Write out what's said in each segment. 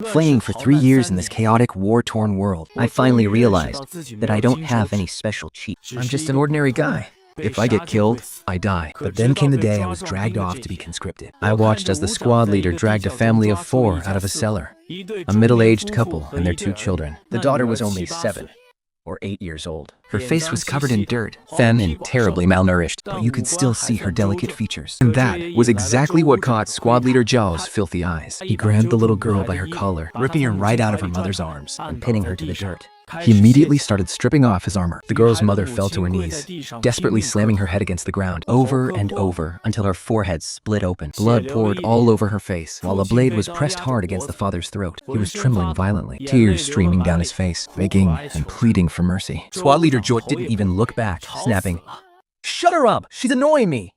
Fleeing for 3 years in this chaotic, war-torn world, I finally realized that I don't have any special cheats. I'm just an ordinary guy. If I get killed, I die. But then came the day I was dragged off to be conscripted. I watched as the squad leader dragged a family of 4 out of a cellar. A middle-aged couple and their 2 children. The daughter was only 7 or 8 years old. Her face was covered in dirt, thin and terribly malnourished, but you could still see her delicate features. And that was exactly what caught Squad Leader Zhao's filthy eyes. He grabbed the little girl by her collar, ripping her right out of her mother's arms and pinning her to the dirt. He immediately started stripping off his armor. The girl's mother fell to her knees, desperately slamming her head against the ground, over and over, until her forehead split open. Blood poured all over her face, while a blade was pressed hard against the father's throat. He was trembling violently, tears streaming down his face, begging and pleading for mercy. Squad Leader Zhao didn't even look back, snapping, "Shut her up! She's annoying me!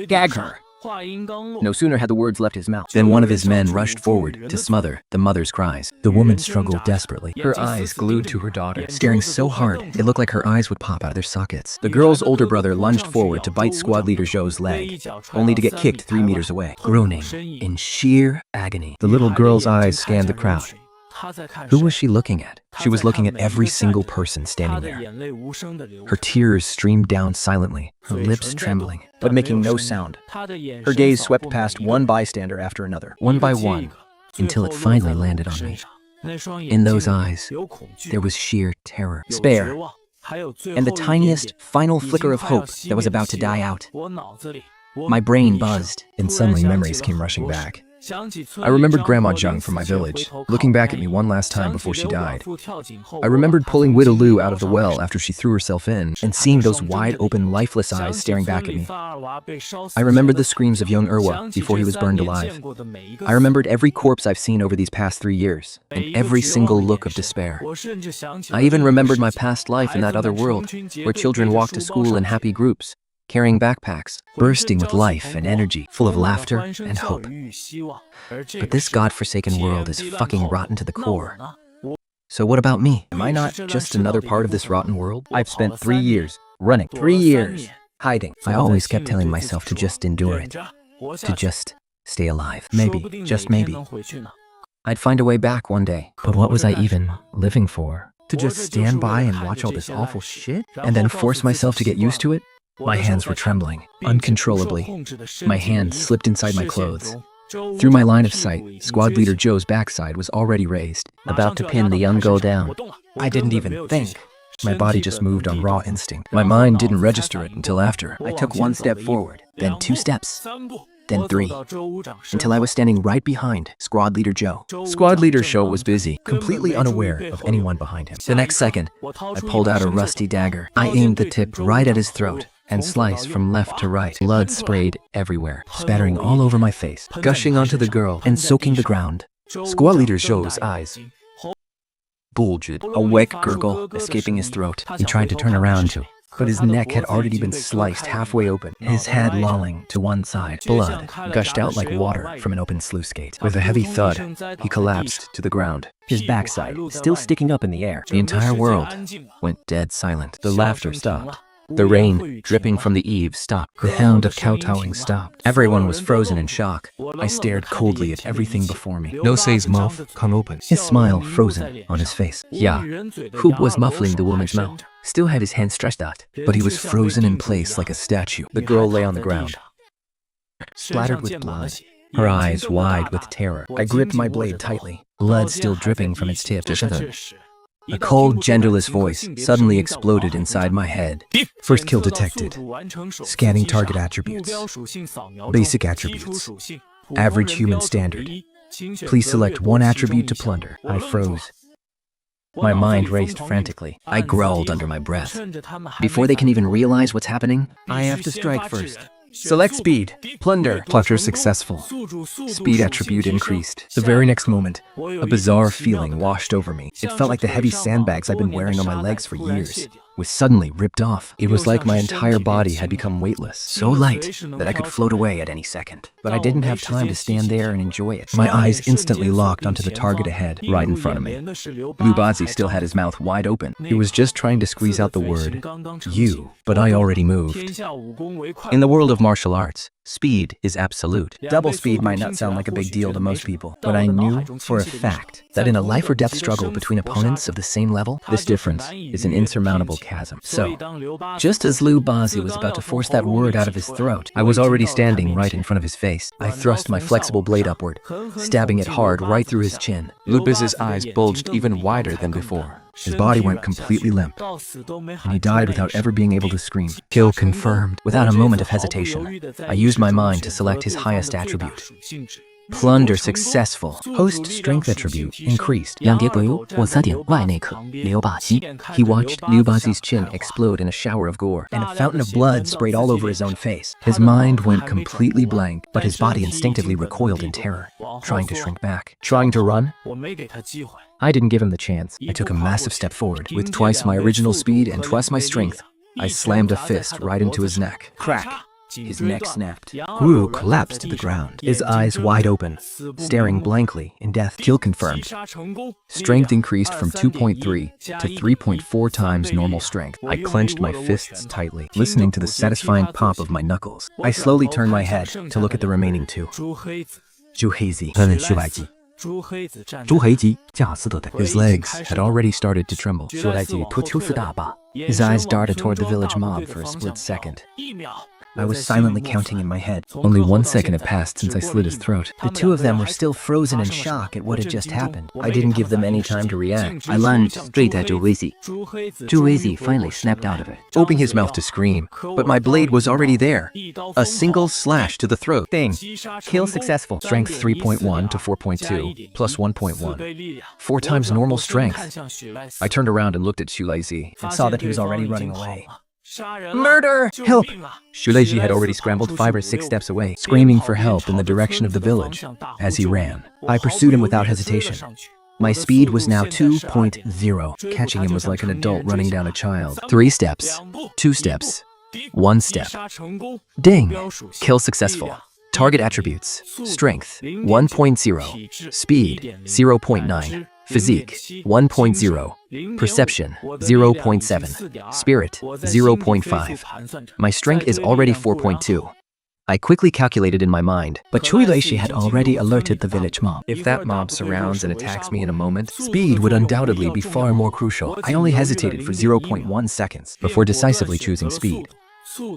Gag her!" No sooner had the words left his mouth than one of his men rushed forward to smother the mother's cries. The woman struggled desperately, her eyes glued to her daughter, staring so hard it looked like her eyes would pop out of their sockets. The girl's older brother lunged forward to bite Squad Leader Zhou's leg, only to get kicked 3 meters away, groaning in sheer agony. The little girl's eyes scanned the crowd. Who was she looking at? She was looking at every single person standing there. Her tears streamed down silently, her lips trembling, but making no sound. Her gaze swept past one bystander after another, one by one, until it finally landed on me. In those eyes, there was sheer terror, despair, and the tiniest, final flicker of hope that was about to die out. My brain buzzed, and suddenly memories came rushing back. I remembered Grandma Zheng from my village, looking back at me one last time before she died. I remembered pulling Widow Lu out of the well after she threw herself in, and seeing those wide-open, lifeless eyes staring back at me. I remembered the screams of young Erwa before he was burned alive. I remembered every corpse I've seen over these past 3 years, and every single look of despair. I even remembered my past life in that other world, where children walked to school in happy groups, carrying backpacks, bursting with life and energy, full of laughter and hope. But this godforsaken world is fucking rotten to the core. So what about me? Am I not just another part of this rotten world? I've spent 3 years running, 3 years hiding. I always kept telling myself to just endure it, to just stay alive. Maybe, just maybe, I'd find a way back one day. But what was I even living for? To just stand by and watch all this awful shit? And then force myself to get used to it? My hands were trembling, uncontrollably. My hand slipped inside my clothes. Through my line of sight, Squad Leader Zhou's backside was already raised, about to pin the young girl down. I didn't even think. My body just moved on raw instinct. My mind didn't register it until after. I took 1 step forward, then 2 steps, then 3, until I was standing right behind Squad Leader Zhou. Squad Leader Zhou was busy, completely unaware of anyone behind him. The next second, I pulled out a rusty dagger. I aimed the tip right at his throat and sliced from left to right. Blood sprayed everywhere, spattering all over my face, gushing onto the girl and soaking the ground. Squad Leader Zhou's eyes bulged, a wet gurgle escaping his throat. He tried to turn around, but his neck had already been sliced halfway open, his head lolling to one side. Blood gushed out like water from an open sluice gate. With a heavy thud, he collapsed to the ground, his backside still sticking up in the air. The entire world went dead silent. The laughter stopped. The rain dripping from the eaves stopped. The hound of kowtowing stopped. Everyone was frozen in shock. I stared coldly at everything before me. No Sei's mouth can't open. His smile frozen on his face. Yeah, Hoop was muffling the woman's mouth, still had his hand stretched out, but he was frozen in place like a statue. The girl lay on the ground, splattered with blood, her eyes wide with terror. I gripped my blade tightly, blood still dripping from its tip. A cold, genderless voice suddenly exploded inside my head. First kill detected. Scanning target attributes. Basic attributes. Average human standard. Please select 1 attribute to plunder. I froze. My mind raced frantically. I growled under my breath. Before they can even realize what's happening, I have to strike first. Select speed. Plunder. Plunder successful. Speed attribute increased. The very next moment, a bizarre feeling washed over me. It felt like the heavy sandbags I've been wearing on my legs for years was suddenly ripped off. It was like my entire body had become weightless, so light that I could float away at any second. But I didn't have time to stand there and enjoy it. My eyes instantly locked onto the target ahead, right in front of me. Liu Bazi still had his mouth wide open. He was just trying to squeeze out the word, "you," but I already moved. In the world of martial arts, Speed is absolute. Double speed might not sound like a big deal to most people, but I knew for a fact that in a life or death struggle between opponents of the same level, this difference is an insurmountable chasm. So, just as Liu Bazi was about to force that word out of his throat, I was already standing right in front of his face. I thrust my flexible blade upward, stabbing it hard right through his chin. Liu Bazi's eyes bulged even wider than before. His body went completely limp, and he died without ever being able to scream. Kill confirmed. Without a moment of hesitation, I used my mind to select his highest attribute. Plunder successful. Host strength attribute increased. 两叠鬼物或3点外内可留霸击. He watched Liu Bazi's chin explode in a shower of gore, and a fountain of blood sprayed all over his own face. His mind went completely blank, but his body instinctively recoiled in terror, trying to shrink back. Trying to run? I didn't give him the chance. I took a massive step forward. With twice my original speed and twice my strength, I slammed a fist right into his neck. Crack! His neck snapped. Wu collapsed to the ground, his eyes wide open, staring blankly in death. Kill confirmed. Strength increased from 2.3 to 3.4 times normal strength. I clenched my fists tightly, listening to the satisfying pop of my knuckles. I slowly turned my head to look at the remaining two. Zhuheizi. His legs had already started to tremble. His eyes darted toward the village mob for a split second. I was silently counting in my head. Only 1 second had passed since I slit his throat. The two of them were still frozen in shock at what had just happened. I didn't give them any time to react. I lunged straight at Zhuheizi. Zhuheizi finally snapped out of it, opening his mouth to scream, but my blade was already there. A single slash to the throat. Thing. Kill successful. Strength 3.1 to 4.2, plus 1.1. 4 times normal strength. I turned around and looked at Xulaizi and saw that he was already running away. Murder! Help! Xulaizi had already scrambled 5 or 6 steps away, screaming for help in the direction of the village. As he ran, I pursued him without hesitation. My speed was now 2.0. Catching him was like an adult running down a child. 3 steps, 2 steps, 1 step. Ding! Kill successful. Target attributes: Strength 1.0, Speed 0.9, Physique 1.0, Perception 0.7, Spirit 0.5. My strength is already 4.2. I quickly calculated in my mind, but Chui Leishi had already alerted the village mob. If that mob surrounds and attacks me in a moment, speed would undoubtedly be far more crucial. I only hesitated for 0.1 seconds before decisively choosing speed.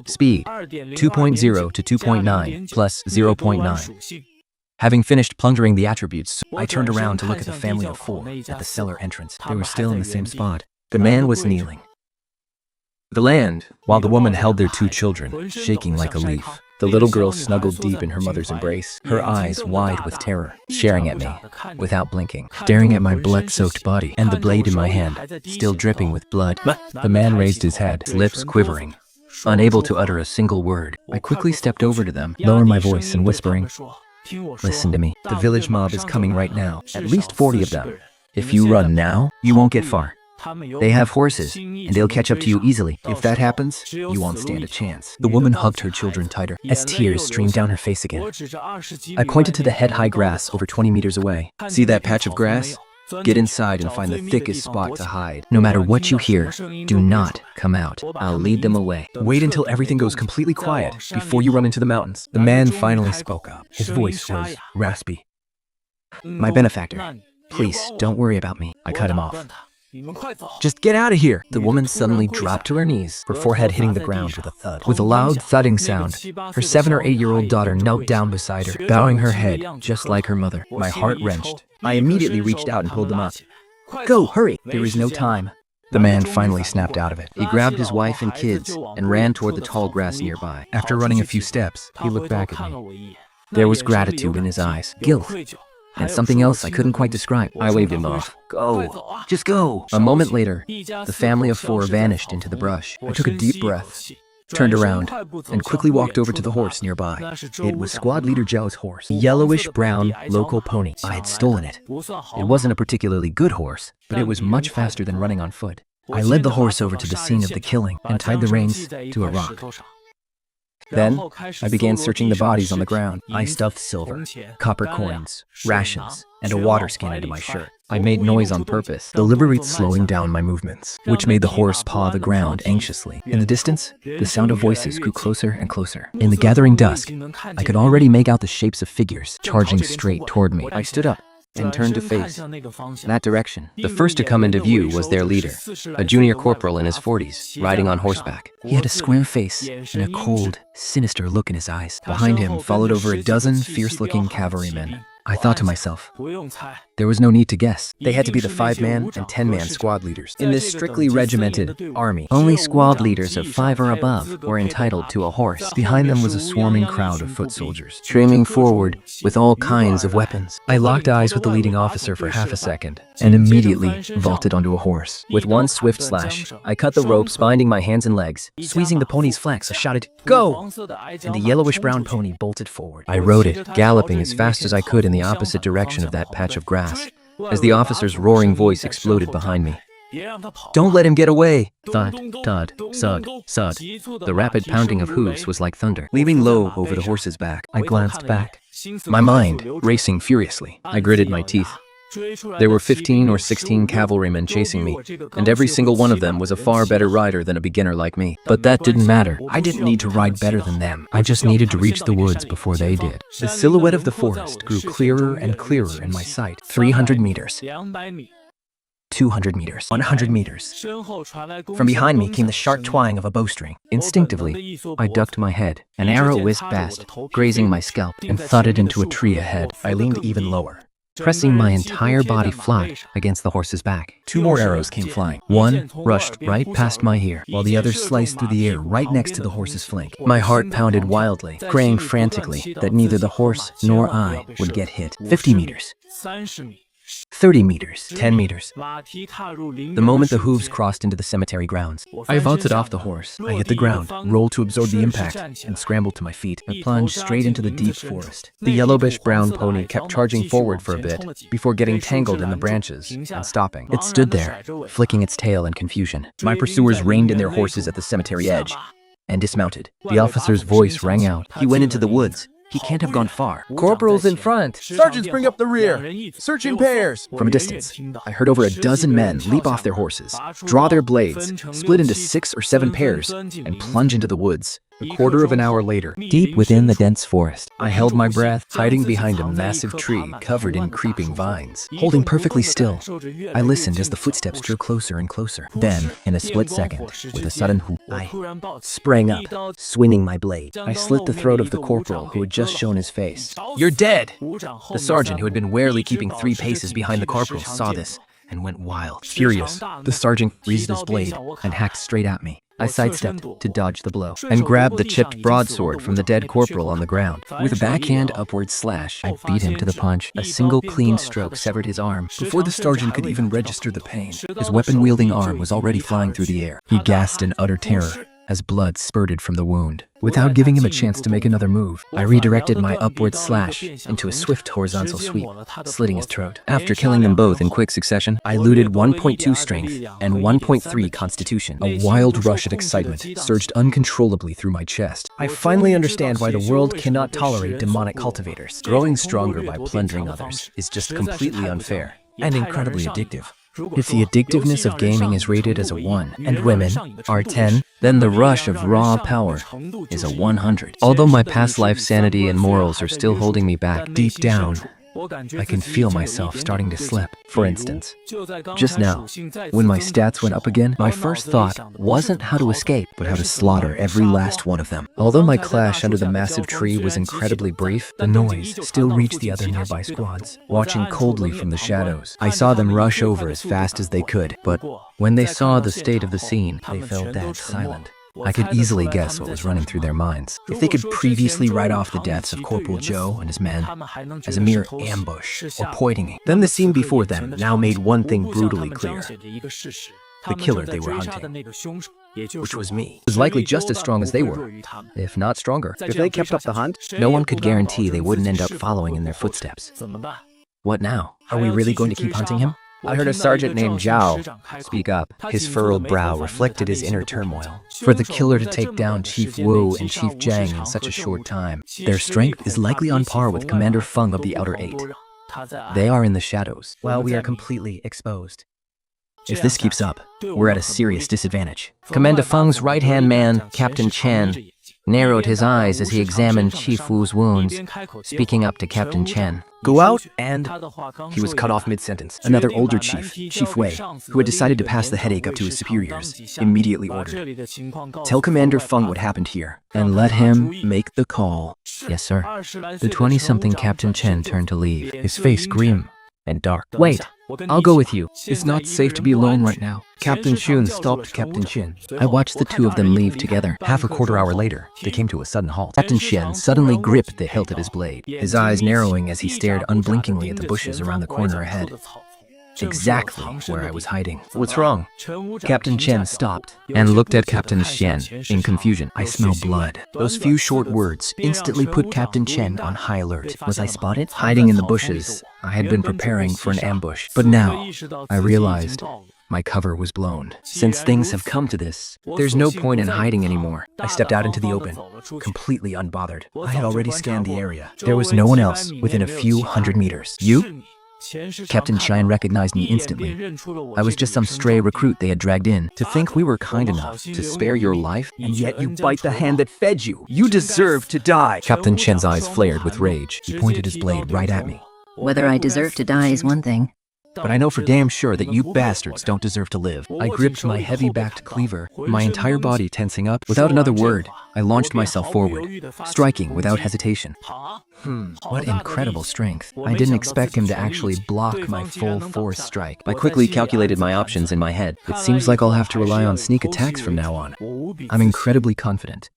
Speed 2.0 to 2.9 plus 0.9. Having finished plundering the attributes, I turned around to look at the family of 4 at the cellar entrance. They were still in the same spot. The man was kneeling. The land, while the woman held their 2 children, shaking like a leaf. The little girl snuggled deep in her mother's embrace, her eyes wide with terror, staring at me without blinking, staring at my blood-soaked body and the blade in my hand, still dripping with blood. The man raised his head, his lips quivering. Unable to utter a single word, I quickly stepped over to them, lowered my voice and whispering, "Listen to me. The village mob is coming right now. At least 40 of them. If you run now, you won't get far. They have horses, and they'll catch up to you easily. If that happens, you won't stand a chance." The woman hugged her children tighter as tears streamed down her face again. I pointed to the head-high grass over 20 meters away. "See that patch of grass? Get inside and find the thickest spot to hide. No matter what you hear, do not come out. I'll lead them away. Wait until everything goes completely quiet before you run into the mountains." The man finally spoke up. His voice was raspy. "My benefactor, please don't worry about me." I cut him off. "Just get out of here!" The woman suddenly dropped to her knees, her forehead hitting the ground with a thud. With a loud thudding sound, her 7 or 8-year-old daughter knelt down beside her, bowing her head just like her mother. My heart wrenched. I immediately reached out and pulled them up. "Go, hurry! There is no time." The man finally snapped out of it. He grabbed his wife and kids and ran toward the tall grass nearby. After running a few steps, he looked back at me. There was gratitude in his eyes, guilt, and something else I couldn't quite describe. I waved him off. "Go, just go." A moment later, the family of 4 vanished into the brush. I took a deep breath, turned around, and quickly walked over to the horse nearby. It was squad leader Zhao's horse, a yellowish-brown local pony. I had stolen it. It wasn't a particularly good horse, but it was much faster than running on foot. I led the horse over to the scene of the killing and tied the reins to a rock. Then, I began searching the bodies on the ground. I stuffed silver, copper coins, rations, and a water skin into my shirt. I made noise on purpose, deliberately slowing down my movements, which made the horse paw the ground anxiously. In the distance, the sound of voices grew closer and closer. In the gathering dusk, I could already make out the shapes of figures charging straight toward me. I stood up and turned to face that direction. The first to come into view was their leader, a junior corporal in his 40s, riding on horseback. He had a square face and a cold, sinister look in his eyes. Behind him followed over a dozen fierce-looking cavalrymen. I thought to myself, there was no need to guess. They had to be the 5-man and 10-man squad leaders. In this strictly regimented army, only squad leaders of 5 or above were entitled to a horse. Behind them was a swarming crowd of foot soldiers, streaming forward with all kinds of weapons. I locked eyes with the leading officer for half a second and immediately vaulted onto a horse. With one swift slash, I cut the ropes binding my hands and legs. Squeezing the pony's flanks, I shouted, "Go!" And the yellowish-brown pony bolted forward. I rode it, galloping as fast as I could in the opposite direction of that patch of grass, as the officer's roaring voice exploded behind me. "Don't let him get away!" Thud, thud, sud, sud. The rapid pounding of hooves was like thunder, leaping low over the horse's back. I glanced back, my mind racing furiously. I gritted my teeth. There were 15 or 16 cavalrymen chasing me, and every single one of them was a far better rider than a beginner like me. But that didn't matter. I didn't need to ride better than them. I just needed to reach the woods before they did. The silhouette of the forest grew clearer and clearer in my sight. 300 meters. 200 meters. 100 meters. From behind me came the sharp twang of a bowstring. Instinctively, I ducked my head. An arrow whizzed past, grazing my scalp, and thudded into a tree ahead. I leaned even lower, pressing my entire body flat against the horse's back. 2 more arrows came flying. One rushed right past my ear, while the other sliced through the air right next to the horse's flank. My heart pounded wildly, praying frantically that neither the horse nor I would get hit. 50 meters. 30 meters, 10 meters. The moment the hooves crossed into the cemetery grounds, I vaulted off the horse. I hit the ground, rolled to absorb the impact, and scrambled to my feet. I plunged straight into the deep forest. The yellowish-brown pony kept charging forward for a bit before getting tangled in the branches and stopping. It stood there, flicking its tail in confusion. My pursuers reined in their horses at the cemetery edge and dismounted. The officer's voice rang out. He went into the woods. He can't have gone far. Corporals in front. Sergeants, bring up the rear. Search in pairs. From a distance, I heard over a dozen men leap off their horses, draw their blades, split into 6 or 7 pairs, and plunge into the woods. A quarter of an hour later, deep within the dense forest, I held my breath, hiding behind a massive tree covered in creeping vines. Holding perfectly still, I listened as the footsteps drew closer and closer. Then, in a split second, with a sudden whoop, I sprang up, swinging my blade. I slit the throat of the corporal who had just shown his face. "You're dead!" The sergeant, who had been warily keeping 3 paces behind the corporal, saw this and went wild. Furious, the sergeant raised his blade and hacked straight at me. I sidestepped to dodge the blow and grabbed the chipped broadsword from the dead corporal on the ground. With a backhand upward slash, I beat him to the punch. A single clean stroke severed his arm. Before the sergeant could even register the pain, his weapon-wielding arm was already flying through the air. He gasped in utter terror as blood spurted from the wound. Without giving him a chance to make another move, I redirected my upward slash into a swift horizontal sweep, slitting his throat. After killing them both in quick succession, I looted 1.2 strength and 1.3 constitution. A wild rush of excitement surged uncontrollably through my chest. I finally understand why the world cannot tolerate demonic cultivators. Growing stronger by plundering others is just completely unfair and incredibly addictive. If the addictiveness of gaming is rated as a 1 and women are 10, then the rush of raw power is a 100. Although my past life sanity and morals are still holding me back, deep down, I can feel myself starting to slip. For instance, just now, when my stats went up again, my first thought wasn't how to escape, but how to slaughter every last one of them. Although my clash under the massive tree was incredibly brief, the noise still reached the other nearby squads. Watching coldly from the shadows, I saw them rush over as fast as they could, but when they saw the state of the scene, they fell dead silent. I could easily guess what was running through their minds. If they could previously write off the deaths of Corporal Joe and his men as a mere ambush or poisoning, then the scene before them now made one thing brutally clear. The killer they were hunting, which was me, was likely just as strong as they were, if not stronger. If they kept up the hunt, No one could guarantee they wouldn't end up following in their footsteps. What now? Are we really going to keep hunting him? I heard a sergeant named Zhao speak up. His furrowed brow reflected his inner turmoil. For the killer to take down Chief Wu and Chief Zhang in such a short time, their strength is likely on par with Commander Feng of the Outer Eight. They are in the shadows, while we are completely exposed. If this keeps up, we're at a serious disadvantage. Commander Feng's right-hand man, Captain Chen, narrowed his eyes as he examined Chief Wu's wounds, speaking up to Captain Chen. Go out and... He was cut off mid-sentence. Another older chief, Chief Wei, who had decided to pass the headache up to his superiors, immediately ordered, "Tell Commander Feng what happened here." And let him make the call. Yes, sir. The 20-something Captain Chen turned to leave, his face grim and dark. Wait, I'll go with you. It's not safe to be alone right now. Captain Shun stopped Captain Shin. I watched the two of them leave together. Half a quarter hour later, they came to a sudden halt. Captain Shen suddenly gripped the hilt of his blade, his eyes narrowing as he stared unblinkingly at the bushes around the corner ahead. Exactly where I was hiding. What's wrong? Captain Chen stopped and looked at Captain Shen in confusion. I smell blood. Those few short words instantly put Captain Chen on high alert. Was I spotted? Hiding in the bushes, I had been preparing for an ambush. But now, I realized my cover was blown. Since things have come to this, there's no point in hiding anymore. I stepped out into the open, completely unbothered. I had already scanned the area. There was no one else within a few hundred meters. You? Captain Shine recognized me instantly. I was just some stray recruit they had dragged in. To think we were kind enough to spare your life, And yet you bite the hand that fed you. You deserve to die. Captain Chen's eyes flared with rage. He pointed his blade right at me. Whether I deserve to die is one thing. But I know for damn sure that you bastards don't deserve to live. I gripped my heavy-backed cleaver, my entire body tensing up. Without another word, I launched myself forward, striking without hesitation. What incredible strength. I didn't expect him to actually block my full force strike. I quickly calculated my options in my head. It seems like I'll have to rely on sneak attacks from now on. I'm incredibly confident.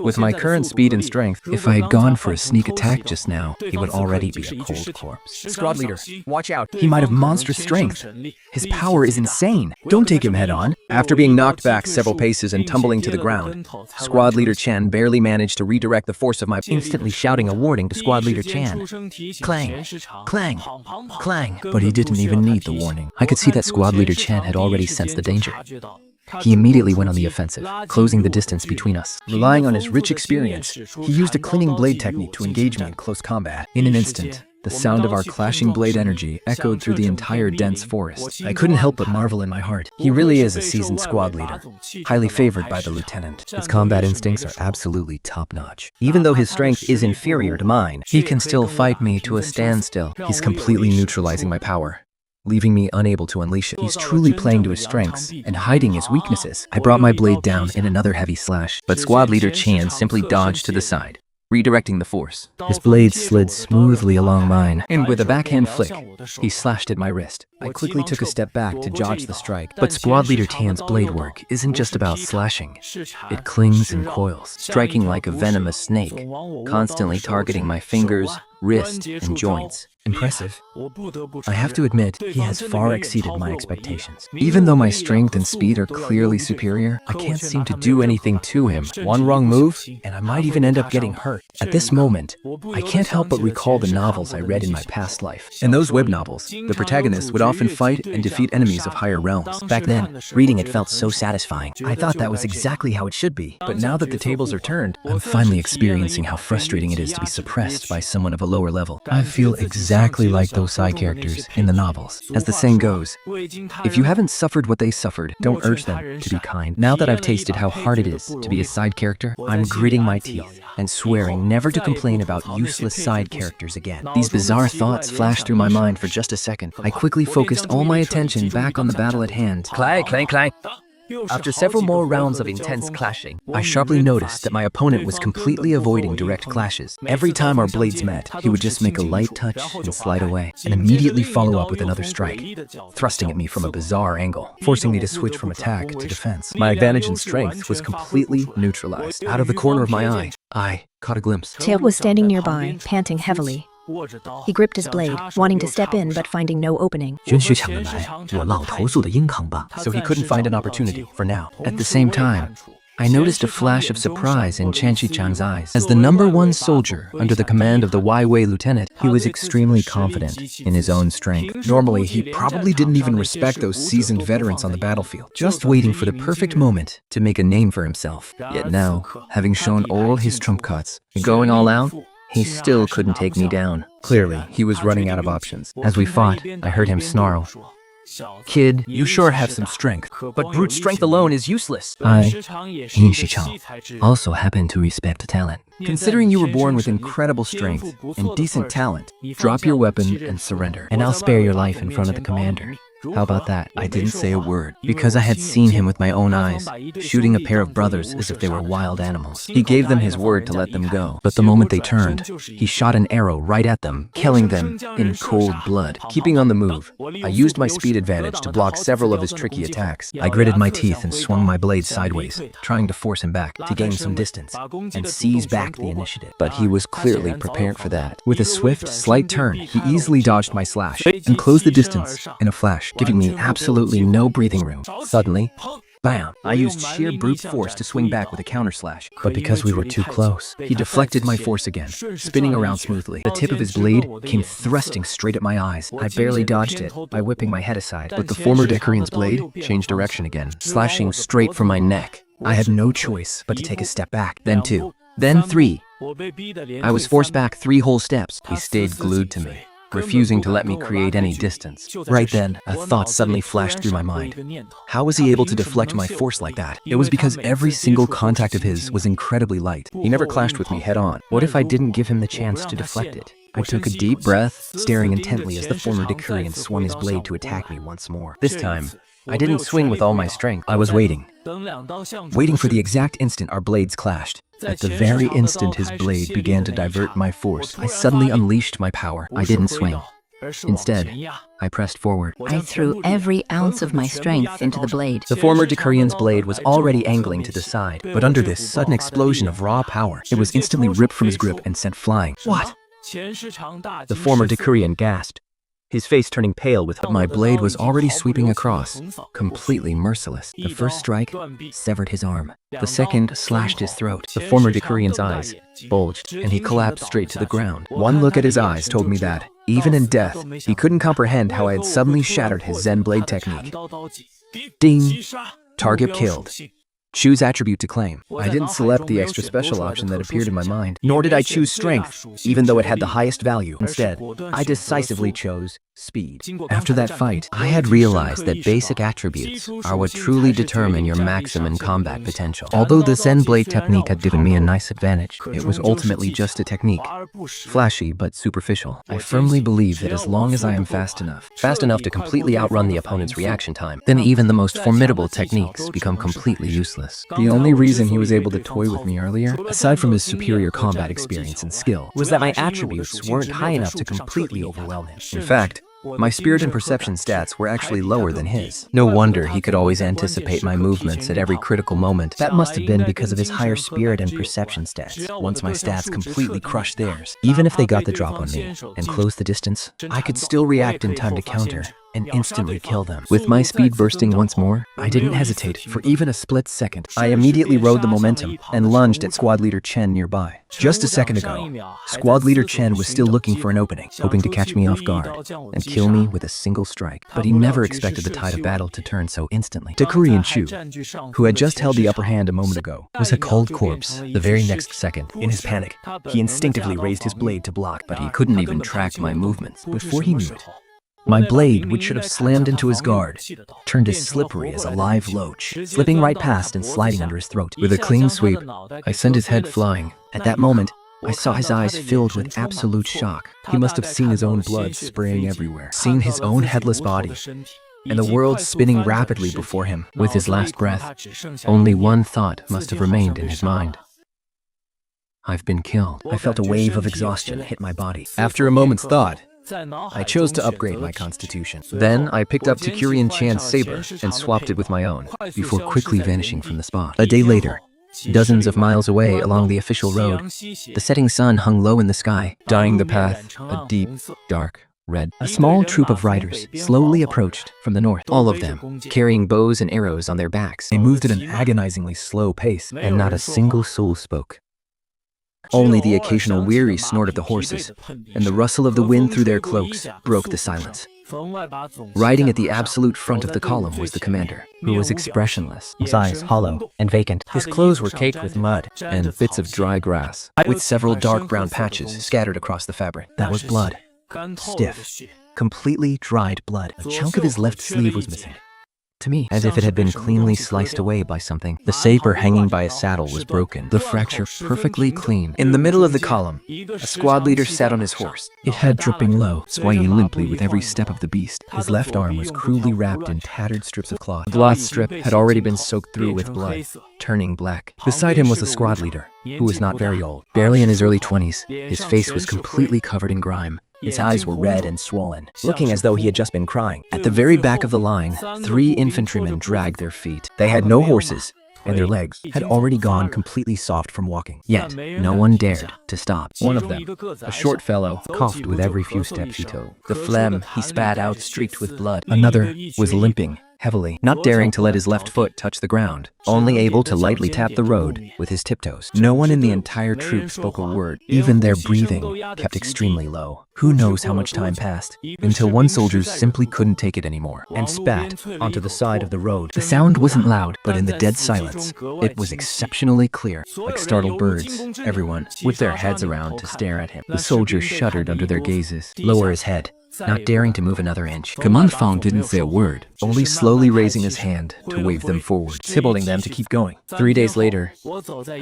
With my current speed and strength, if I had gone for a sneak attack just now, he would already be a cold corpse. Squad leader, watch out. He might have monstrous strength. His power is insane. Don't take him head on. After being knocked back several paces and tumbling to the ground, Squad Leader Chen barely managed to redirect the force of my instantly shouting a warning to Squad Leader Chen. Clang, clang, clang. But he didn't even need the warning. I could see that Squad Leader Chen had already sensed the danger. He immediately went on the offensive, closing the distance between us. Relying on his rich experience, he used a clinging blade technique to engage me in close combat. In an instant, the sound of our clashing blade energy echoed through the entire dense forest. I couldn't help but marvel in my heart. He really is a seasoned squad leader, highly favored by the lieutenant. His combat instincts are absolutely top-notch. Even though his strength is inferior to mine, he can still fight me to a standstill. He's completely neutralizing my power, leaving me unable to unleash it. He's truly playing to his strengths and hiding his weaknesses. I brought my blade down in another heavy slash, but Squad Leader Chan simply dodged to the side, redirecting the force. His blade slid smoothly along mine, and with a backhand flick, he slashed at my wrist. I quickly took a step back to dodge the strike, but Squad Leader Tan's blade work isn't just about slashing. It clings and coils, striking like a venomous snake, constantly targeting my fingers, wrist, and joints. Impressive. I have to admit, he has far exceeded my expectations. Even though my strength and speed are clearly superior, I can't seem to do anything to him. One wrong move, and I might even end up getting hurt. At this moment, I can't help but recall the novels I read in my past life. In those web novels, the protagonists would often fight and defeat enemies of higher realms. Back then, reading it felt so satisfying. I thought that was exactly how it should be. But now that the tables are turned, I'm finally experiencing how frustrating it is to be suppressed by someone of a lower level. I feel exactly like those side characters in the novels. As the saying goes, if you haven't suffered what they suffered, don't urge them to be kind. Now that I've tasted how hard it is to be a side character, I'm gritting my teeth and swearing never to complain about useless side characters again. These bizarre thoughts flashed through my mind for just a second. I quickly focused all my attention back on the battle at hand. Clang, clang, clang. After several more rounds of intense clashing, I sharply noticed that my opponent was completely avoiding direct clashes. Every time our blades met, he would just make a light touch and slide away, and immediately follow up with another strike, thrusting at me from a bizarre angle, forcing me to switch from attack to defense. My advantage in strength was completely neutralized. Out of the corner of my eye, I caught a glimpse. Teo was standing nearby, panting heavily. He gripped his blade, wanting to step in but finding no opening. So he couldn't find an opportunity for now. At the same time, I noticed a flash of surprise in Chen Shichang's eyes. As the #1 soldier under the command of the Wai Wei lieutenant, he was extremely confident in his own strength. Normally, he probably didn't even respect those seasoned veterans on the battlefield, just waiting for the perfect moment to make a name for himself. Yet now, having shown all his trump cards, going all out, He still couldn't take me down. Clearly, he was running out of options. As we fought, I heard him snarl. Kid, you sure have some strength, but brute strength alone is useless. I, Yin Shichao, also happen to respect talent. Considering you were born with incredible strength and decent talent, drop your weapon and surrender. And I'll spare your life in front of the commander. How about that? I didn't say a word. Because I had seen him with my own eyes, shooting a pair of brothers as if they were wild animals. He gave them his word to let them go. But the moment they turned, he shot an arrow right at them, killing them in cold blood. Keeping on the move, I used my speed advantage to block several of his tricky attacks. I gritted my teeth and swung my blade sideways, trying to force him back, to gain some distance, and seize back the initiative. But he was clearly prepared for that. With a swift, slight turn, he easily dodged my slash and closed the distance in a flash, giving me absolutely no breathing room. Suddenly, bam! I used sheer brute force to swing back with a counter slash. But because we were too close, He deflected my force again, spinning around smoothly. the tip of his blade came thrusting straight at my eyes. I barely dodged it by whipping my head aside, But the former Decurian's blade changed direction again, slashing straight for my neck. I had no choice but to take a step back, then two, then three. I was forced back 3 whole steps. he stayed glued to me, refusing to let me create any distance. Right then, a thought suddenly flashed through my mind. How was he able to deflect my force like that? It was because every single contact of his was incredibly light. He never clashed with me head on. What if I didn't give him the chance to deflect it? I took a deep breath, staring intently as the former Decurian swung his blade to attack me once more. This time, I didn't swing with all my strength. I was waiting for the exact instant our blades clashed. At the very instant his blade began to divert my force, I suddenly unleashed my power. I didn't swing. Instead, I pressed forward. I threw every ounce of my strength into the blade. The former Decurian's blade was already angling to the side, but under this sudden explosion of raw power, it was instantly ripped from his grip and sent flying. What? The former Decurian gasped, his face turning pale with hope. My blade was already sweeping across, completely merciless. The first strike severed his arm. The second slashed his throat. The former Decurian's eyes bulged, and he collapsed straight to the ground. One look at his eyes told me that, even in death, he couldn't comprehend how I had suddenly shattered his Zen blade technique. Ding! Target killed. Choose attribute to claim. I didn't select the extra special option that appeared in my mind. Nor did I choose strength, even though it had the highest value. Instead, I decisively chose speed. After that fight, I had realized that basic attributes are what truly determine your maximum combat potential. Although the Zen blade technique had given me a nice advantage, it was ultimately just a technique. Flashy but superficial. I firmly believe that as long as I am fast enough to completely outrun the opponent's reaction time, then even the most formidable techniques become completely useless. The only reason he was able to toy with me earlier, aside from his superior combat experience and skill, Was that my attributes weren't high enough to completely overwhelm him. in fact, my spirit and perception stats were actually lower than his. No wonder he could always anticipate my movements at every critical moment. That must have been because of his higher spirit and perception stats. Once my stats completely crushed theirs, even if they got the drop on me and closed the distance, I could still react in time to counter and instantly kill them. With my speed bursting once more, I didn't hesitate for even a split second. I immediately rode the momentum and lunged at Squad Leader Chen nearby. Just a second ago, Squad Leader Chen was still looking for an opening, hoping to catch me off guard and kill me with a single strike. But he never expected the tide of battle to turn so instantly. Decurian Chu, who had just held the upper hand a moment ago, was a cold corpse the very next second. In his panic, he instinctively raised his blade to block, but he couldn't even track my movements. Before he knew it, my blade, which should have slammed into his guard, turned as slippery as a live loach, slipping right past and sliding under his throat. With a clean sweep, I sent his head flying. At that moment, I saw his eyes filled with absolute shock. He must have seen his own blood spraying everywhere, seen his own headless body, and the world spinning rapidly before him. With his last breath, only one thought must have remained in his mind. I've been killed. I felt a wave of exhaustion hit my body. After a moment's thought, I chose to upgrade my constitution. Then I picked up Decurian Chan's saber and swapped it with my own, Before quickly vanishing from the spot. A day later, dozens of miles away along the official road, the setting sun hung low in the sky, dyeing the path a deep, dark red. A small troop of riders slowly approached from the north, all of them carrying bows and arrows on their backs. They moved at an agonizingly slow pace, And not a single soul spoke. only the occasional weary snort of the horses and the rustle of the wind through their cloaks broke the silence. Riding at the absolute front of the column was the commander, who was expressionless, His eyes hollow and vacant. His clothes were caked with mud. and bits of dry grass, with several dark brown patches scattered across the fabric. That was blood. Stiff. Completely dried blood. A chunk of his left sleeve was missing. To me, As if it had been cleanly sliced away by something. The saber hanging by a saddle was broken, the fracture perfectly clean. In the middle of the column, a squad leader sat on his horse, it had dripping low. swaying limply with every step of the beast. His left arm was cruelly wrapped in tattered strips of cloth. The cloth strip had already been soaked through with blood, turning black. Beside him was the squad leader, who was not very old, barely in his early 20s. His face was completely covered in grime. His eyes were red and swollen, looking as though he had just been crying. At the very back of the line, 3 infantrymen dragged their feet. They had no horses, And their legs had already gone completely soft from walking. yet no one dared to stop. One of them, a short fellow, coughed with every few steps he took. The phlegm he spat out streaked with blood. Another was limping heavily, Not daring to let his left foot touch the ground, only able to lightly tap the road with his tiptoes. No one in the entire troop spoke a word. even their breathing kept extremely low. Who knows how much time passed, until one soldier simply couldn't take it anymore and spat onto the side of the road. The sound wasn't loud, but in the dead silence, it was exceptionally clear. Like startled birds, everyone, with their heads around to stare at him. The soldiers shuddered under their gazes. Lower his head, not daring to move another inch. Command Fang didn't say a word, only slowly raising his hand to wave them forward, Signaling them to keep going. 3 days later,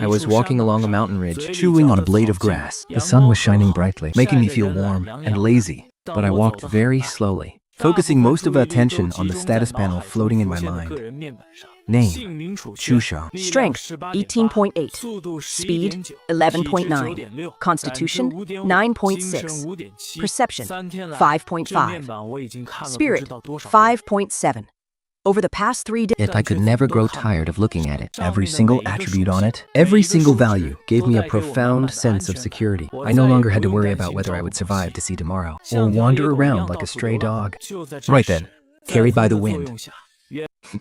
I was walking along a mountain ridge, Chewing on a blade of grass. The sun was shining brightly, making me feel warm. and lazy, but I walked very slowly, focusing most of attention on the status panel floating in my mind. Name, Chusha. Strength 18.8. Speed 11.9. Constitution 9.6. Perception 5.5. Spirit 5.7. Over the past 3 days, Yet I could never grow tired of looking at it. Every single attribute on it, every single value gave me a profound sense of security. I no longer had to worry about whether I would survive to see tomorrow, or wander around like a stray dog. Right then, carried by the wind,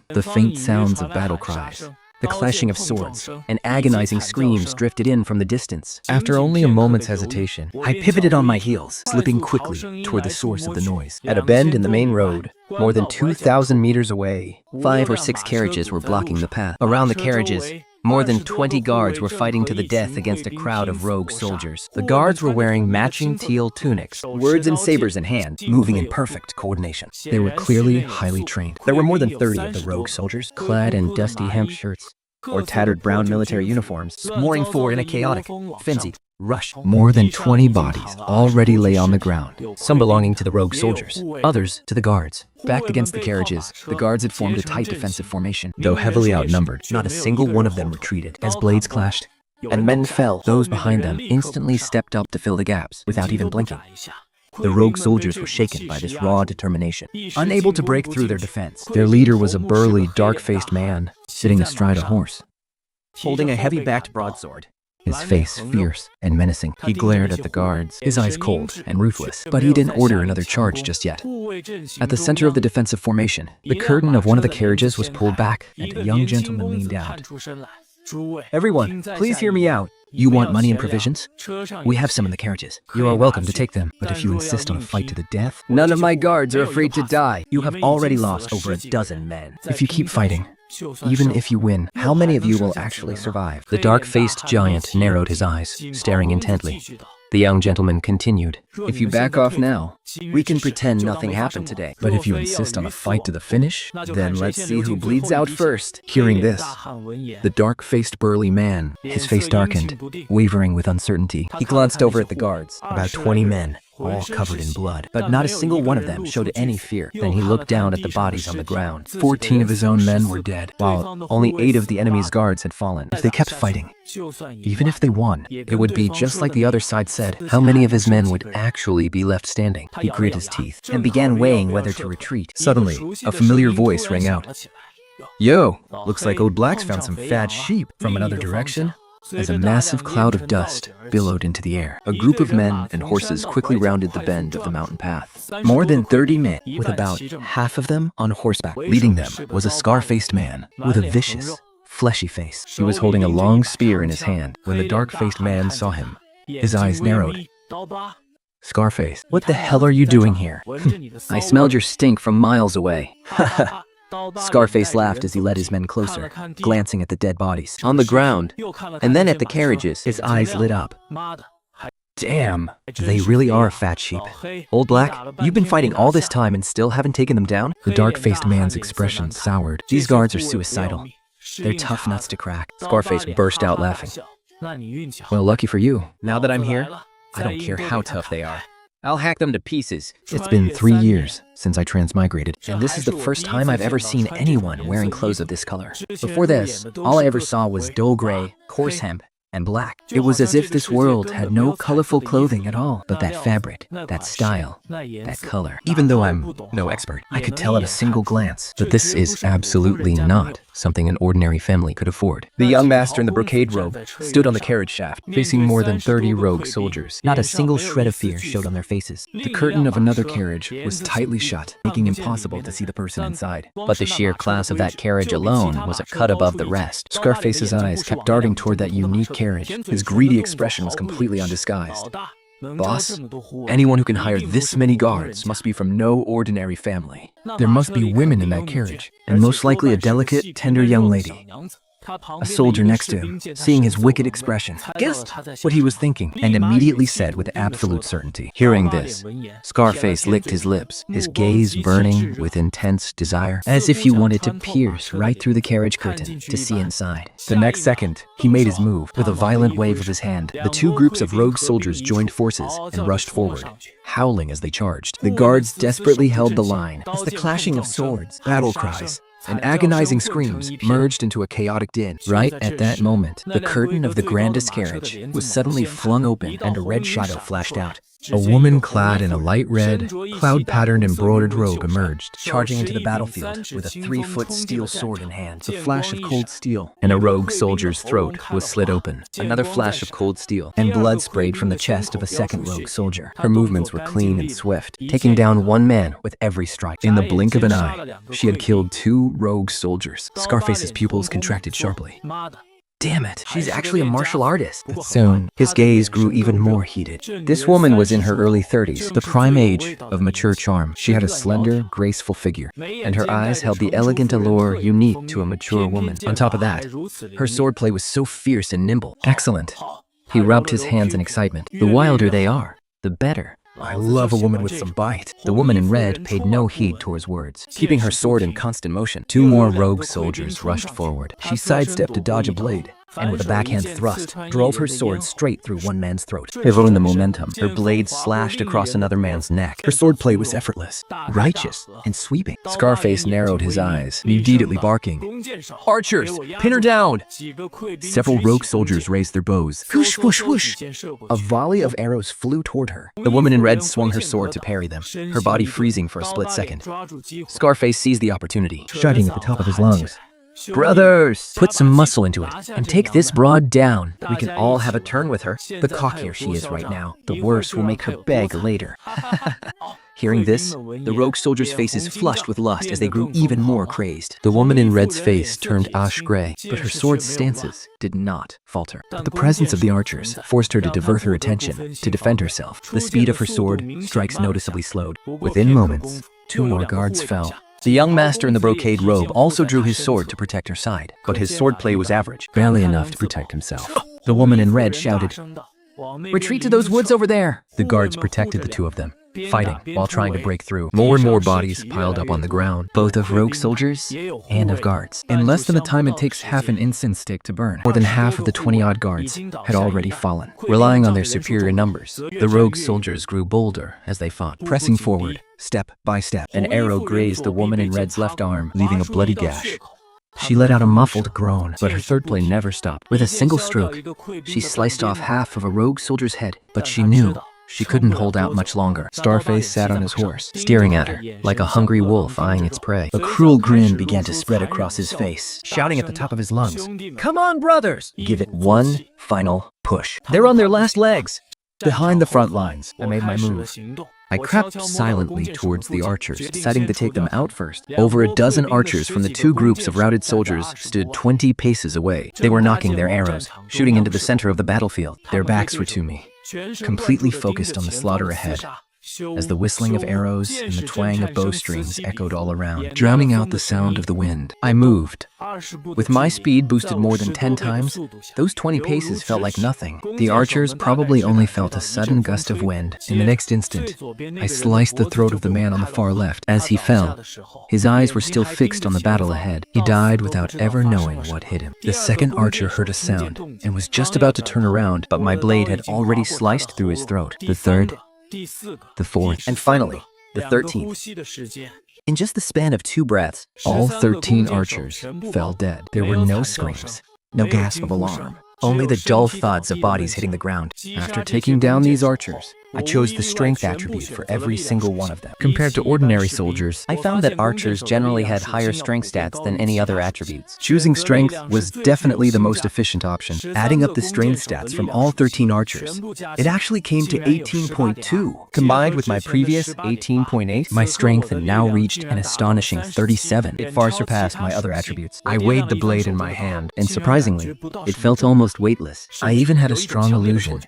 The faint sounds of battle cries, the clashing of swords, and agonizing screams drifted in from the distance. After only a moment's hesitation, I pivoted on my heels, slipping quickly toward the source of the noise. At a bend in the main road, more than 2,000 meters away, 5 or 6 carriages were blocking the path. Around the carriages, more than 20 guards were fighting to the death against a crowd of rogue soldiers. The guards were wearing matching teal tunics, swords and sabers in hand, moving in perfect coordination. They were clearly highly trained. There were more than 30 of the rogue soldiers, clad in dusty hemp shirts or tattered brown military uniforms, mooring forward in a chaotic, frenzied rush. more than 20 bodies already lay on the ground. Some belonging to the rogue soldiers, others to the guards. Backed against the carriages, the guards had formed a tight defensive formation. Though heavily outnumbered, not a single one of them retreated. As blades clashed and men fell, those behind them instantly stepped up to fill the gaps without even blinking. The rogue soldiers were shaken by this raw determination, unable to break through their defense. Their leader was a burly, dark-faced man sitting astride a horse, Holding a heavy-backed broadsword, his face fierce and menacing. He glared at the guards, his eyes cold and ruthless, but he didn't order another charge just yet. At the center of the defensive formation, the curtain of one of the carriages was pulled back, and a young gentleman leaned out. "Everyone, please hear me out. You want money and provisions? We have some in the carriages. You are welcome to take them, but if you insist on a fight to the death, none of my guards are afraid to die. You have already lost over a dozen men. If you keep fighting, even if you win, how many of you will actually survive?" The dark-faced giant narrowed his eyes, staring intently. The young gentleman continued, "If you back off now, we can pretend nothing happened today. But if you insist on a fight to the finish, then let's see who bleeds out first." Hearing this, the dark-faced burly man, His face darkened, wavering with uncertainty. He glanced over at the guards, about 20 men, all covered in blood, but not a single one of them showed any fear. Then he looked down at the bodies on the ground. 14 of his own men were dead, While only 8 of the enemy's guards had fallen. If they kept fighting, even if they won, it would be just like the other side said. How many of his men would actually be left standing? He grit his teeth and began weighing whether to retreat. Suddenly, a familiar voice rang out. "Yo, looks like Old Black's found some fat sheep." From another direction, as a massive cloud of dust billowed into the air, a group of men and horses quickly rounded the bend of the mountain path. More than 30 men, with about half of them on horseback. Leading them was a scar-faced man with a vicious, fleshy face. He was holding a long spear in his hand. When the dark-faced man saw him, his eyes narrowed. Scarface, what the hell are you doing here? I smelled your stink from miles away. Scarface laughed as he led his men closer, glancing at the dead bodies on the ground, and then at the carriages. His eyes lit up. Damn, they really are a fat sheep. Old Black, you've been fighting all this time and still haven't taken them down? The dark-faced man's expression soured. These guards are suicidal. They're tough nuts to crack. Scarface burst out laughing. Well, lucky for you. Now that I'm here, I don't care how tough they are. I'll hack them to pieces. It's been 3 years since I transmigrated. And this is the first time I've ever seen anyone wearing clothes of this color. Before this, all I ever saw was dull gray, coarse hemp, and black. It was as if this world had no colorful clothing at all. But that fabric, that style, that color. Even though I'm no expert, I could tell at a single glance that this is absolutely not something an ordinary family could afford. The young master in the brocade robe stood on the carriage shaft, Facing more than 30 rogue soldiers, not a single shred of fear showed on their faces. the curtain of another carriage was tightly shut, making impossible to see the person inside. But the sheer class of that carriage alone was a cut above the rest. Scarface's eyes kept darting toward that unique carriage. His greedy expression was completely undisguised. Boss, anyone who can hire this many guards must be from no ordinary family. There must be women in that carriage. And most likely a delicate, tender young lady. A soldier next to him, seeing his wicked expression, guessed what he was thinking and immediately said with absolute certainty. Hearing this, Scarface licked his lips, his gaze burning with intense desire, as if he wanted to pierce right through the carriage curtain to see inside. The next second, he made his move. With a violent wave of his hand, the two groups of rogue soldiers joined forces and rushed forward, howling as they charged. The guards desperately held the line as the clashing of swords, Battle cries and agonizing screams merged into a chaotic din. Right at that moment, the curtain of the grandest carriage was suddenly flung open and a red shadow flashed out. A woman clad in a light red, cloud-patterned embroidered robe emerged, Charging into the battlefield with a 3-foot steel sword in hand. the flash of cold steel, And a rogue soldier's throat was slit open. Another flash of cold steel, and blood sprayed from the chest of a second rogue soldier. Her movements were clean and swift, taking down one man with every strike. In the blink of an eye, she had killed 2 rogue soldiers. Scarface's pupils contracted sharply. Damn it, she's actually a martial artist. Soon, His gaze grew even more heated. This woman was in her early 30s, the prime age of mature charm. she had a slender, graceful figure. And her eyes held the elegant allure unique to a mature woman. On top of that, her swordplay was so fierce and nimble. Excellent. He rubbed his hands in excitement. The wilder they are, the better. I love a woman with some bite. The woman in red paid no heed to his words, keeping her sword in constant motion. 2 more rogue soldiers rushed forward. She sidestepped to dodge a blade, and with a backhand thrust, drove her sword straight through one man's throat. Pivoting the momentum, her blade slashed across another man's neck. Her swordplay was effortless, Righteous and sweeping. Scarface narrowed his eyes, immediately barking. Archers, pin her down! Several rogue soldiers raised their bows. Whoosh, whoosh, whoosh! A volley of arrows flew toward her. The woman in red swung her sword to parry them, her body freezing for a split second. Scarface seized the opportunity, Shouting at the top of his lungs. Brothers, put some muscle into it and take this broad down. We can all have a turn with her. The cockier she is right now, the worse will make her beg later. Hearing this, the rogue soldiers' faces flushed with lust as they grew even more crazed. The woman in red's face turned ash gray, but her sword's stances did not falter. But the presence of the archers forced her to divert her attention to defend herself. The speed of her sword strikes noticeably slowed. Within moments, 2 more guards fell. The young master in the brocade robe also drew his sword to protect her side, but his swordplay was average, barely enough to protect himself. The woman in red shouted, "Retreat to those woods over there!" The guards protected the 2 of them, fighting while trying to break through. More and more bodies piled up on the ground. Both of rogue soldiers and of guards. In less than the time it takes half an incense stick to burn, more than half of the 20-odd guards had already fallen. Relying on their superior numbers, the rogue soldiers grew bolder as they fought. Pressing forward, step by step, An arrow grazed the woman in red's left arm, leaving a bloody gash. She let out a muffled groan, but her third play never stopped. With a single stroke, she sliced off half of a rogue soldier's head, but she knew she couldn't hold out much longer. Scarface sat on his horse, Staring at her, like a hungry wolf eyeing its prey. A cruel grin began to spread across his face, shouting at the top of his lungs. "Come on, brothers! Give it one final push. They're on their last legs." Behind the front lines, I made my move. I crept silently towards the archers, deciding to take them out first. Over a dozen archers from the 2 groups of routed soldiers stood 20 paces away. They were knocking their arrows, shooting into the center of the battlefield. Their backs were to me, completely focused on the slaughter ahead, as the whistling of arrows and the twang of bowstrings echoed all around, drowning out the sound of the wind. I moved. With my speed boosted more than 10 times, those 20 paces felt like nothing. The archers probably only felt a sudden gust of wind. In the next instant, I sliced the throat of the man on the far left. As he fell, his eyes were still fixed on the battle ahead. He died without ever knowing what hit him. The second archer heard a sound and was just about to turn around, but my blade had already sliced through his throat. The third, the fourth, And finally, the 13th. In just the span of 2 breaths, all 13 archers fell dead. there were no screams, no gasp of alarm, only the dull thuds of bodies hitting the ground. After taking down these archers, I chose the strength attribute for every single one of them. Compared to ordinary soldiers, I found that archers generally had higher strength stats than any other attributes. choosing strength was definitely the most efficient option. Adding up the strength stats from all 13 archers, it actually came to 18.2. Combined with my previous 18.8, my strength had now reached an astonishing 37. It far surpassed my other attributes. I weighed the blade in my hand, And surprisingly, it felt almost weightless. I even had a strong illusion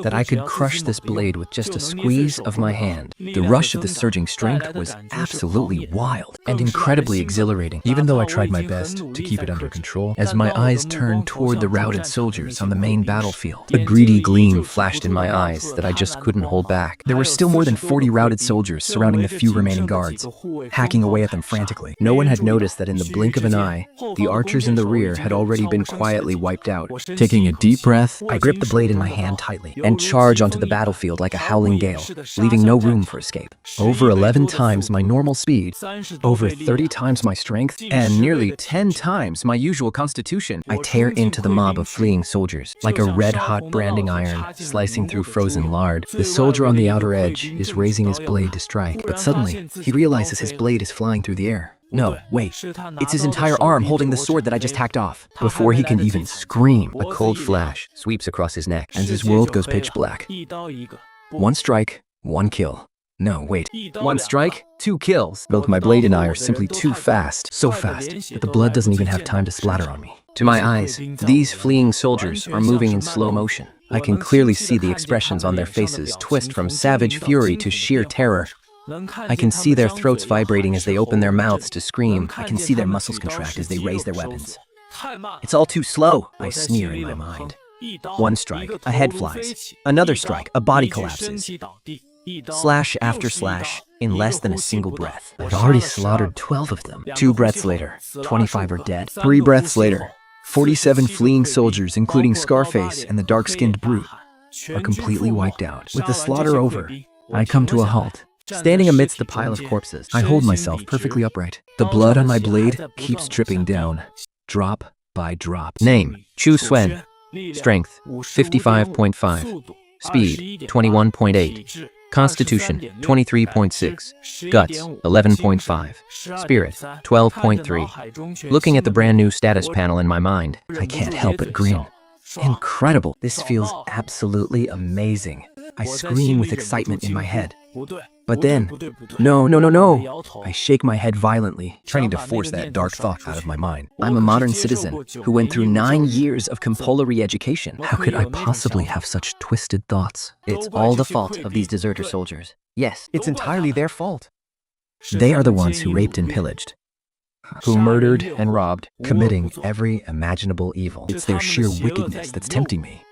that I could crush this blade with just a squeeze of my hand. The rush of the surging strength was absolutely wild And incredibly exhilarating, even though I tried my best to keep it under control. As my eyes turned toward the routed soldiers on the main battlefield, a greedy gleam flashed in my eyes that I just couldn't hold back. There were still more than 40 routed soldiers surrounding the few remaining guards, hacking away at them frantically. No one had noticed that in the blink of an eye, the archers in the rear had already been quietly wiped out. Taking a deep breath, I gripped the blade in my hand tightly and charged onto the battlefield like a howling gale, leaving no room for escape. over 11 times my normal speed, over 30 times my strength, and nearly 10 times my usual constitution, I tear into the mob of fleeing soldiers. like a red-hot branding iron slicing through frozen lard. The soldier on the outer edge is raising his blade to strike, but suddenly he realizes his blade is flying through the air. No, wait. It's his entire arm holding the sword that I just hacked off. Before he can even scream, A cold flash sweeps across his neck, and his world goes pitch black. 1 strike, 1 kill. No, wait. 1 strike, 2 kills. Both my blade and I are simply too fast, so fast that the blood doesn't even have time to splatter on me. To my eyes, these fleeing soldiers are moving in slow motion. I can clearly see the expressions on their faces twist from savage fury to sheer terror. I can see their throats vibrating as they open their mouths to scream. I can see their muscles contract as they raise their weapons. It's all too slow, I sneer in my mind. 1 strike, a head flies. Another strike, a body collapses. Slash after slash, in less than a single breath. I'd already slaughtered 12 of them. 2 breaths later, 25 are dead. 3 breaths later, 47 fleeing soldiers, including Scarface and the dark-skinned brute, are completely wiped out. With the slaughter over, I come to a halt. Standing amidst the pile of corpses, I hold myself perfectly upright. The blood on my blade keeps dripping down, drop by drop. Name, Chu Suen. Strength, 55.5. Speed, 21.8. Constitution, 23.6. Guts, 11.5. Spirit, 12.3. Looking at the brand new status panel in my mind, I can't help but grin. incredible. This feels absolutely amazing. I scream with excitement in my head. But then, no. I shake my head violently, trying to force that dark thought out of my mind. I'm a modern citizen who went through 9 years of compulsory education. How could I possibly have such twisted thoughts? It's all the fault of these deserter soldiers. Yes, it's entirely their fault. They are the ones who raped and pillaged, Who murdered and robbed, committing every imaginable evil. It's their sheer wickedness that's tempting me.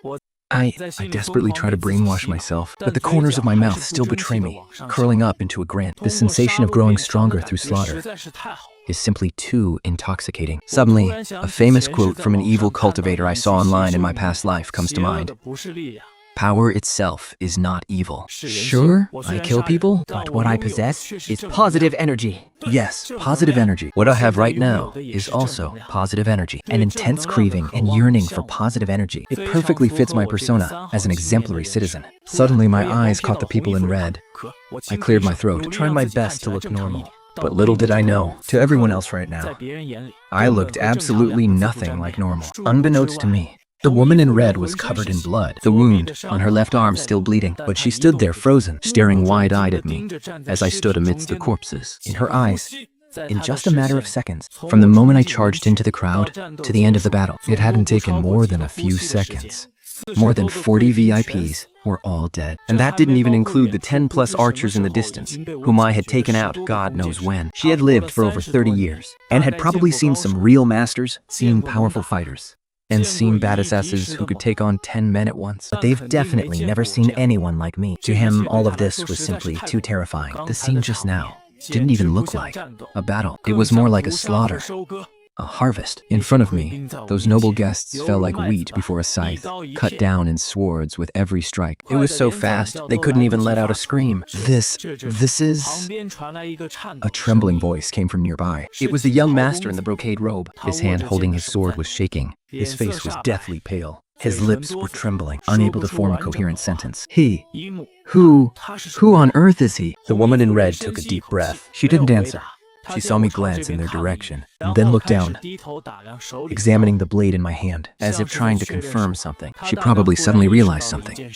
I desperately try to brainwash myself, but the corners of my mouth still betray me, curling up into a grin. The sensation of growing stronger through slaughter is simply too intoxicating. Suddenly, a famous quote from an evil cultivator I saw online in my past life comes to mind. Power itself is not evil. Sure, I kill people, but what I possess is positive energy. Yes, positive energy. What I have right now is also positive energy. An intense craving and yearning for positive energy. It perfectly fits my persona as an exemplary citizen. Suddenly, my eyes caught the people in red. I cleared my throat, trying my best to look normal. But little did I know, to everyone else right now, I looked absolutely nothing like normal. Unbeknownst to me, the woman in red was covered in blood, the wound on her left arm still bleeding, but she stood there frozen, staring wide-eyed at me as I stood amidst the corpses. In her eyes, in just a matter of seconds, from the moment I charged into the crowd to the end of the battle, It hadn't taken more than a few seconds. More than 40 VIPs were all dead. And that didn't even include the 10+ archers in the distance, whom I had taken out God knows when. She had lived for over 30 years, and had probably seen some real masters, seen powerful fighters, and seen badasses who could take on 10 men at once. But they've definitely never seen anyone like me. To him, all of this was simply too terrifying. The scene just now didn't even look like a battle. It was more like a slaughter, a harvest. In front of me, those noble guests fell like wheat before a scythe, cut down in swords with every strike. It was so fast, they couldn't even let out a scream. This is... A trembling voice came from nearby. It was the young master in the brocade robe. His hand holding his sword was shaking. His face was deathly pale. His lips were trembling, unable to form a coherent sentence. He. Who on earth is he? The woman in red took a deep breath. She didn't answer. She saw me glance in their direction, and then looked down, examining the blade in my hand, as if trying to confirm something. She probably suddenly realized something.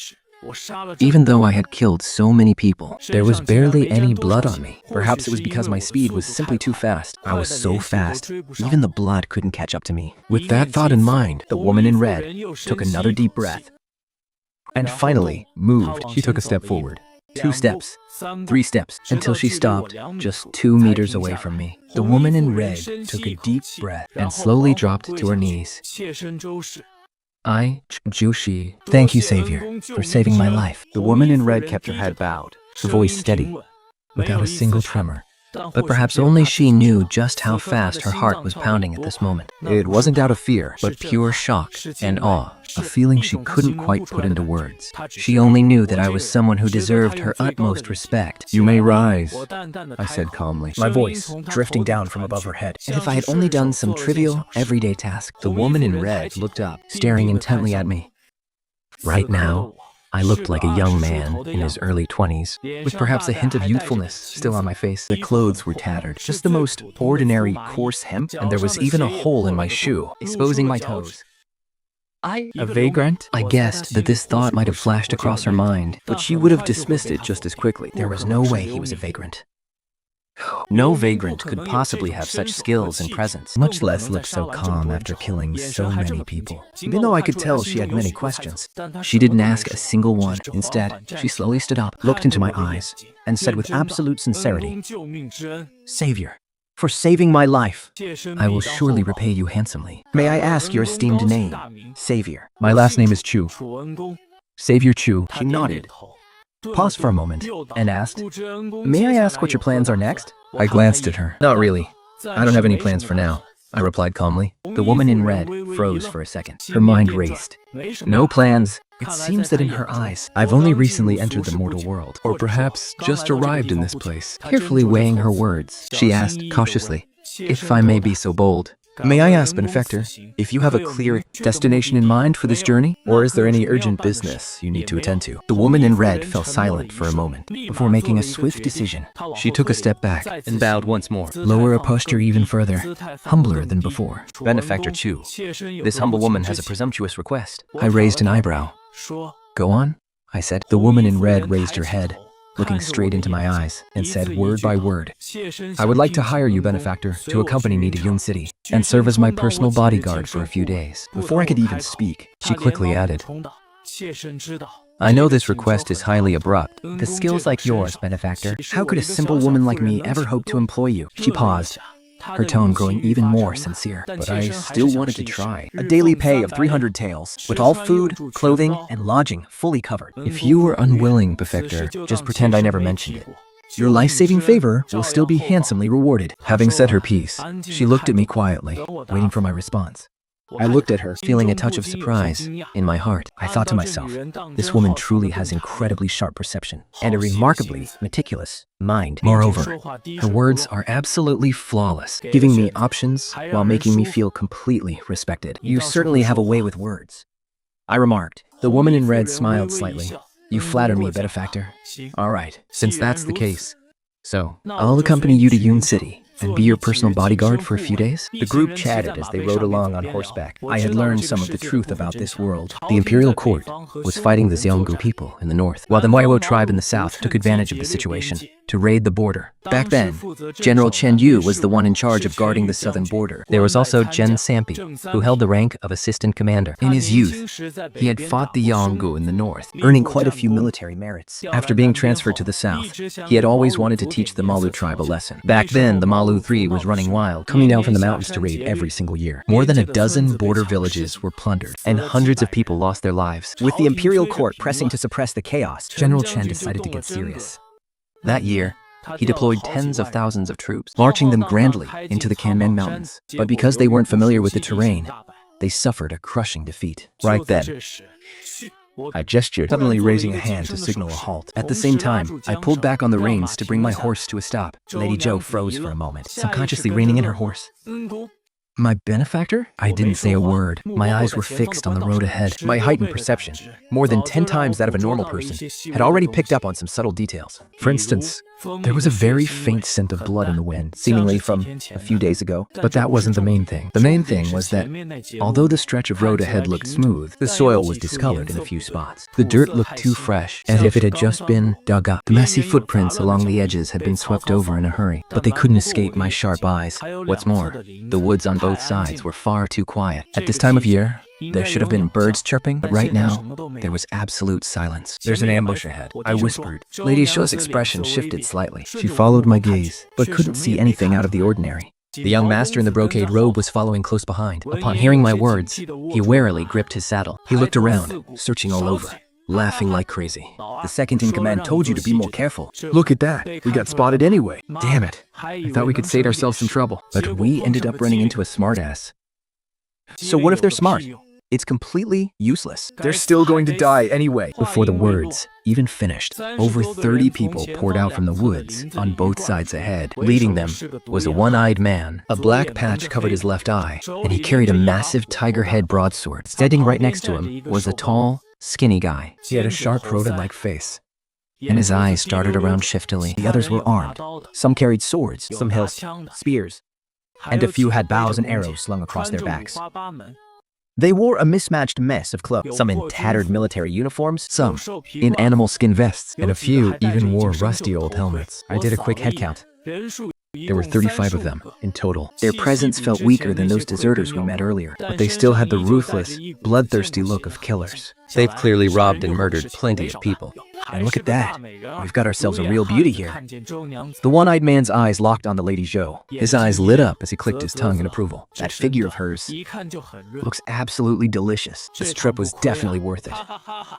Even though I had killed so many people, there was barely any blood on me. Perhaps it was because my speed was simply too fast. I was so fast, even the blood couldn't catch up to me. With that thought in mind, the woman in red took another deep breath, and finally moved. She took a step forward. 2 steps, 3 steps, until she stopped just 2 meters away from me. The woman in red took a deep breath and slowly dropped to her knees. Jushi. Thank you, Savior, for saving my life. The woman in red kept her head bowed, her voice steady, without a single tremor. But perhaps only she knew just how fast her heart was pounding at this moment. It wasn't out of fear, but pure shock and awe, a feeling she couldn't quite put into words. She only knew that I was someone who deserved her utmost respect. You may rise, I said calmly, my voice drifting down from above her head. And if I had only done some trivial, everyday task. The woman in red looked up, staring intently at me. Right now, I looked like a young man in his early 20s, with perhaps a hint of youthfulness still on my face. The clothes were tattered, just the most ordinary coarse hemp, and there was even a hole in my shoe, exposing my toes. A vagrant? I guessed that this thought might have flashed across her mind, But she would have dismissed it just as quickly. there was no way he was a vagrant. No vagrant could possibly have such skills and presence. Much less look so calm after killing so many people. Even though I could tell she had many questions, she didn't ask a single one. Instead, she slowly stood up, looked into my eyes, and said with absolute sincerity, Savior, for saving my life, I will surely repay you handsomely. May I ask your esteemed name, Savior? My last name is Chu. Savior Chu. She nodded, paused for a moment, and asked, May I ask what your plans are next? I glanced at her. Not really. I don't have any plans for now, I replied calmly. The woman in red froze for a second. Her mind raced. No plans. It seems that in her eyes, I've only recently entered the mortal world, or perhaps just arrived in this place. Carefully weighing her words, she asked cautiously, If I may be so bold, may I ask, Benefactor, if you have a clear destination in mind for this journey? Or is there any urgent business you need to attend to? The woman in red fell silent for a moment before making a swift decision. She took a step back and bowed once more. Lower a posture even further, humbler than before. Benefactor Chu, this humble woman has a presumptuous request. I raised an eyebrow. Go on, I said. The woman in red raised her head, looking straight into my eyes, and said word by word, I would like to hire you, Benefactor, to accompany me to Yun City and serve as my personal bodyguard for a few days. Before I could even speak, she quickly added, I know this request is highly abrupt. The skills like yours, Benefactor, how could a simple woman like me ever hope to employ you? She paused, her tone growing even more sincere. But I still wanted to try. A daily pay of 300 taels, with all food, clothing, and lodging fully covered. If you were unwilling, Benefactor, just pretend I never mentioned it. Your life-saving favor will still be handsomely rewarded. Having said her piece, she looked at me quietly, waiting for my response. I looked at her, feeling a touch of surprise in my heart. I thought to myself, this woman truly has incredibly sharp perception and a remarkably meticulous mind. Moreover, her words are absolutely flawless, giving me options while making me feel completely respected. You certainly have a way with words, I remarked. The woman in red smiled slightly. You flatter me, Benefactor. All right, since that's the case, so I'll accompany you to Yun City and be your personal bodyguard for a few days? The group chatted as they rode along on horseback. I had learned some of the truth about this world. The imperial court was fighting the Xiongnu people in the north, while the Manhwa tribe in the south took advantage of the situation to raid the border. Back then, General Chen Yu was the one in charge of guarding the southern border. There was also Gen Sampi, who held the rank of assistant commander. In his youth, he had fought the Yonggu in the north, Earning quite a few military merits. after being transferred to the south. He had always wanted to teach the Malu tribe a lesson. Back then, the Malu 3 was running wild, coming down from the mountains to raid every single year. More than a dozen border villages were plundered, and hundreds of people lost their lives. With the imperial court pressing to suppress the chaos, General Chen decided to get serious. That year, he deployed tens of thousands of troops, marching them grandly into the Kanmen Mountains. But because they weren't familiar with the terrain, they suffered a crushing defeat. right then, I gestured, suddenly raising a hand to signal a halt. At the same time, I pulled back on the reins to bring my horse to a stop. Lady Zhou froze for a moment. Subconsciously reining in her horse. My benefactor? I didn't say a word. My eyes were fixed on the road ahead. My heightened perception, more than 10 times that of a normal person, had already picked up on some subtle details. For instance, there was a very faint scent of blood in the wind, Seemingly from a few days ago. but that wasn't the main thing. The main thing was that, although the stretch of road ahead looked smooth, The soil was discolored in a few spots. the dirt looked too fresh, as if it had just been dug up. The messy footprints along the edges had been swept over in a hurry, but they couldn't escape my sharp eyes. What's more, the woods on both sides were far too quiet. At this time of year, there should have been birds chirping, but right now, there was absolute silence. There's an ambush ahead, I whispered. Lady Shou's expression shifted slightly. She followed my gaze, but couldn't see anything out of the ordinary. The young master in the brocade robe was following close behind. Upon hearing my words, he warily gripped his saddle. He looked around, searching all over, laughing like crazy. The second in command told you to be more careful. Look at that. We got spotted anyway. Damn it. I thought we could save ourselves some trouble. But we ended up running into a smartass. So what if they're smart? It's completely useless. They're still going to die anyway. Before the words even finished, over 30 people poured out from the woods on both sides ahead. Leading them was a one-eyed man. A black patch covered his left eye, and he carried a massive tiger head broadsword. Standing right next to him was a tall, skinny guy. He had a sharp rodent-like face, and his eyes darted around shiftily. The others were armed. Some carried swords, some held spears, and a few had bows and arrows slung across their backs. They wore a mismatched mess of clothes, some in tattered military uniforms, Some in animal skin vests, and a few even wore rusty old helmets. I did a quick head count. There were 35 of them in total. Their presence felt weaker than those deserters we met earlier, but they still had the ruthless, bloodthirsty look of killers. They've clearly robbed and murdered plenty of people. And look at that. We've got ourselves a real beauty here. The one-eyed man's eyes locked on the Lady Zhou. His eyes lit up as he clicked his tongue in approval. That figure of hers looks absolutely delicious. This trip was definitely worth it.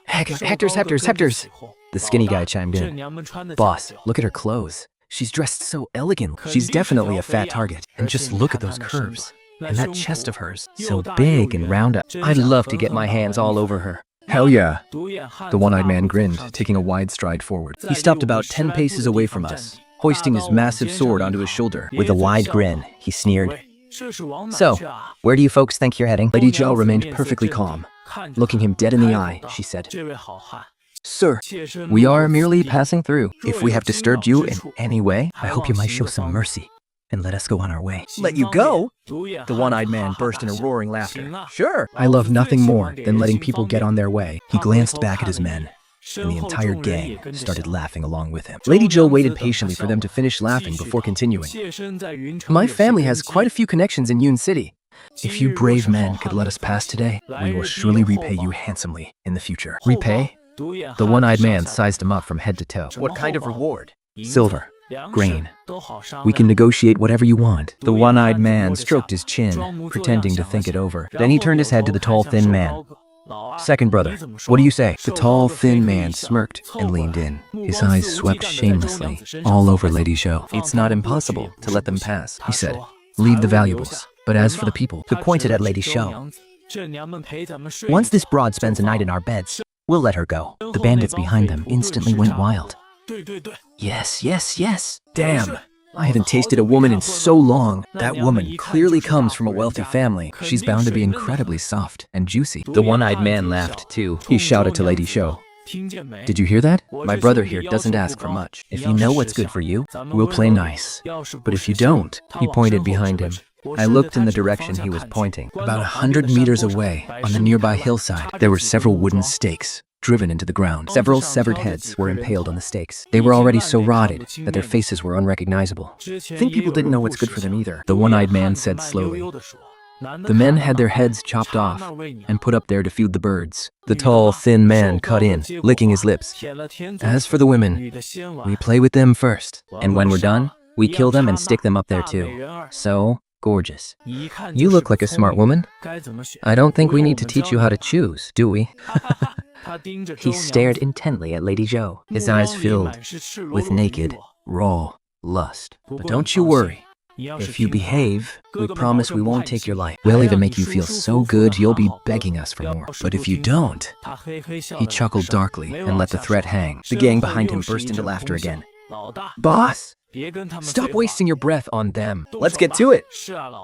Hectors! The skinny guy chimed in. Boss, look at her clothes. She's dressed so elegantly. She's definitely a fat target. And just look at those curves. And that chest of hers, so big and round up. I'd love to get my hands all over her. Hell yeah. The one-eyed man grinned, taking a wide stride forward. He stopped about 10 paces away from us, hoisting his massive sword onto his shoulder. With a wide grin, he sneered. So, where do you folks think you're heading? Lady Zhou remained perfectly calm. Looking him dead in the eye, she said, Sir, "We are merely passing through. if we have disturbed you in any way, I hope you might show some mercy and let us go on our way." let you go? The one-eyed man burst into roaring laughter. Sure. I love nothing more than letting people get on their way. He glanced back at his men, and the entire gang started laughing along with him. Lady Zhou waited patiently for them to finish laughing before continuing. My family has quite a few connections in Yun City. If you brave men could let us pass today, we will surely repay you handsomely in the future. Repay? The one-eyed man sized him up from head to toe. What kind of reward? Silver, grain. We can negotiate whatever you want. The one-eyed man stroked his chin, pretending to think it over. Then he turned his head to the tall, thin man. Second brother, what do you say? The tall, thin man smirked and leaned in. His eyes swept shamelessly all over Lady Zhou. It's not impossible to let them pass, He said, "Leave the valuables. But as for the people," He pointed at Lady Zhou. "Once this broad spends a night in our beds, we'll let her go." The bandits behind them instantly went wild. Yes. Damn. I haven't tasted a woman in so long. That woman clearly comes from a wealthy family. She's bound to be incredibly soft and juicy. The one-eyed man laughed too. He shouted to Lady Zhou. Did you hear that? My brother here doesn't ask for much. If you know what's good for you, we'll play nice. But if you don't, He pointed behind him. I looked in the direction he was pointing. about 100 meters away, on the nearby hillside, there were several wooden stakes driven into the ground. Several severed heads were impaled on the stakes. They were already so rotted that their faces were unrecognizable. Think people didn't know what's good for them either. The one-eyed man said slowly. The men had their heads chopped off and put up there to feed the birds. The tall, thin man cut in, licking his lips. As for the women, we play with them first. And when we're done, we kill them and stick them up there too. So gorgeous. You look like a smart woman. I don't think we need to teach you how to choose, do we? He stared intently at Lady Zhou, his eyes filled with naked, raw lust. But don't you worry. If you behave, We promise we won't take your life. we'll even make you feel so good you'll be begging us for more. But if you don't, he chuckled darkly and let the threat hang. The gang behind him burst into laughter again. Boss, stop wasting your breath on them. Let's get to it.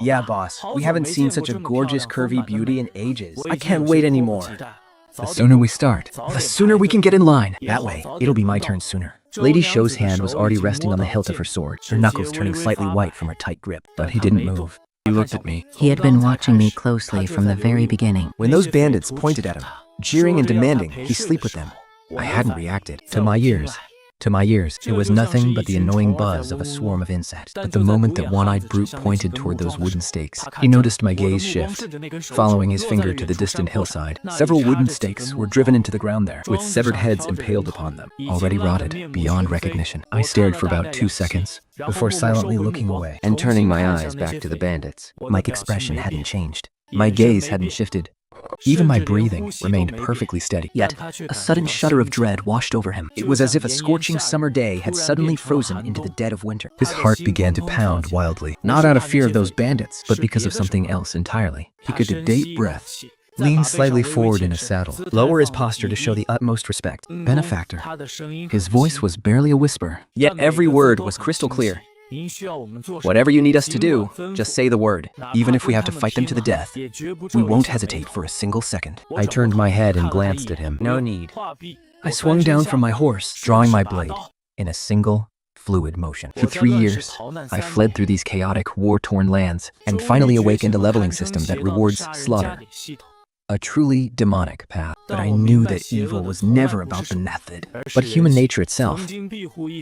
Yeah, boss. We haven't seen such a gorgeous, curvy beauty in ages. I can't wait anymore. The sooner we start, The sooner we can get in line. That way, it'll be my turn sooner. Lady Shou's hand was already resting on the hilt of her sword, her knuckles turning slightly white from her tight grip. but he didn't move. He looked at me. He had been watching me closely from the very beginning. When those bandits pointed at him, jeering and demanding he sleep with them, I hadn't reacted. To my ears, it was nothing but the annoying buzz of a swarm of insects. But the moment that one-eyed brute pointed toward those wooden stakes, he noticed my gaze shift. Following his finger to the distant hillside, several wooden stakes were driven into the ground there, with severed heads impaled upon them, already rotted beyond recognition. I stared for about 2 seconds, before silently looking away. And turning my eyes back to the bandits. My expression hadn't changed. My gaze hadn't shifted. Even my breathing remained perfectly steady. Yet, a sudden shudder of dread washed over him. It was as if a scorching summer day had suddenly frozen into the dead of winter. His heart began to pound wildly, not out of fear of those bandits, but because of something else entirely. He could take deep breaths, lean slightly forward in his saddle, Lower his posture to show the utmost respect. benefactor. His voice was barely a whisper. Yet every word was crystal clear. Whatever you need us to do, just say the word. Even if we have to fight them to the death, we won't hesitate for a single second. I turned my head and glanced at him. No need. I swung down from my horse, drawing my blade in a single, fluid motion. For 3 years, I fled through these chaotic, war-torn lands, and finally awakened a leveling system that rewards slaughter. A truly demonic path. But I knew that evil was never about the method, but human nature itself.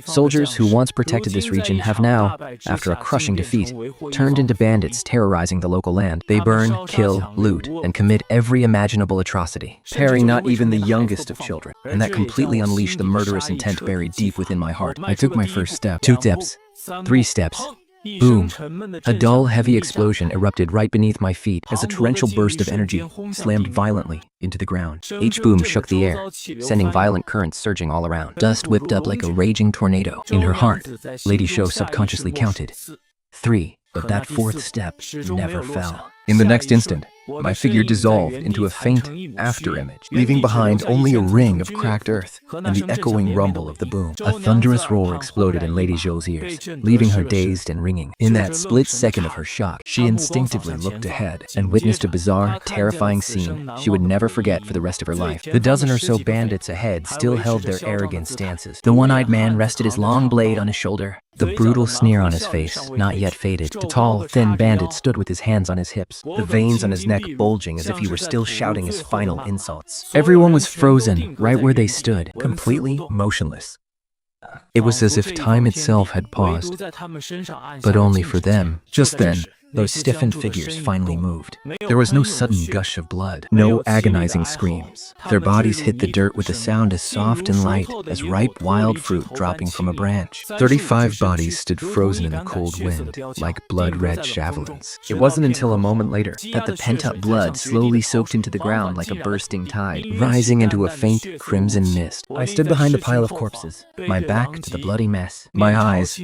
Soldiers who once protected this region have now, after a crushing defeat, turned into bandits terrorizing the local land. They burn, kill, loot, and commit every imaginable atrocity, sparing not even the youngest of children. And that completely unleashed the murderous intent buried deep within my heart. I took my first step. 2 steps, 3 steps. Boom. A dull, heavy explosion erupted right beneath my feet as a torrential burst of energy slammed violently into the ground. Each boom shook the air, sending violent currents surging all around. Dust whipped up like a raging tornado. In her heart, Lady Shou subconsciously counted 3, but that 4th step never fell. In the next instant, my figure dissolved into a faint after-image, leaving behind only a ring of cracked earth and the echoing rumble of the boom. A thunderous roar exploded in Lady Zhou's ears, leaving her dazed and ringing. In that split second of her shock, she instinctively looked ahead and witnessed a bizarre, terrifying scene she would never forget for the rest of her life. The dozen or so bandits ahead still held their arrogant stances. The one-eyed man rested his long blade on his shoulder, the brutal sneer on his face not yet faded. The tall, thin bandit stood with his hands on his hips, the veins on his neck bulging as if he were still shouting his final insults. Everyone was frozen right where they stood, completely motionless. It was as if time itself had paused, but only for them. Just then, those stiffened figures finally moved. There was no sudden gush of blood, No agonizing screams. Their bodies hit the dirt with a sound as soft and light as ripe wild fruit dropping from a branch. 35 bodies stood frozen in the cold wind, like blood-red javelins. It wasn't until a moment later that the pent-up blood slowly soaked into the ground like a bursting tide, rising into a faint crimson mist. I stood behind the pile of corpses, my back to the bloody mess, my eyes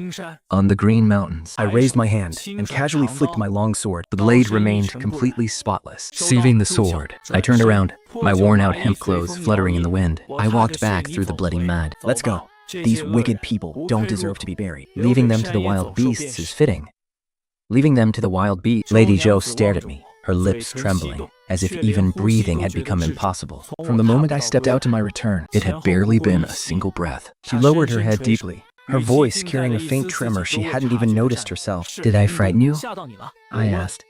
on the green mountains. I raised my hand and casually flicked my long sword. The blade remained completely spotless. Seizing the sword, I turned around, my worn-out hemp clothes fluttering in the wind. I walked back through the bloody mud. Let's go. These wicked people don't deserve to be buried. Leaving them to the wild beasts is fitting. Leaving them to the wild beasts. Lady Zhou stared at me, her lips trembling. as if even breathing had become impossible. From the moment I stepped out to my return, it had barely been a single breath. She lowered her head deeply, her voice carrying a faint tremor she hadn't even noticed herself. Did I frighten you? I asked.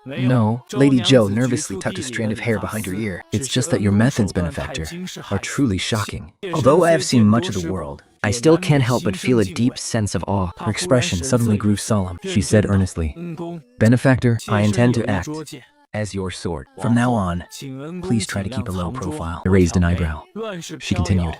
No. Lady Zhou nervously tucked a strand of hair behind her ear. It's just that your methods, benefactor, are truly shocking. Although I have seen much of the world, I still can't help but feel a deep sense of awe. Her expression suddenly grew solemn. She said earnestly, Benefactor, I intend to act as your sword. From now on, please try to keep a low profile. I raised an eyebrow. She continued,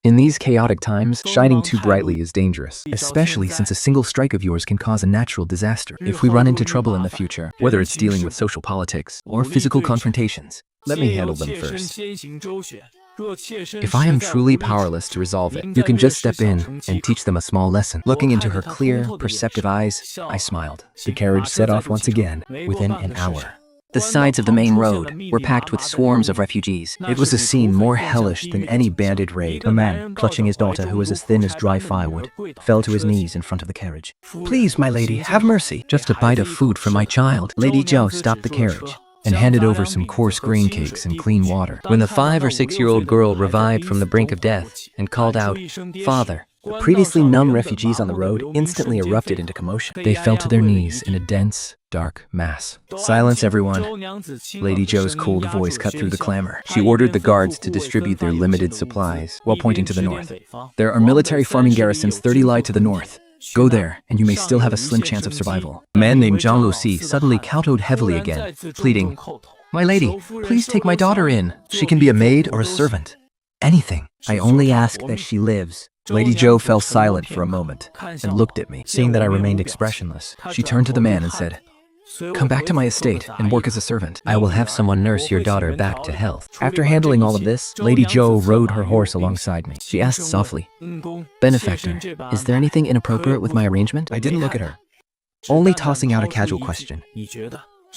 in these chaotic times, shining too brightly is dangerous, especially since a single strike of yours can cause a natural disaster. If we run into trouble in the future, whether it's dealing with social politics or physical confrontations, let me handle them first. If I am truly powerless to resolve it, you can just step in and teach them a small lesson. Looking into her clear, perceptive eyes, I smiled. The carriage set off once again within an hour. The sides of the main road were packed with swarms of refugees. It was a scene more hellish than any bandit raid. A man, clutching his daughter who was as thin as dry firewood, fell to his knees in front of the carriage. Please, my lady, have mercy. Just a bite of food for my child. Lady Zhou stopped the carriage and handed over some coarse grain cakes and clean water. When the 5 or 6-year-old girl revived from the brink of death and called out, "Father," the previously numb refugees on the road instantly erupted into commotion. They fell to their knees in a dense, dark mass. Silence, everyone. Lady Zhou's cold voice cut through the clamor. She ordered the guards to distribute their limited supplies while pointing to the north. There are military farming garrisons 30 li to the north. Go there, and you may still have a slim chance of survival. A man named Zhang Luxi suddenly kowtowed heavily again, pleading, My lady, please take my daughter in. She can be a maid or a servant. Anything. I only ask that she lives. Lady Zhou fell silent for a moment and looked at me. Seeing that I remained expressionless, she turned to the man and said, Come back to my estate and work as a servant. I will have someone nurse your daughter back to health. After handling all of this, Lady Zhou rode her horse alongside me. She asked softly, Benefactor, Is there anything inappropriate with my arrangement? I didn't look at her, only tossing out a casual question.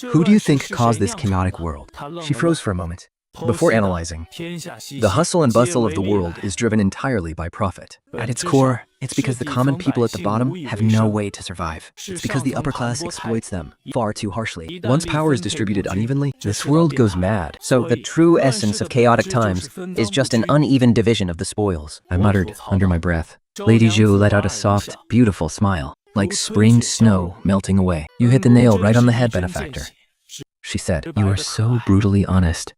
Who do you think caused this chaotic world? She froze for a moment, before analyzing. The hustle and bustle of the world is driven entirely by profit. At its core, it's because the common people at the bottom have no way to survive. It's because the upper class exploits them far too harshly. Once power is distributed unevenly, this world goes mad. So the true essence of chaotic times is just an uneven division of the spoils. I muttered under my breath. Lady Zhou let out a soft, beautiful smile. Like spring snow melting away. You hit the nail right on the head, benefactor. She said, You are so brutally honest.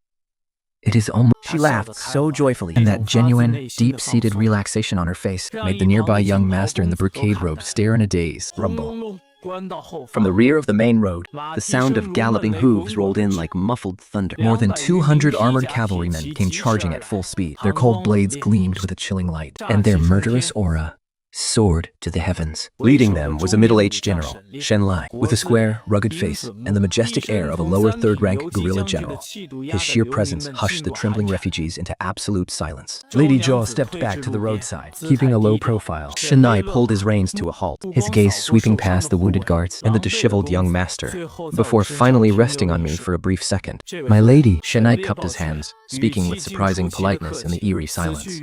It is almost... She laughed so joyfully, and that genuine, deep-seated relaxation on her face made the nearby young master in the brocade robe stare in a daze, rumble. From the rear of the main road, the sound of galloping hooves rolled in like muffled thunder. More than 200 armored cavalrymen came charging at full speed. Their cold blades gleamed with a chilling light, and their murderous aura soared to the heavens. Leading them was a middle-aged general, Shen Lai, with a square, rugged face and the majestic air of a lower third-rank guerrilla general. His sheer presence hushed the trembling refugees into absolute silence. Lady Zhou stepped back to the roadside, keeping a low profile. Shen Lai pulled his reins to a halt, his gaze sweeping past the wounded guards and the disheveled young master, before finally resting on me for a brief second. My lady, Shen Lai cupped his hands, speaking with surprising politeness in the eerie silence.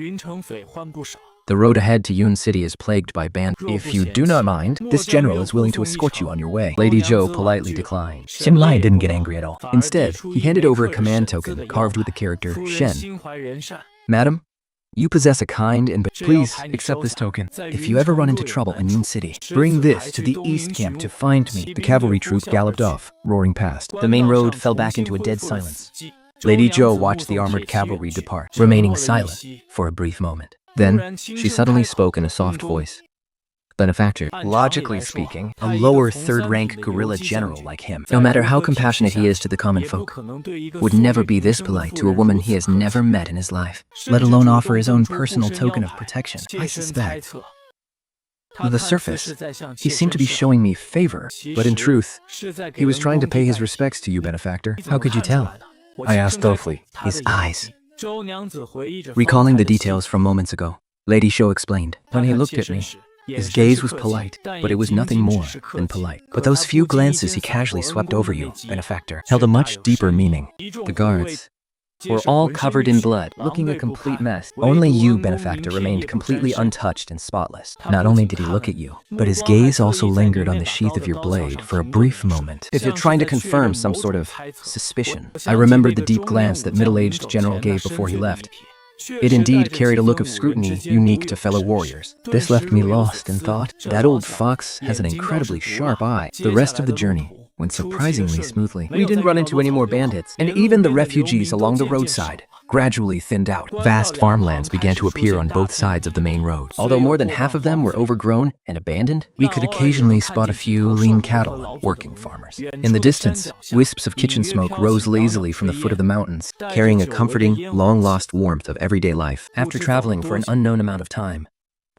The road ahead to Yun City is plagued by bandits. If you do not mind, this general is willing to escort you on your way. Lady Zhou politely declined. Shen Lai didn't get angry at all. Instead, he handed over a command token carved with the character Shen. Madam, you possess a kind and... Please accept this token. If you ever run into trouble in Yun City, bring this to the east camp to find me. The cavalry troop galloped off, roaring past. The main road fell back into a dead silence. Lady Zhou watched the armored cavalry depart, remaining silent for a brief moment. Then, she suddenly spoke in a soft voice. Benefactor, logically speaking, a lower third-rank guerrilla general like him, no matter how compassionate he is to the common folk, would never be this polite to a woman he has never met in his life, let alone offer his own personal token of protection. I suspect. On the surface, he seemed to be showing me favor, but in truth, he was trying to pay his respects to you, benefactor. How could you tell? I asked dolefully. His eyes. Recalling the details from moments ago, Lady Zhou explained. When he looked at me, his gaze was polite, but it was nothing more than polite. But those few glances he casually swept over you, benefactor, held a much deeper meaning. The guards, were all covered in blood, looking a complete mess. Only you, benefactor, remained completely untouched and spotless. Not only did he look at you, but his gaze also lingered on the sheath of your blade for a brief moment. If you're trying to confirm some sort of suspicion, I remembered the deep glance that middle-aged general gave before he left. It indeed carried a look of scrutiny unique to fellow warriors. This left me lost in thought. That old fox has an incredibly sharp eye. The rest of the journey went surprisingly smoothly. We didn't run into any more bandits, and even the refugees along the roadside Gradually thinned out. Vast farmlands began to appear on both sides of the main road. Although more than half of them were overgrown and abandoned, we could occasionally spot a few lean cattle and working farmers. In the distance, wisps of kitchen smoke rose lazily from the foot of the mountains, carrying a comforting, long-lost warmth of everyday life. After traveling for an unknown amount of time,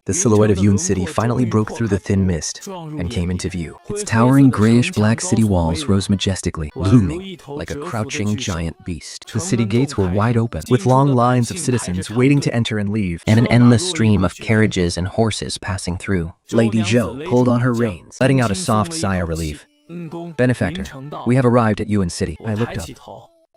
the silhouette of Yun City finally broke through the thin mist and came into view. Its towering grayish-black city walls rose majestically, looming like a crouching giant beast. The city gates were wide open, with long lines of citizens waiting to enter and leave, and an endless stream of carriages and horses passing through. Lady Zhou pulled on her reins, letting out a soft sigh of relief. Benefactor, we have arrived at Yun City. I looked up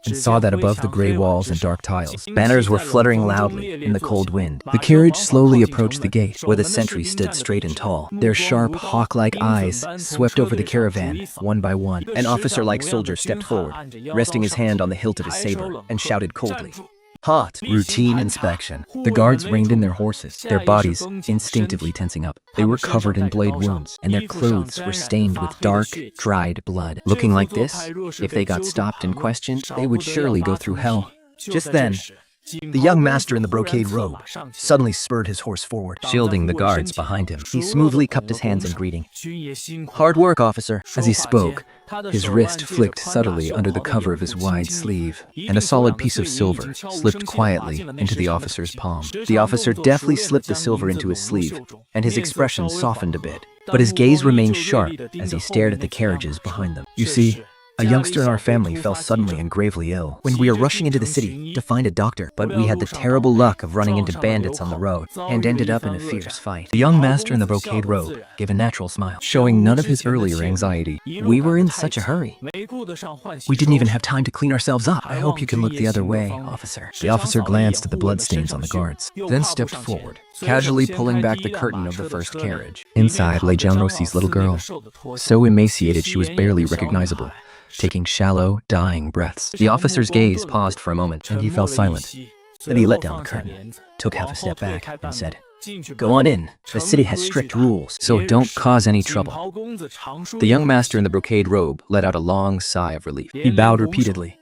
and saw that above the gray walls and dark tiles, banners were fluttering loudly in the cold wind. The carriage slowly approached the gate, where the sentries stood straight and tall. Their sharp, hawk-like eyes swept over the caravan, one by one. An officer-like soldier stepped forward, resting his hand on the hilt of his saber, and shouted coldly, "Halt!" Routine inspection. The guards reined in their horses, their bodies instinctively tensing up. They were covered in blade wounds, and their clothes were stained with dark, dried blood. Looking like this, if they got stopped and questioned, they would surely go through hell. Just then, the young master in the brocade robe suddenly spurred his horse forward, shielding the guards behind him. He smoothly cupped his hands in greeting. "Hard work, officer." As he spoke, his wrist flicked subtly under the cover of his wide sleeve, and a solid piece of silver slipped quietly into the officer's palm. The officer deftly slipped the silver into his sleeve, and his expression softened a bit, but his gaze remained sharp as he stared at the carriages behind them. "You see, a youngster in our family fell suddenly and gravely ill when we were rushing into the city to find a doctor, but we had the terrible luck of running into bandits on the road and ended up in a fierce fight." The young master in the brocade robe gave a natural smile, showing none of his earlier anxiety. "We were in such a hurry. We didn't even have time to clean ourselves up. I hope you can look the other way, officer." The officer glanced at the bloodstains on the guards, then stepped forward, casually pulling back the curtain of the first carriage. Inside lay Jianrosi's little girl, so emaciated she was barely recognizable, taking shallow, dying breaths. The officer's gaze paused for a moment, and he fell silent. Then he let down the curtain, took half a step back, and said, "Go on in. The city has strict rules, so don't cause any trouble." The young master in the brocade robe let out a long sigh of relief. He bowed repeatedly.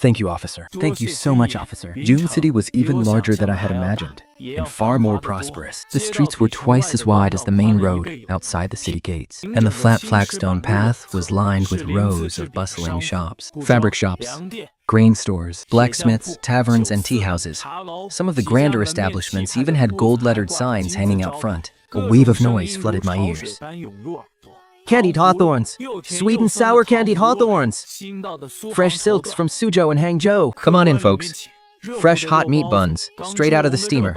"Thank you, officer." Thank you so much, officer. Yun City was even larger than I had imagined, and far more prosperous. The streets were twice as wide as the main road outside the city gates, and the flat flagstone path was lined with rows of bustling shops. Fabric shops, grain stores, blacksmiths, taverns, and tea houses. Some of the grander establishments even had gold-lettered signs hanging out front. A wave of noise flooded my ears. "Candied hawthorns! Sweet and sour candied hawthorns! Fresh silks from Suzhou and Hangzhou! Come on in, folks. Fresh hot meat buns, straight out of the steamer."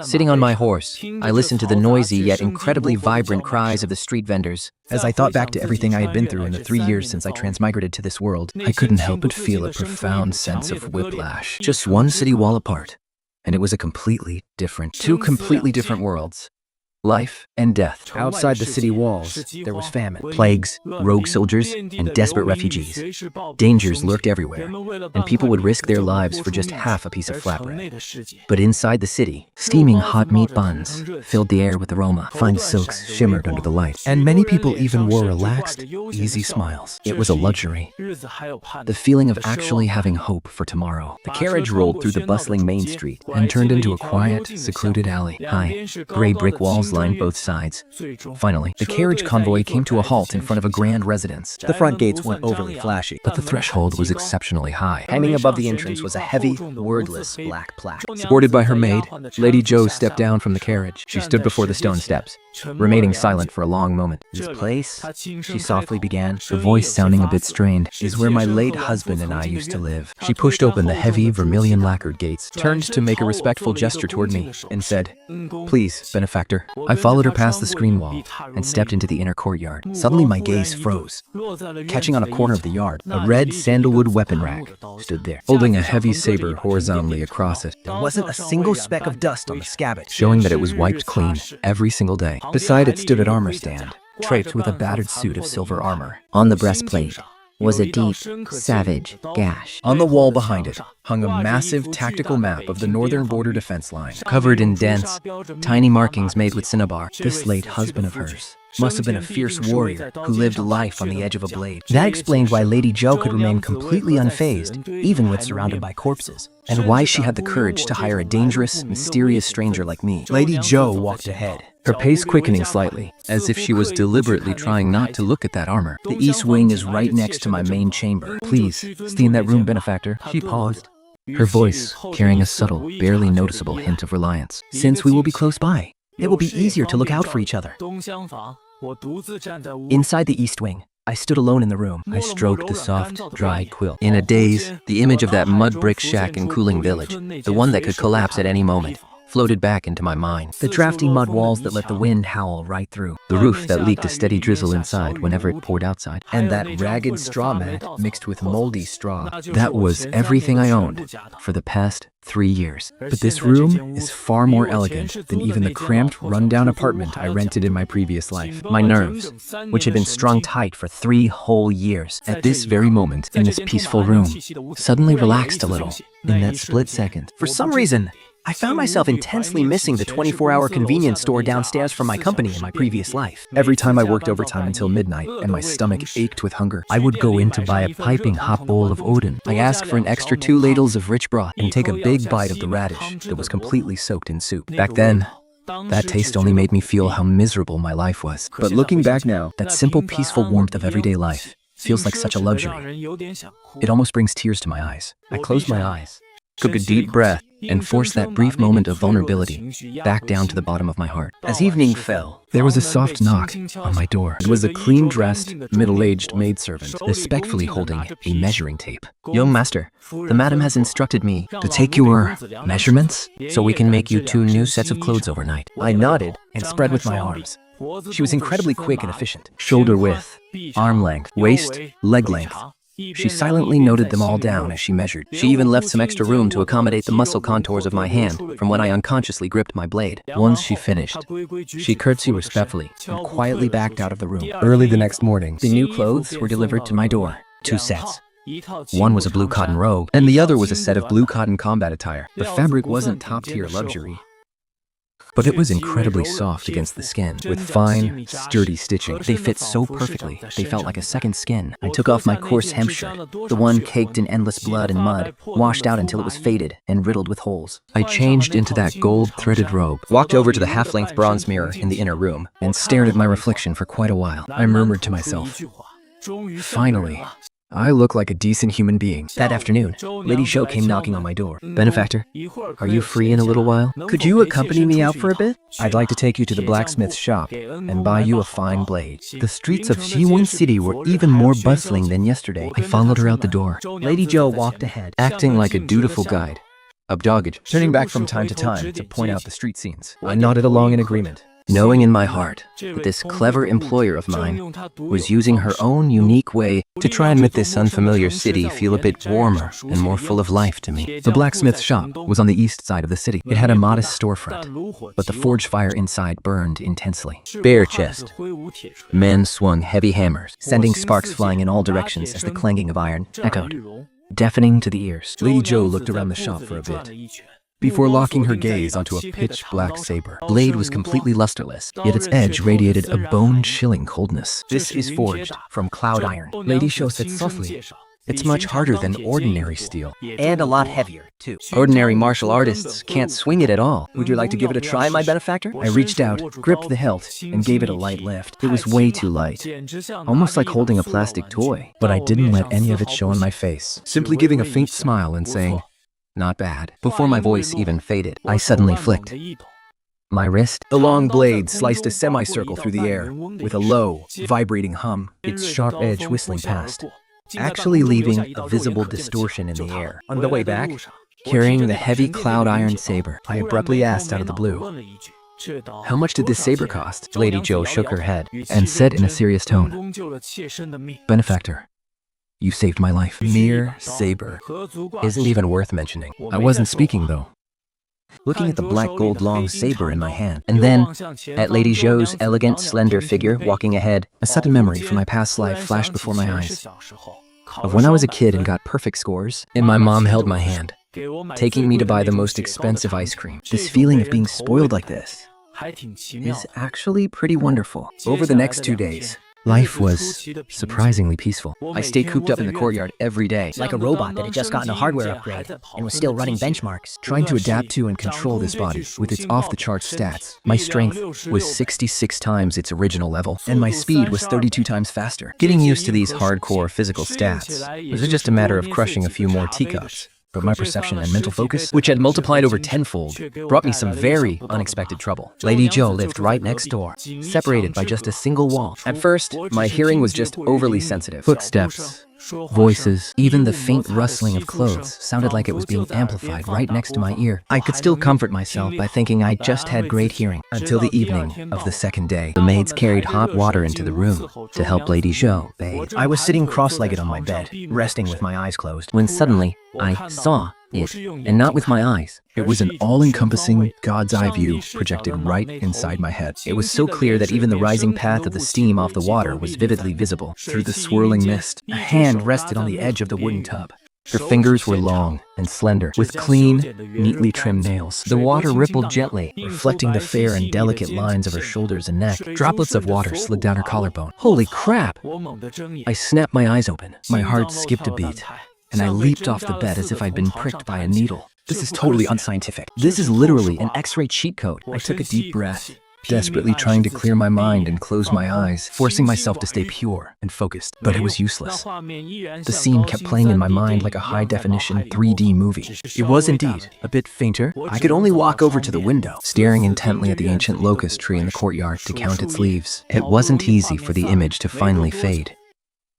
Sitting on my horse, I listened to the noisy yet incredibly vibrant cries of the street vendors. As I thought back to everything I had been through in the 3 years since I transmigrated to this world, I couldn't help but feel a profound sense of whiplash. Just one city wall apart, and it was two completely different worlds. Life and death. Outside the city walls, there was famine, plagues, rogue soldiers, and desperate refugees. Dangers lurked everywhere, and people would risk their lives for just half a piece of flatbread. But inside the city, steaming hot meat buns filled the air with aroma. Fine silks shimmered under the light, and many people even wore relaxed, easy smiles. It was a luxury. The feeling of actually having hope for tomorrow. The carriage rolled through the bustling main street and turned into a quiet, secluded alley. High, gray brick walls lined both sides. Finally, the carriage convoy came to a halt in front of a grand residence. The front gates weren't overly flashy, but the threshold was exceptionally high. Hanging above the entrance was a heavy, wordless black plaque. Supported by her maid, Lady Zhou stepped down from the carriage. She stood before the stone steps, remaining silent for a long moment. "This place," she softly began, her voice sounding a bit strained, "is where my late husband and I used to live." She pushed open the heavy, vermilion lacquered gates, turned to make a respectful gesture toward me, and said, "Please, benefactor, I followed her past the screen wall and stepped into the inner courtyard. Suddenly my gaze froze. Catching on a corner of the yard, a red sandalwood weapon rack stood there, holding a heavy saber horizontally across it. There wasn't a single speck of dust on the scabbard, showing that it was wiped clean every single day. Beside it stood an armor stand, draped with a battered suit of silver armor. On the breastplate was a deep, savage gash. On the wall behind it hung a massive tactical map of the northern border defense line, covered in dense, tiny markings made with cinnabar. This late husband of hers must have been a fierce warrior who lived life on the edge of a blade. That explained why Lady Zhou could remain completely unfazed, even when surrounded by corpses, and why she had the courage to hire a dangerous, mysterious stranger like me. Lady Zhou walked ahead, her pace quickening slightly, as if she was deliberately trying not to look at that armor. The east wing is right next to my main chamber. Please, stay in that room, benefactor. She paused, her voice carrying a subtle, barely noticeable hint of reliance. Since we will be close by, it will be easier to look out for each other. Inside the east wing, I stood alone in the room. I stroked the soft, dry quilt. In a daze, the image of that mud brick shack in Cooling Village, the one that could collapse at any moment, floated back into my mind. The drafty mud walls that let the wind howl right through. The roof that leaked a steady drizzle inside whenever it poured outside. And that ragged straw mat mixed with moldy straw. That was everything I owned for the past 3 years. But this room is far more elegant than even the cramped, rundown apartment I rented in my previous life. My nerves, which had been strung tight for 3 whole years, at this very moment, in this peaceful room, suddenly relaxed a little. In that split second, for some reason, I found myself intensely missing the 24-hour convenience store downstairs from my company in my previous life. Every time I worked overtime until midnight and my stomach ached with hunger, I would go in to buy a piping hot bowl of Odin. I asked for an extra 2 ladles of rich broth and take a big bite of the radish that was completely soaked in soup. Back then, that taste only made me feel how miserable my life was. But looking back now, that simple, peaceful warmth of everyday life feels like such a luxury. It almost brings tears to my eyes. I closed my eyes, took a deep breath, and forced that brief moment of vulnerability back down to the bottom of my heart. As evening fell, there was a soft knock on my door. It was a clean-dressed, middle-aged maidservant, respectfully holding a measuring tape. "Young master, the madam has instructed me to take your measurements so we can make you 2 new sets of clothes overnight." I nodded and spread with my arms. She was incredibly quick and efficient. Shoulder width, arm length, waist, leg length. She silently noted them all down as she measured. She even left some extra room to accommodate the muscle contours of my hand from when I unconsciously gripped my blade. Once she finished, she curtsied respectfully and quietly backed out of the room. Early the next morning, The new clothes were delivered to my door. 2 sets. One was a blue cotton robe, and the other was a set of blue cotton combat attire. The fabric wasn't top-tier luxury, but it was incredibly soft against the skin, with fine, sturdy stitching. They fit so perfectly, they felt like a second skin. I took off my coarse hemp shirt, the one caked in endless blood and mud, washed out until it was faded and riddled with holes. I changed into that gold-threaded robe, Walked over to the half-length bronze mirror in the inner room, and stared at my reflection for quite a while. I murmured to myself, "Finally, I look like a decent human being." That afternoon, Lady Zhou came knocking on my door. "Benefactor, are you free in a little while? Could you accompany me out for a bit? I'd like to take you to the blacksmith's shop and buy you a fine blade." The streets of Xiwun City were even more bustling than yesterday. I followed her out the door, Lady Zhou walked ahead, acting like a dutiful guide, updogged, turning back from time to time to point out the street scenes. I nodded along in agreement, knowing in my heart that this clever employer of mine was using her own unique way to try and make this unfamiliar city feel a bit warmer and more full of life to me. The blacksmith's shop was on the east side of the city. It had a modest storefront, but the forge fire inside burned intensely. Bare chest. Men swung heavy hammers, sending sparks flying in all directions as the clanging of iron echoed, deafening to the ears. Lady Zhou looked around the shop for a bit before locking her gaze onto a pitch-black saber. Blade was completely lusterless, Yet its edge radiated a bone-chilling coldness. "This is forged from cloud iron." Lady Zhou said softly, "It's much harder than ordinary steel." And a lot heavier, too. Ordinary martial artists can't swing it at all. Would you like to give it a try, my benefactor? I reached out, gripped the hilt, and gave it a light lift. It was way too light, almost like holding a plastic toy. But I didn't let any of it show on my face, simply giving a faint smile and saying, "Not bad." Before my voice even faded, I suddenly flicked my wrist. The long blade sliced a semicircle through the air with a low, vibrating hum, its sharp edge whistling past, actually leaving a visible distortion in the air. On the way back, carrying the heavy cloud iron saber, I abruptly asked out of the blue, How much did this saber cost? Lady Zhou shook her head and said in a serious tone, Benefactor, you saved my life. Mere saber isn't even worth mentioning. I wasn't speaking though. Looking at the black gold long saber in my hand, and then at Lady Zhou's elegant, slender figure walking ahead, A sudden memory from my past life flashed before my eyes. Of when I was a kid and got perfect scores, and my mom held my hand, taking me to buy the most expensive ice cream. this feeling of being spoiled like this is actually pretty wonderful. Over the next 2 days, Life was surprisingly peaceful. I stayed cooped up in the courtyard every day. Like a robot that had just gotten a hardware upgrade and was still running benchmarks. Trying to adapt to and control this body with its off-the-charts stats. My strength was 66 times its original level, and my speed was 32 times faster. Getting used to these hardcore physical stats was just a matter of crushing a few more teacups. But my perception and mental focus, which had multiplied over tenfold, brought me some very unexpected trouble. Lady Zhou lived right next door, separated by just a single wall. At first, my hearing was just overly sensitive. footsteps, voices, even the faint rustling of clothes sounded like it was being amplified right next to my ear. I could still comfort myself by thinking I just had great hearing. Until the evening of the second day, the maids carried hot water into the room to help Lady Zhou bathe. I was sitting cross-legged on my bed, resting with my eyes closed. When suddenly, I saw it, and not with my eyes. It was an all-encompassing God's eye view projected right inside my head. It was so clear that even the rising path of the steam off the water was vividly visible. Through the swirling mist, A hand rested on the edge of the wooden tub. Her fingers were long and slender, with clean, neatly trimmed nails. The water rippled gently, reflecting the fair and delicate lines of her shoulders and neck. droplets of water slid down her collarbone. Holy crap! I snapped my eyes open. My heart skipped a beat, and I leaped off the bed as if I'd been pricked by a needle. This is totally unscientific. This is literally an X-ray cheat code. I took a deep breath, desperately trying to clear my mind and close my eyes, forcing myself to stay pure and focused, but it was useless. The scene kept playing in my mind like a high-definition 3D movie. It was indeed a bit fainter. I could only walk over to the window, Staring intently at the ancient locust tree in the courtyard to count its leaves. It wasn't easy for the image to finally fade.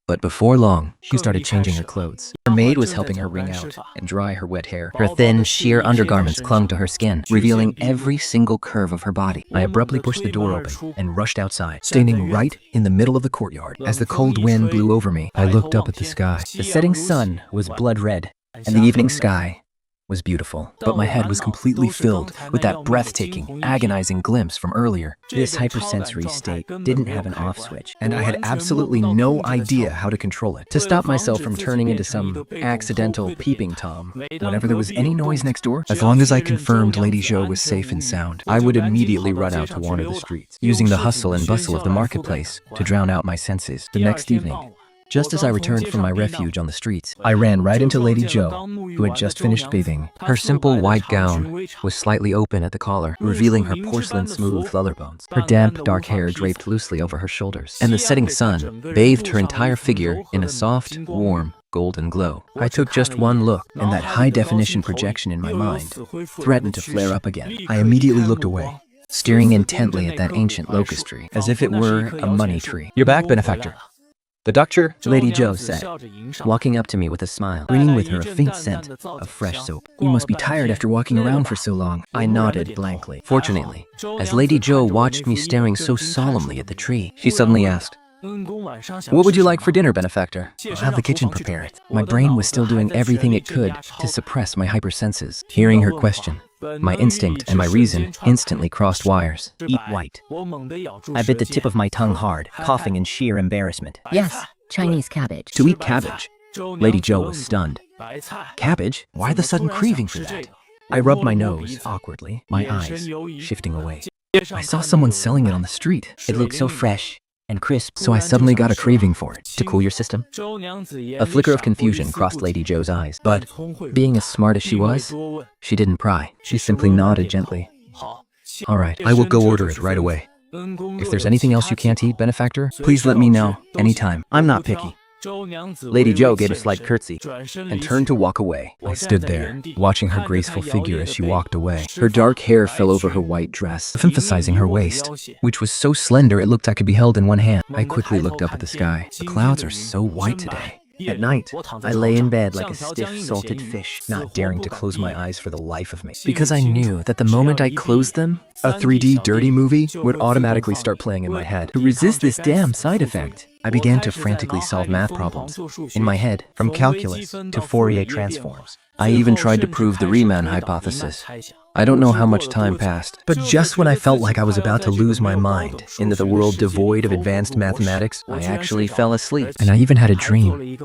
But before long, she started changing her clothes. Her maid was helping her wring out and dry her wet hair. Her thin, sheer undergarments clung to her skin, revealing every single curve of her body. I abruptly pushed the door open and rushed outside, standing right in the middle of the courtyard. As the cold wind blew over me, I looked up at the sky. The setting sun was blood red, and the evening sky was beautiful. But my head was completely filled with that breathtaking, agonizing glimpse from earlier. This hypersensory state didn't have an off switch. And I had absolutely no idea how to control it. To stop myself from turning into some accidental peeping Tom, Whenever there was any noise next door, as long as I confirmed Lady Zhou was safe and sound, I would immediately run out to wander the streets, using the hustle and bustle of the marketplace to drown out my senses. The next evening, just as I returned from my refuge on the streets, I ran right into Lady Zhou, who had just finished bathing. her simple white gown was slightly open at the collar, revealing her porcelain-smooth collarbones. Her damp, dark hair draped loosely over her shoulders, and the setting sun bathed her entire figure in a soft, warm, golden glow. I took just one look, and that high-definition projection in my mind threatened to flare up again. I immediately looked away, staring intently at that ancient locust tree, as if it were a money tree. You're back, benefactor. The doctor, Lady Zhou said, walking up to me with a smile, bringing with her a faint scent of fresh soap. You must be tired after walking around for so long. I nodded blankly. Fortunately, as Lady Zhou watched me staring so solemnly at the tree, she suddenly asked, "What would you like for dinner, benefactor?" I'll have the kitchen prepare it. My brain was still doing everything it could to suppress my hypersenses. Hearing her question, my instinct and my reason instantly crossed wires. Eat white. I bit the tip of my tongue hard, coughing in sheer embarrassment. Yes, Chinese cabbage. To eat cabbage? Lady Zhou was stunned. Cabbage? Why the sudden craving for that? I rubbed my nose awkwardly, my eyes shifting away. I saw someone selling it on the street. It looked so fresh and crisp. So I suddenly got a craving for it. To cool your system? A flicker of confusion crossed Lady Zhou's eyes, but being as smart as she was, she didn't pry. She simply nodded gently. All right, I will go order it right away. If there's anything else you can't eat, benefactor, Please let me know anytime. I'm not picky. Lady Zhou gave a slight curtsy and turned to walk away. I stood there, watching her graceful figure as she walked away. Her dark hair fell over her white dress, emphasizing her waist, which was so slender it looked I could be held in one hand. I quickly looked up at the sky. The clouds are so white today. At night, I lay in bed like a stiff, salted fish, not daring to close my eyes for the life of me. Because I knew that the moment I closed them, A 3D dirty movie would automatically start playing in my head. to resist this damn side effect, I began to frantically solve math problems in my head, from calculus to Fourier transforms. I even tried to prove the Riemann hypothesis. I don't know how much time passed, but just when I felt like I was about to lose my mind into the world devoid of advanced mathematics, I actually fell asleep. and I even had a dream.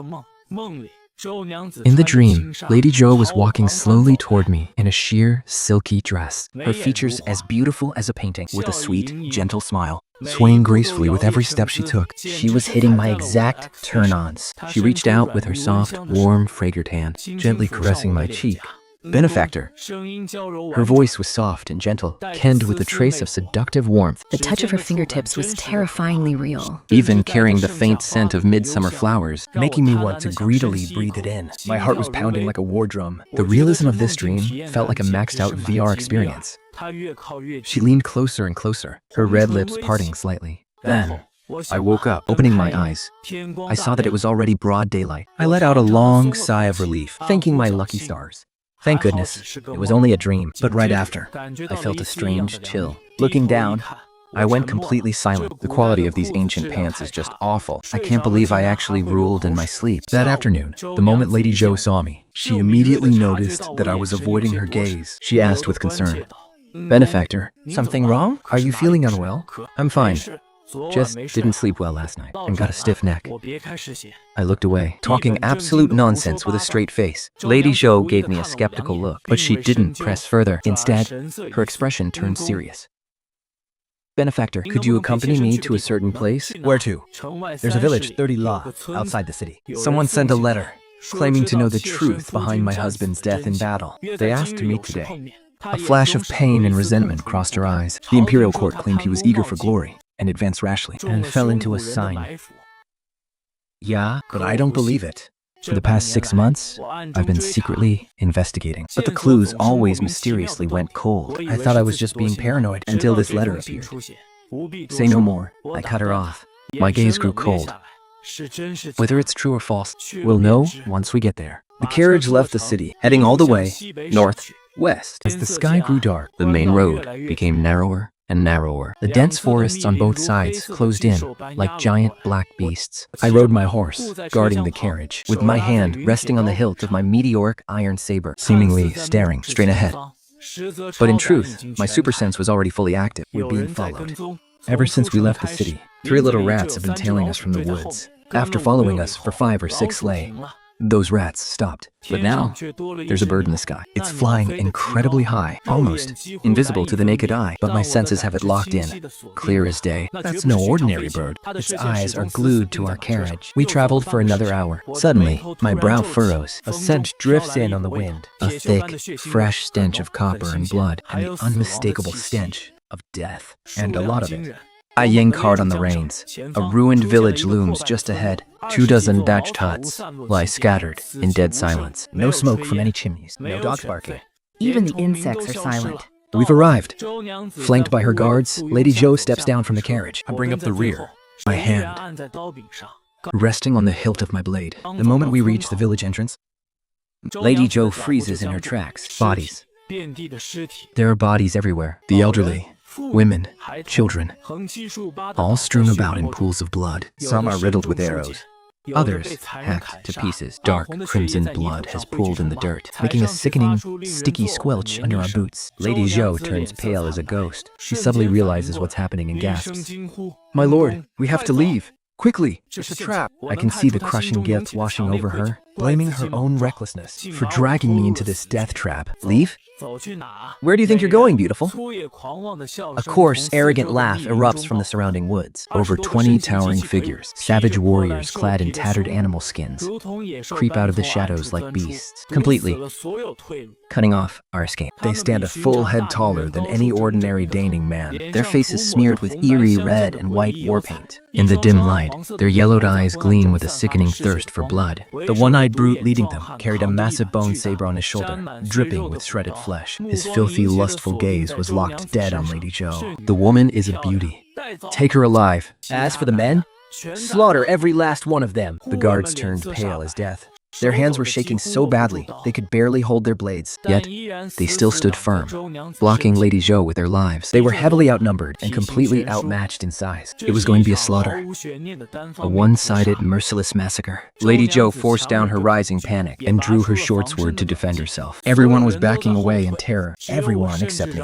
In the dream, Lady Zhou was walking slowly toward me in a sheer, silky dress. Her features as beautiful as a painting, with a sweet, gentle smile, swaying gracefully with every step she took. She was hitting my exact turn-ons. She reached out with her soft, warm, fragrant hand, gently caressing my cheek. Benefactor. Her voice was soft and gentle, kenned with a trace of seductive warmth, The touch of her fingertips was terrifyingly real. even carrying the faint scent of midsummer flowers. Making me want to greedily breathe it in. My heart was pounding like a war drum. The realism of this dream felt like a maxed out VR experience. She leaned closer and closer, her red lips parting slightly. Then, I woke up, opening my eyes. I saw that it was already broad daylight. I let out a long sigh of relief, thanking my lucky stars. Thank goodness, it was only a dream. But right after, I felt a strange chill. Looking down, I went completely silent. The quality of these ancient pants is just awful. I can't believe I actually ruled in my sleep. That afternoon, the moment Lady Zhou saw me, she immediately noticed that I was avoiding her gaze. She asked with concern, "Benefactor, something wrong? Are you feeling unwell? I'm fine. Just didn't sleep well last night and got a stiff neck." I looked away, talking absolute nonsense with a straight face. Lady Zhou gave me a skeptical look, but she didn't press further. Instead, her expression turned serious. "Benefactor, could you accompany me to a certain place?" Where to? There's a village 30 la outside the city. Someone sent a letter claiming to know the truth behind my husband's death in battle. They asked to meet today. A flash of pain and resentment crossed her eyes. The imperial court claimed he was eager for glory and advanced rashly. And fell into a sign. Yeah, But I don't believe it. for the past 6 months, I've been secretly investigating. But the clues always mysteriously went cold. I thought I was just being paranoid until this letter appeared. Say no more. I cut her off. My gaze grew cold. Whether it's true or false, we'll know once we get there. The carriage left the city, heading all the way northwest. As the sky grew dark, the main road became narrower and narrower. The dense forests on both sides closed in like giant black beasts. I rode my horse, guarding the carriage, with my hand resting on the hilt of my meteoric iron saber, seemingly staring straight ahead. But in truth, my super sense was already fully active. We're being followed. Ever since we left the city, 3 little rats have been tailing us from the woods. After following us for 5 or 6 lay, those rats stopped. But now, there's a bird in the sky. It's flying incredibly high, almost invisible to the naked eye, but my senses have it locked in, clear as day. That's no ordinary bird. Its eyes are glued to our carriage. We traveled for another hour. Suddenly, my brow furrows. A scent drifts in on the wind. A thick, fresh stench of copper and blood, and the unmistakable stench of death. And a lot of it. I yank hard on the reins. A ruined village looms just ahead. 24 thatched huts lie scattered in dead silence. No smoke from any chimneys. No dogs barking. Even the insects are silent. We've arrived. Flanked by her guards, Lady Zhou steps down from the carriage. I bring up the rear. My hand resting on the hilt of my blade. The moment we reach the village entrance, Lady Zhou freezes in her tracks. Bodies. There are bodies everywhere. The elderly, women, children, all strewn about in pools of blood. Some are riddled with arrows. Others hacked to pieces. Dark crimson blood has pooled in the dirt, making a sickening, sticky squelch under our boots. Lady Zhou turns pale as a ghost. She suddenly realizes what's happening and gasps. "My lord, we have to leave. Quickly!" It's a trap. I can see the crushing guilt washing over her, Blaming her own recklessness. for dragging me into this death trap. Leave? Where do you think you're going, beautiful? A coarse, arrogant laugh erupts from the surrounding woods. Over 20 towering figures, savage warriors clad in tattered animal skins, creep out of the shadows like beasts, completely cutting off our escape. They stand a full head taller than any ordinary Daning man. Their faces smeared with eerie red and white war paint. In the dim light, their yellowed eyes gleam with a sickening thirst for blood. The one-eyed brute leading them carried a massive bone saber on his shoulder, dripping with shredded flesh. His filthy, lustful gaze was locked dead on Lady Zhou. The woman is a beauty. Take her alive. As for the men, Slaughter every last one of them. The guards turned pale as death. Their hands were shaking so badly they could barely hold their blades. Yet, they still stood firm, blocking Lady Zhou with their lives. They were heavily outnumbered and completely outmatched in size. It was going to be a slaughter. A one-sided, merciless massacre. Lady Zhou forced down her rising panic and drew her short sword to defend herself. Everyone was backing away in terror. Everyone except me.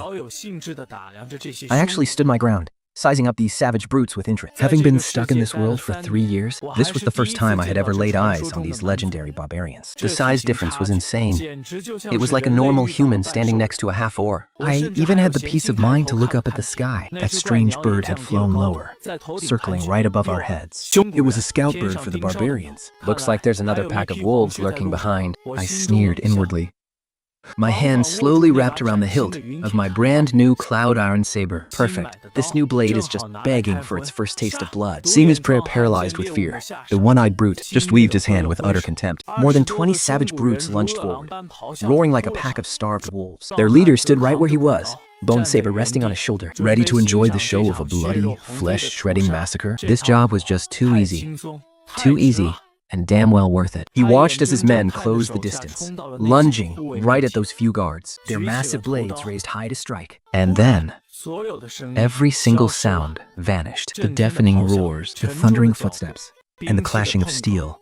I actually stood my ground, sizing up these savage brutes with interest. Having been stuck in this world for 3 years, this was the first time I had ever laid eyes on these legendary barbarians. The size difference was insane. It was like a normal human standing next to a half-orc. I even had the peace of mind to look up at the sky. That strange bird had flown lower, circling right above our heads. It was a scout bird for the barbarians. Looks like there's another pack of wolves lurking behind. I sneered inwardly. My hand slowly wrapped around the hilt of my brand new Cloud Iron Saber. Perfect. This new blade is just begging for its first taste of blood. Seeing his prey paralyzed with fear, the one-eyed brute just waved his hand with utter contempt. More than 20 savage brutes lunged forward, roaring like a pack of starved wolves. Their leader stood right where he was, bone saber resting on his shoulder, ready to enjoy the show of a bloody, flesh-shredding massacre. This job was just too easy. Too easy. And damn well worth it. He watched as his men closed the distance, lunging right at those few guards, their massive blades raised high to strike. And then, every single sound vanished. The deafening roars, the thundering footsteps, and the clashing of steel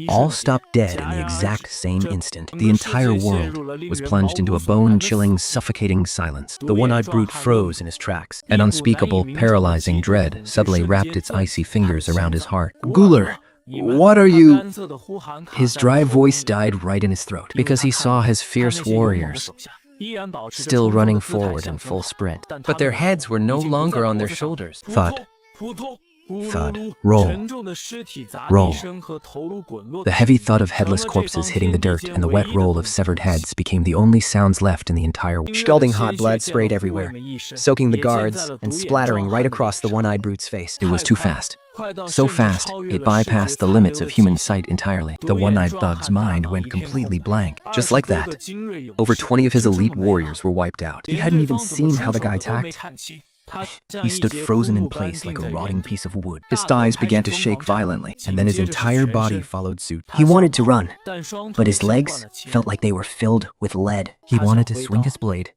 all stopped dead in the exact same instant. The entire world was plunged into a bone-chilling, suffocating silence. The one-eyed brute froze in his tracks. An unspeakable, paralyzing dread suddenly wrapped its icy fingers around his heart. Gular! What are you? His dry voice died right in his throat because he saw his fierce warriors still running forward in full sprint. But their heads were no longer on their shoulders. Thud. Thud. Roll. Roll. The heavy thud of headless corpses hitting the dirt and the wet roll of severed heads became the only sounds left in the entire world. Scalding hot blood sprayed everywhere, soaking the guards and splattering right across the one-eyed brute's face. It was too fast. So fast, it bypassed the limits of human sight entirely. The one-eyed thug's mind went completely blank. Just like that, over 20 of his elite warriors were wiped out. He hadn't even seen how the guy attacked. He stood frozen in place like a rotting piece of wood. His thighs began to shake violently, and then his entire body followed suit. He wanted to run, but his legs felt like they were filled with lead. He wanted to swing his blade,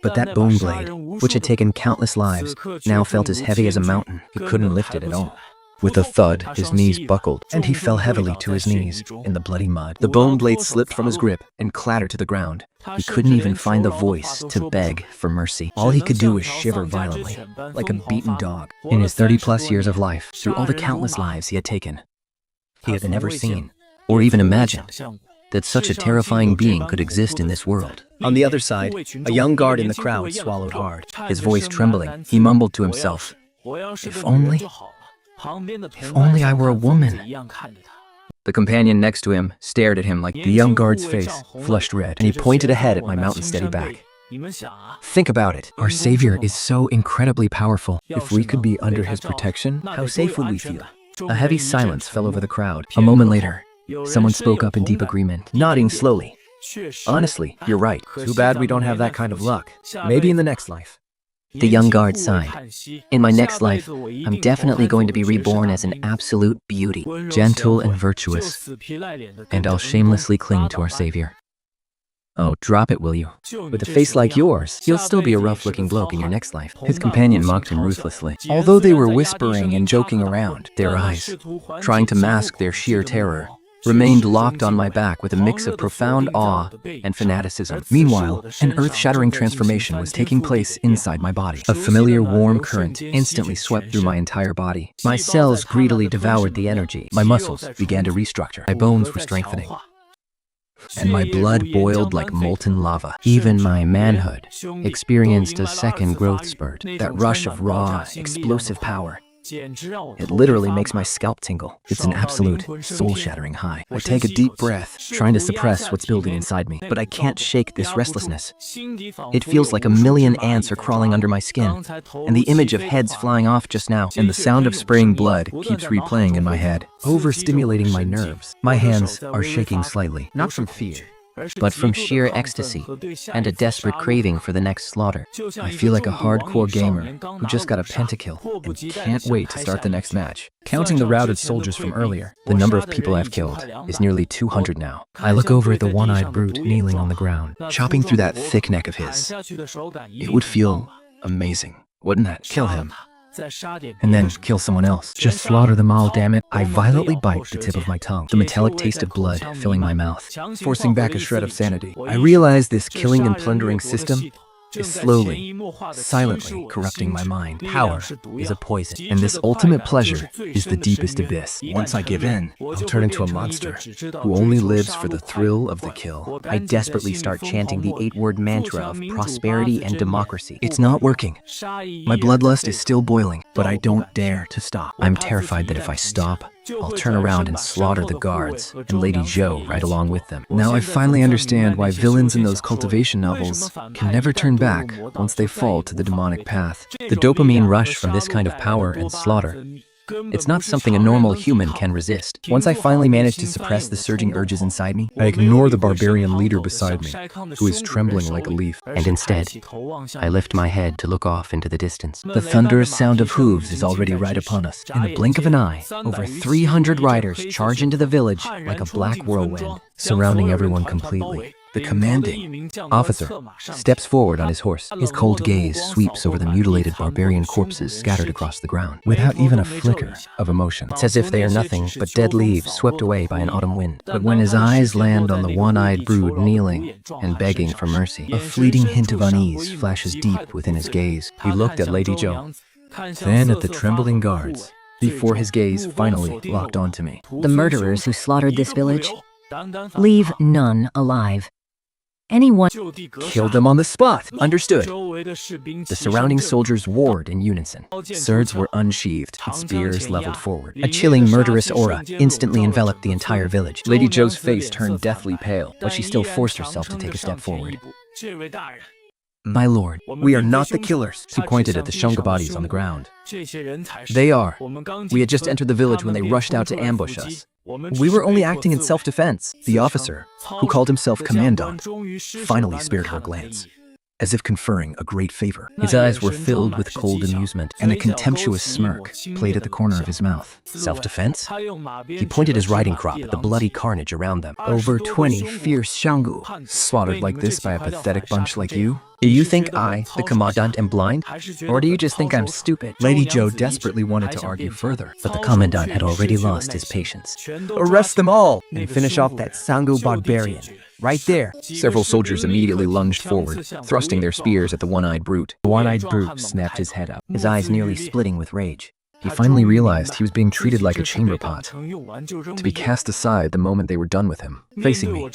but that bone blade, which had taken countless lives, now felt as heavy as a mountain. He couldn't lift it at all. With a thud, his knees buckled, and he fell heavily to his knees in the bloody mud. The bone blade slipped from his grip and clattered to the ground. He couldn't even find the voice to beg for mercy. All he could do was shiver violently, like a beaten dog. In his 30-plus years of life, through all the countless lives he had taken, he had never seen, or even imagined, that such a terrifying being could exist in this world. On the other side, a young guard in the crowd swallowed hard. His voice trembling, he mumbled to himself, If only I were a woman." The companion next to him stared at him like the young guard's face flushed red, and he pointed ahead at my mountain-steady back. Think about it. Our savior is so incredibly powerful. If we could be under his protection, how safe would we feel? A heavy silence fell over the crowd. A moment later, someone spoke up in deep agreement, nodding slowly. "Honestly, you're right. Too bad we don't have that kind of luck. Maybe in the next life." The young guard sighed. "In my next life, I'm definitely going to be reborn as an absolute beauty. Gentle and virtuous, and I'll shamelessly cling to our savior. Oh, drop it, will you? With a face like yours, you'll still be a rough-looking bloke in your next life." His companion mocked him ruthlessly. Although they were whispering and joking around, their eyes, trying to mask their sheer terror, remained locked on my back with a mix of profound awe and fanaticism. Meanwhile, an earth-shattering transformation was taking place inside my body. A familiar warm current instantly swept through my entire body. My cells greedily devoured the energy. My muscles began to restructure. My bones were strengthening, and my blood boiled like molten lava. Even my manhood experienced a second growth spurt. That rush of raw, explosive power. It literally makes my scalp tingle. It's an absolute, soul-shattering high. I take a deep breath, trying to suppress what's building inside me, but I can't shake this restlessness. It feels like a million ants are crawling under my skin, and the image of heads flying off just now, and the sound of spraying blood keeps replaying in my head, overstimulating my nerves. My hands are shaking slightly, not from fear, but from sheer ecstasy and a desperate craving for the next slaughter. I feel like a hardcore gamer who just got a pentakill and can't wait to start the next match. Counting the routed soldiers from earlier, the number of people I've killed is nearly 200 now. I look over at the one-eyed brute kneeling on the ground, chopping through that thick neck of his. It would feel amazing, wouldn't that? Kill him. And then kill someone else. Just slaughter them all, damn it. I violently bite the tip of my tongue, the metallic taste of blood filling my mouth, forcing back a shred of sanity. I realize this killing and plundering system is slowly, silently corrupting my mind. Power is a poison, and this ultimate pleasure is the deepest abyss. Once I give in, I'll turn into a monster who only lives for the thrill of the kill. I desperately start chanting the 8-word mantra of prosperity and democracy. It's not working. My bloodlust is still boiling, but I don't dare to stop. I'm terrified that if I stop, I'll turn around and slaughter the guards, and Lady Zhou right along with them. Now I finally understand why villains in those cultivation novels can never turn back once they fall to the demonic path. The dopamine rush from this kind of power and slaughter, it's not something a normal human can resist. Once I finally manage to suppress the surging urges inside me, I ignore the barbarian leader beside me, who is trembling like a leaf. And instead, I lift my head to look off into the distance. The thunderous sound of hooves is already right upon us. In the blink of an eye, over 300 riders charge into the village like a black whirlwind, surrounding everyone completely. The commanding officer steps forward on his horse. His cold gaze sweeps over the mutilated barbarian corpses scattered across the ground, without even a flicker of emotion. It's as if they are nothing but dead leaves swept away by an autumn wind. But when his eyes land on the one-eyed brood kneeling and begging for mercy, a fleeting hint of unease flashes deep within his gaze. He looked at Lady Zhou, then at the trembling guards, before his gaze finally locked onto me. The murderers who slaughtered this village, leave none alive. Anyone Killed them on the spot. Understood. The surrounding soldiers warred in unison. Swords were unsheathed and spears leveled forward. A chilling, murderous aura instantly enveloped the entire village. Lady Zhou's face turned deathly pale, but she still forced herself to take a step forward. My lord, we are not the killers. She pointed at the Shunga bodies on the ground. They are. We had just entered the village when they rushed out to ambush us. We were only acting in self-defense. The officer, who called himself Commandant, finally spared her a glance, as if conferring a great favor. His eyes were filled with cold amusement, and a contemptuous smirk played at the corner of his mouth. Self-defense? He pointed his riding crop at the bloody carnage around them. Over 20 fierce Xianggu, slaughtered like this by a pathetic bunch like you? Do you think I, the Commandant, am blind? Or do you just think I'm stupid? Lady Zhou desperately wanted to argue further, But the Commandant had already lost his patience. arrest them all and finish off that Xianggu barbarian. Right there. Several soldiers immediately lunged forward, thrusting their spears at the one-eyed brute. The one-eyed brute snapped his head up, His eyes nearly splitting with rage. He finally realized he was being treated like a chamber pot, to be cast aside the moment they were done with him, facing me.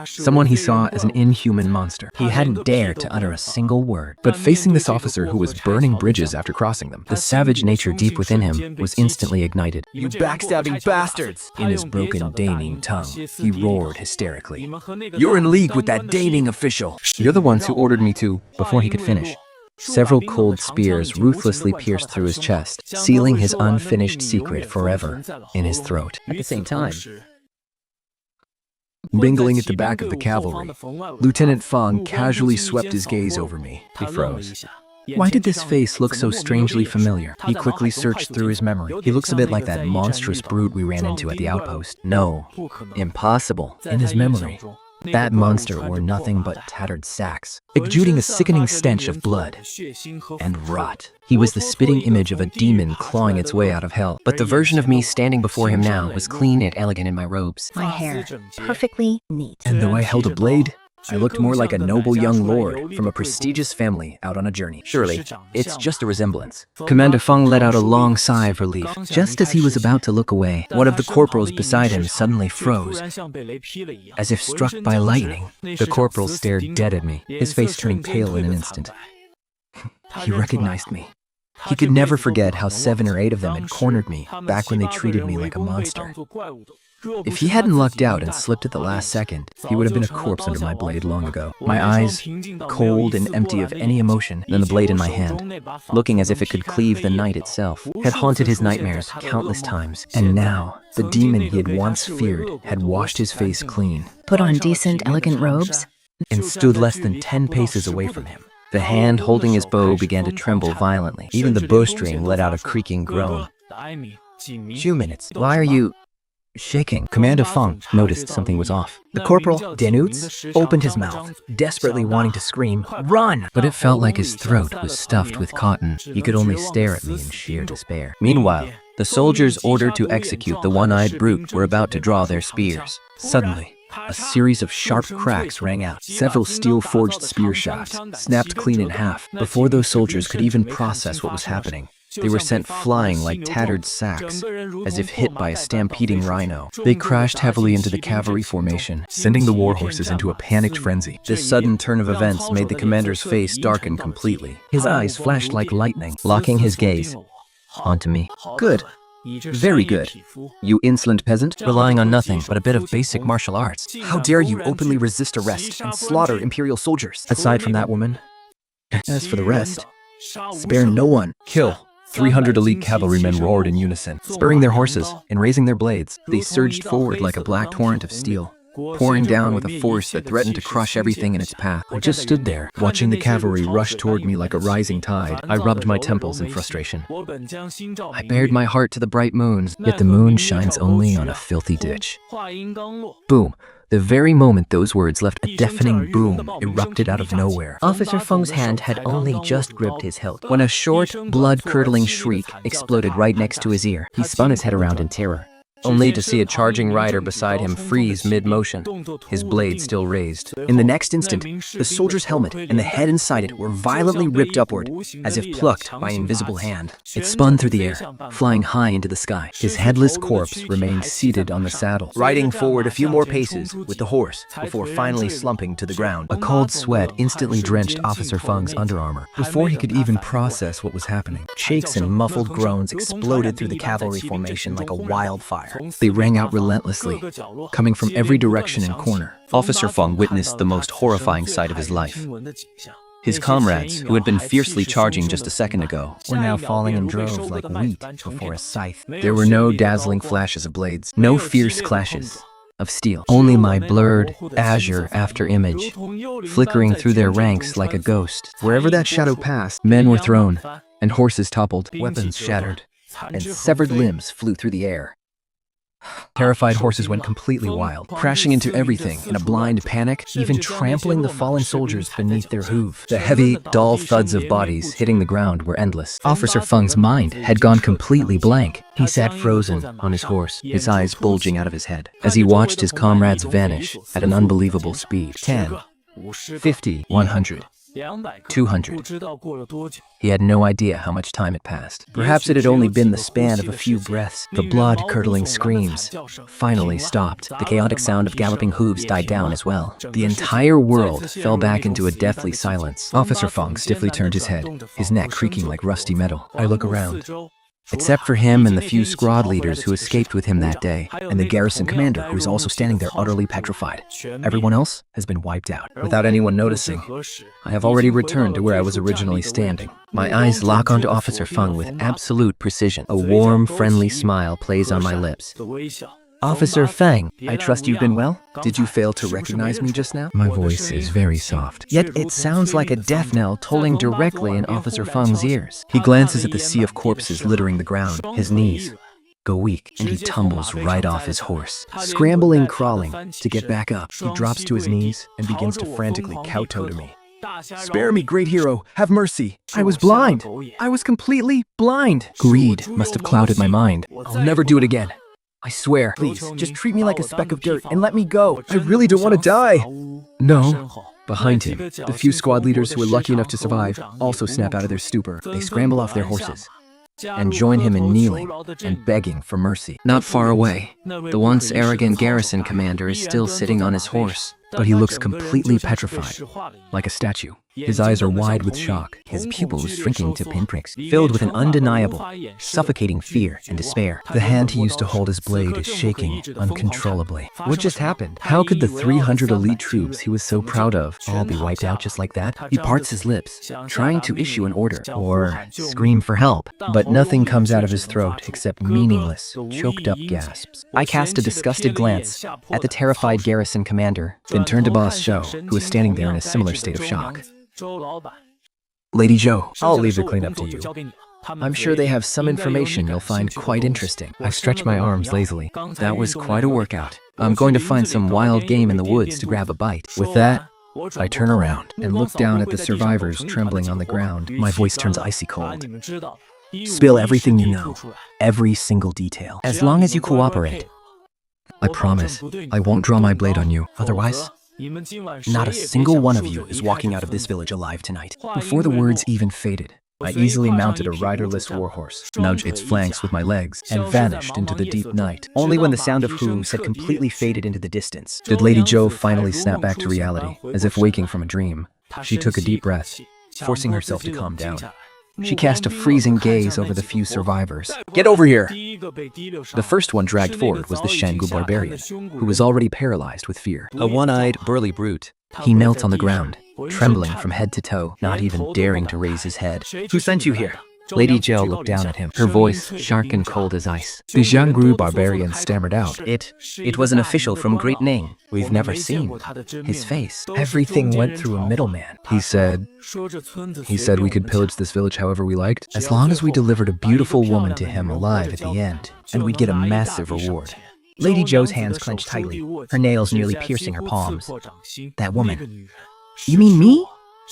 Someone he saw as an inhuman monster. He hadn't dared to utter a single word. But facing this officer who was burning bridges after crossing them, The savage nature deep within him was instantly ignited. "You backstabbing bastards!" In his broken Daning tongue, he roared hysterically. "You're in league with that Daning official! You're the ones who ordered me to..." Before he could finish, several cold spears ruthlessly pierced through his chest, sealing his unfinished secret forever in his throat. At the same time, Mingling at the back of the cavalry, Lieutenant Feng casually swept his gaze over me. He froze. Why did this face look so strangely familiar? He quickly searched through his memory. He looks a bit like that monstrous brute we ran into at the outpost. no, impossible. In his memory, that monster wore nothing but tattered sacks, exuding a sickening stench of blood and rot. He was the spitting image of a demon clawing its way out of hell. But the version of me standing before him now was clean and elegant in my robes. my hair, perfectly neat. And though I held a blade, I looked more like a noble young lord from a prestigious family out on a journey. Surely, it's just a resemblance. Commander Feng let out a long sigh of relief. Just as he was about to look away, one of the corporals beside him suddenly froze, as if struck by lightning. The corporal stared dead at me, his face turning pale in an instant. He recognized me. He could never forget how 7 or 8 of them had cornered me back when they treated me like a monster. If he hadn't lucked out and slipped at the last second, he would have been a corpse under my blade long ago. My eyes, cold and empty of any emotion, Then the blade in my hand, looking as if it could cleave the night itself, had haunted his nightmares countless times. and now the demon he had once feared had washed his face clean Put on decent, elegant robes. and stood less than 10 paces away from him. The hand holding his bow began to tremble violently. Even the bowstring let out a creaking groan. 2 minutes. Why are you shaking? Commander Feng Noticed something was off. The corporal, Denutz, opened his mouth, desperately wanting to scream, "Run!" but it felt like his throat was stuffed with cotton. He could only stare at me in sheer despair. Meanwhile, the soldiers ordered to execute the one-eyed brute were about to draw their spears. Suddenly, a series of sharp cracks rang out. Several steel-forged spear shafts snapped clean in half. Before those soldiers could even process what was happening, they were sent flying like tattered sacks, as if hit by a stampeding rhino. They crashed heavily into the cavalry formation, sending the war horses into a panicked frenzy. This sudden turn of events made the commander's face darken completely. His eyes flashed like lightning. Locking his gaze onto me. Good. Very good. You insolent peasant, relying on nothing but a bit of basic martial arts. How dare you openly resist arrest and slaughter Imperial soldiers? Aside from that woman, As for the rest, spare no one. Kill. 300 elite cavalrymen roared in unison. Spurring their horses and raising their blades, they surged forward like a black torrent of steel, pouring down with a force that threatened to crush everything in its path. I just stood there, watching the cavalry rush toward me like a rising tide. I rubbed my temples in frustration. I bared my heart to the bright moons, yet the moon shines only on a filthy ditch. Boom. The very moment those words left, a deafening boom erupted out of nowhere. Officer Feng's hand had only just gripped his hilt. When a short, blood-curdling shriek exploded right next to his ear, he spun his head around in terror, only to see a charging rider beside him freeze mid-motion, his blade still raised. In the next instant, the soldier's helmet and the head inside it were violently ripped upward, as if plucked by an invisible hand. It spun through the air, flying high into the sky. His headless corpse remained seated on the saddle. Riding forward a few more paces with the horse before finally slumping to the ground. A cold sweat instantly drenched Officer Feng's underarmor. Before he could even process what was happening, Shakes and muffled groans exploded through the cavalry formation like a wildfire. they rang out relentlessly, coming from every direction and corner. Officer Feng witnessed the most horrifying sight of his life. His comrades, who had been fiercely charging just a second ago, Were now falling in droves like wheat before a scythe. There were no dazzling flashes of blades, no fierce clashes of steel, only my blurred, azure after-image, flickering through their ranks like a ghost. Wherever that shadow passed, Men were thrown, and horses toppled. weapons shattered. And severed limbs flew through the air. Terrified horses went completely wild, crashing into everything in a blind panic, even trampling the fallen soldiers beneath their hooves. The heavy, dull thuds of bodies hitting the ground were endless. Officer Feng's mind had gone completely blank. He sat frozen on his horse, his eyes bulging out of his head, as he watched his comrades vanish at an unbelievable speed. 10, 50, 100. 200. He had no idea how much time had passed. Perhaps it had only been the span of a few breaths. The blood-curdling screams finally stopped. The chaotic sound of galloping hooves died down as well. The entire world fell back into a deathly silence. Officer Feng stiffly turned his head, his neck creaking like rusty metal. I look around. Except for him and the few squad leaders who escaped with him that day. And the garrison commander, who is also standing there utterly petrified. Everyone else has been wiped out. Without anyone noticing, I have already returned to where I was originally standing. My eyes lock onto Officer Feng with absolute precision. A warm, friendly smile plays on my lips. Officer Feng, I trust you've been well? Did you fail to recognize me just now? My voice is very soft. Yet it sounds like a death knell tolling directly in Officer Feng's ears. He glances at the sea of corpses littering the ground. His knees go weak, and he tumbles right off his horse. Scrambling, crawling to get back up, he drops to his knees and begins to frantically kowtow to me. Spare me, great hero. Have mercy. I was blind. I was completely blind. Greed must have clouded my mind. I'll never do it again. I swear. Please, just treat me like a speck of dirt and let me go. I really don't want to die. No. Behind him, the few squad leaders who were lucky enough to survive also snap out of their stupor. They scramble off their horses and join him in kneeling and begging for mercy. Not far away, the once arrogant garrison commander is still sitting on his horse. But he looks completely petrified, like a statue. His eyes are wide with shock. His pupils shrinking to pinpricks, filled with an undeniable, suffocating fear and despair. The hand he used to hold his blade is shaking uncontrollably. What just happened? How could the 300 elite troops he was so proud of all be wiped out just like that? He parts his lips, trying to issue an order Or scream for help. But nothing comes out of his throat except meaningless, choked up gasps. I cast a disgusted glance at the terrified garrison commander, Then turned to Boss Zhou, who was standing there in a similar state of shock. Lady Zhou, I'll leave the cleanup to you. I'm sure they have some information you'll find quite interesting. I stretched my arms lazily. That was quite a workout. I'm going to find some wild game in the woods to grab a bite. With that, I turn around and look down at the survivors trembling on the ground. My voice turns icy cold. Spill everything you know, every single detail. As long as you cooperate. I promise, I won't draw my blade on you. Otherwise, not a single one of you is walking out of this village alive tonight. Before the words even faded, I easily mounted a riderless warhorse, nudged its flanks with my legs, and vanished into the deep night. Only when the sound of hooves had completely faded into the distance Did Lady Zhou finally snap back to reality, as if waking from a dream. She took a deep breath, forcing herself to calm down. She cast a freezing gaze over the few survivors. Get over here! The first one dragged forward was the Shangu barbarian, who was already paralyzed with fear. A one-eyed, burly brute. He knelt on the ground, trembling from head to toe, not even daring to raise his head. Who sent you here? Lady Zhou looked down at him, her voice sharp and cold as ice. The Xiangru barbarian stammered out. It was an official from Great Ning we've never seen. His face. Everything went through a middleman. He said we could pillage this village however we liked, as long as we delivered a beautiful woman to him alive at the end, and we'd get a massive reward. Lady Zhou's hands clenched tightly, her nails nearly piercing her palms. That woman. You mean me?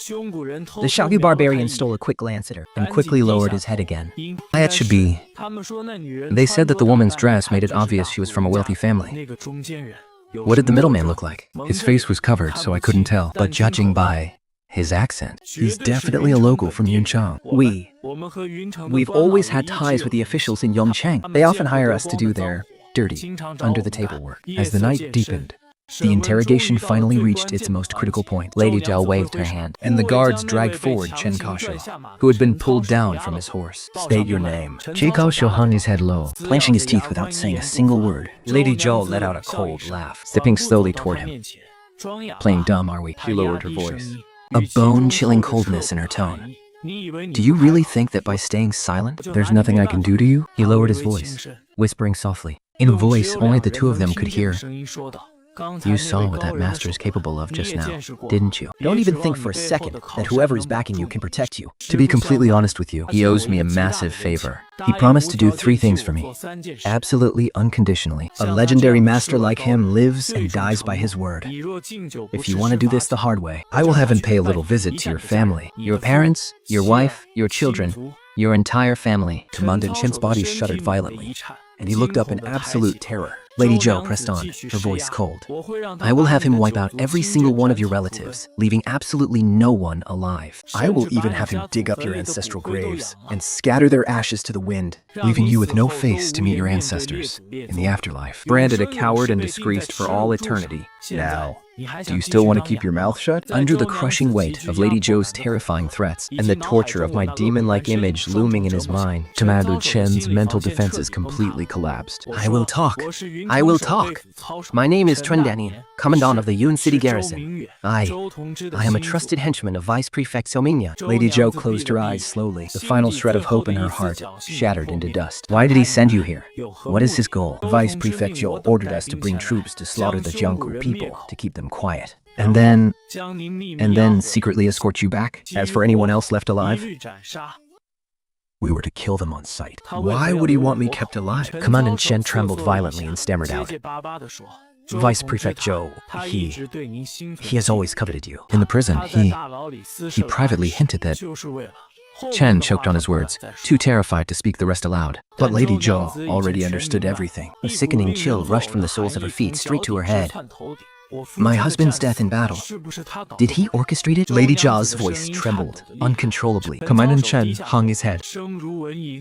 The Xiangyu barbarian stole a quick glance at her and quickly lowered his head again. That should be. They said that the woman's dress made it obvious she was from a wealthy family. What did the middleman look like? His face was covered, so I couldn't tell. But judging by his accent, he's definitely a local from Yunchang. We've always had ties with the officials in Yongchang. They often hire us to do their dirty, under-the-table work. As the night deepened, the interrogation finally reached its most critical point. Lady Zhou waved her hand, and the guards dragged forward Chen Kaosho, who had been pulled down from his horse. State your name. Chen Kaosho hung his head low, clenching his teeth without saying a single word. Lady Zhou let out a cold laugh, Stepping slowly toward him. Playing dumb, are we? She lowered her voice. A bone-chilling coldness in her tone. Do you really think that by staying silent, There's nothing I can do to you? He lowered his voice, whispering softly, in a voice only the two of them could hear. You saw what that master is capable of just now, didn't you? Don't even think for a second that whoever is backing you can protect you. To be completely honest with you, he owes me a massive favor. He promised to do 3 things for me, absolutely unconditionally. A legendary master like him lives and dies by his word. If you want to do this the hard way, I will have him pay a little visit to your family. your parents, your wife, your children, your entire family. Commandant Chen's body shuddered violently, and he looked up in absolute terror. Lady Zhou pressed on, her voice cold. I will have him wipe out every single one of your relatives, leaving absolutely no one alive. I will even have him dig up your ancestral graves and scatter their ashes to the wind, leaving you with no face to meet your ancestors in the afterlife. Branded a coward and disgraced for all eternity. Now, do you still want to keep your mouth shut? Under the crushing weight of Lady Zhou's terrifying threats and the torture of my demon-like image looming in his mind, Commander Chen's mental defenses completely collapsed. I will talk. I will talk. My name is Chen Danian, Commandant of the Yun City Garrison. I am a trusted henchman of Vice Prefect Xiao Mingya. Lady Zhou closed her eyes slowly. The final shred of hope in her heart shattered into dust. Why did he send you here? What is his goal? Vice Prefect Zhou ordered us to bring troops to slaughter the Jianghu people to keep them quiet. And then secretly escort you back? As for anyone else left alive? We were to kill them on sight. Why would he want me kept alive? Commandant Chen trembled violently and stammered out. Vice Prefect Zhou, he has always coveted you. In the prison, he privately hinted that. Chen choked on his words, too terrified to speak the rest aloud. But Lady Zhou already understood everything. A sickening chill rushed from the soles of her feet straight to her head. My husband's death in battle. Did he orchestrate it? Lady Zhou's voice trembled uncontrollably. Commandant Chen hung his head,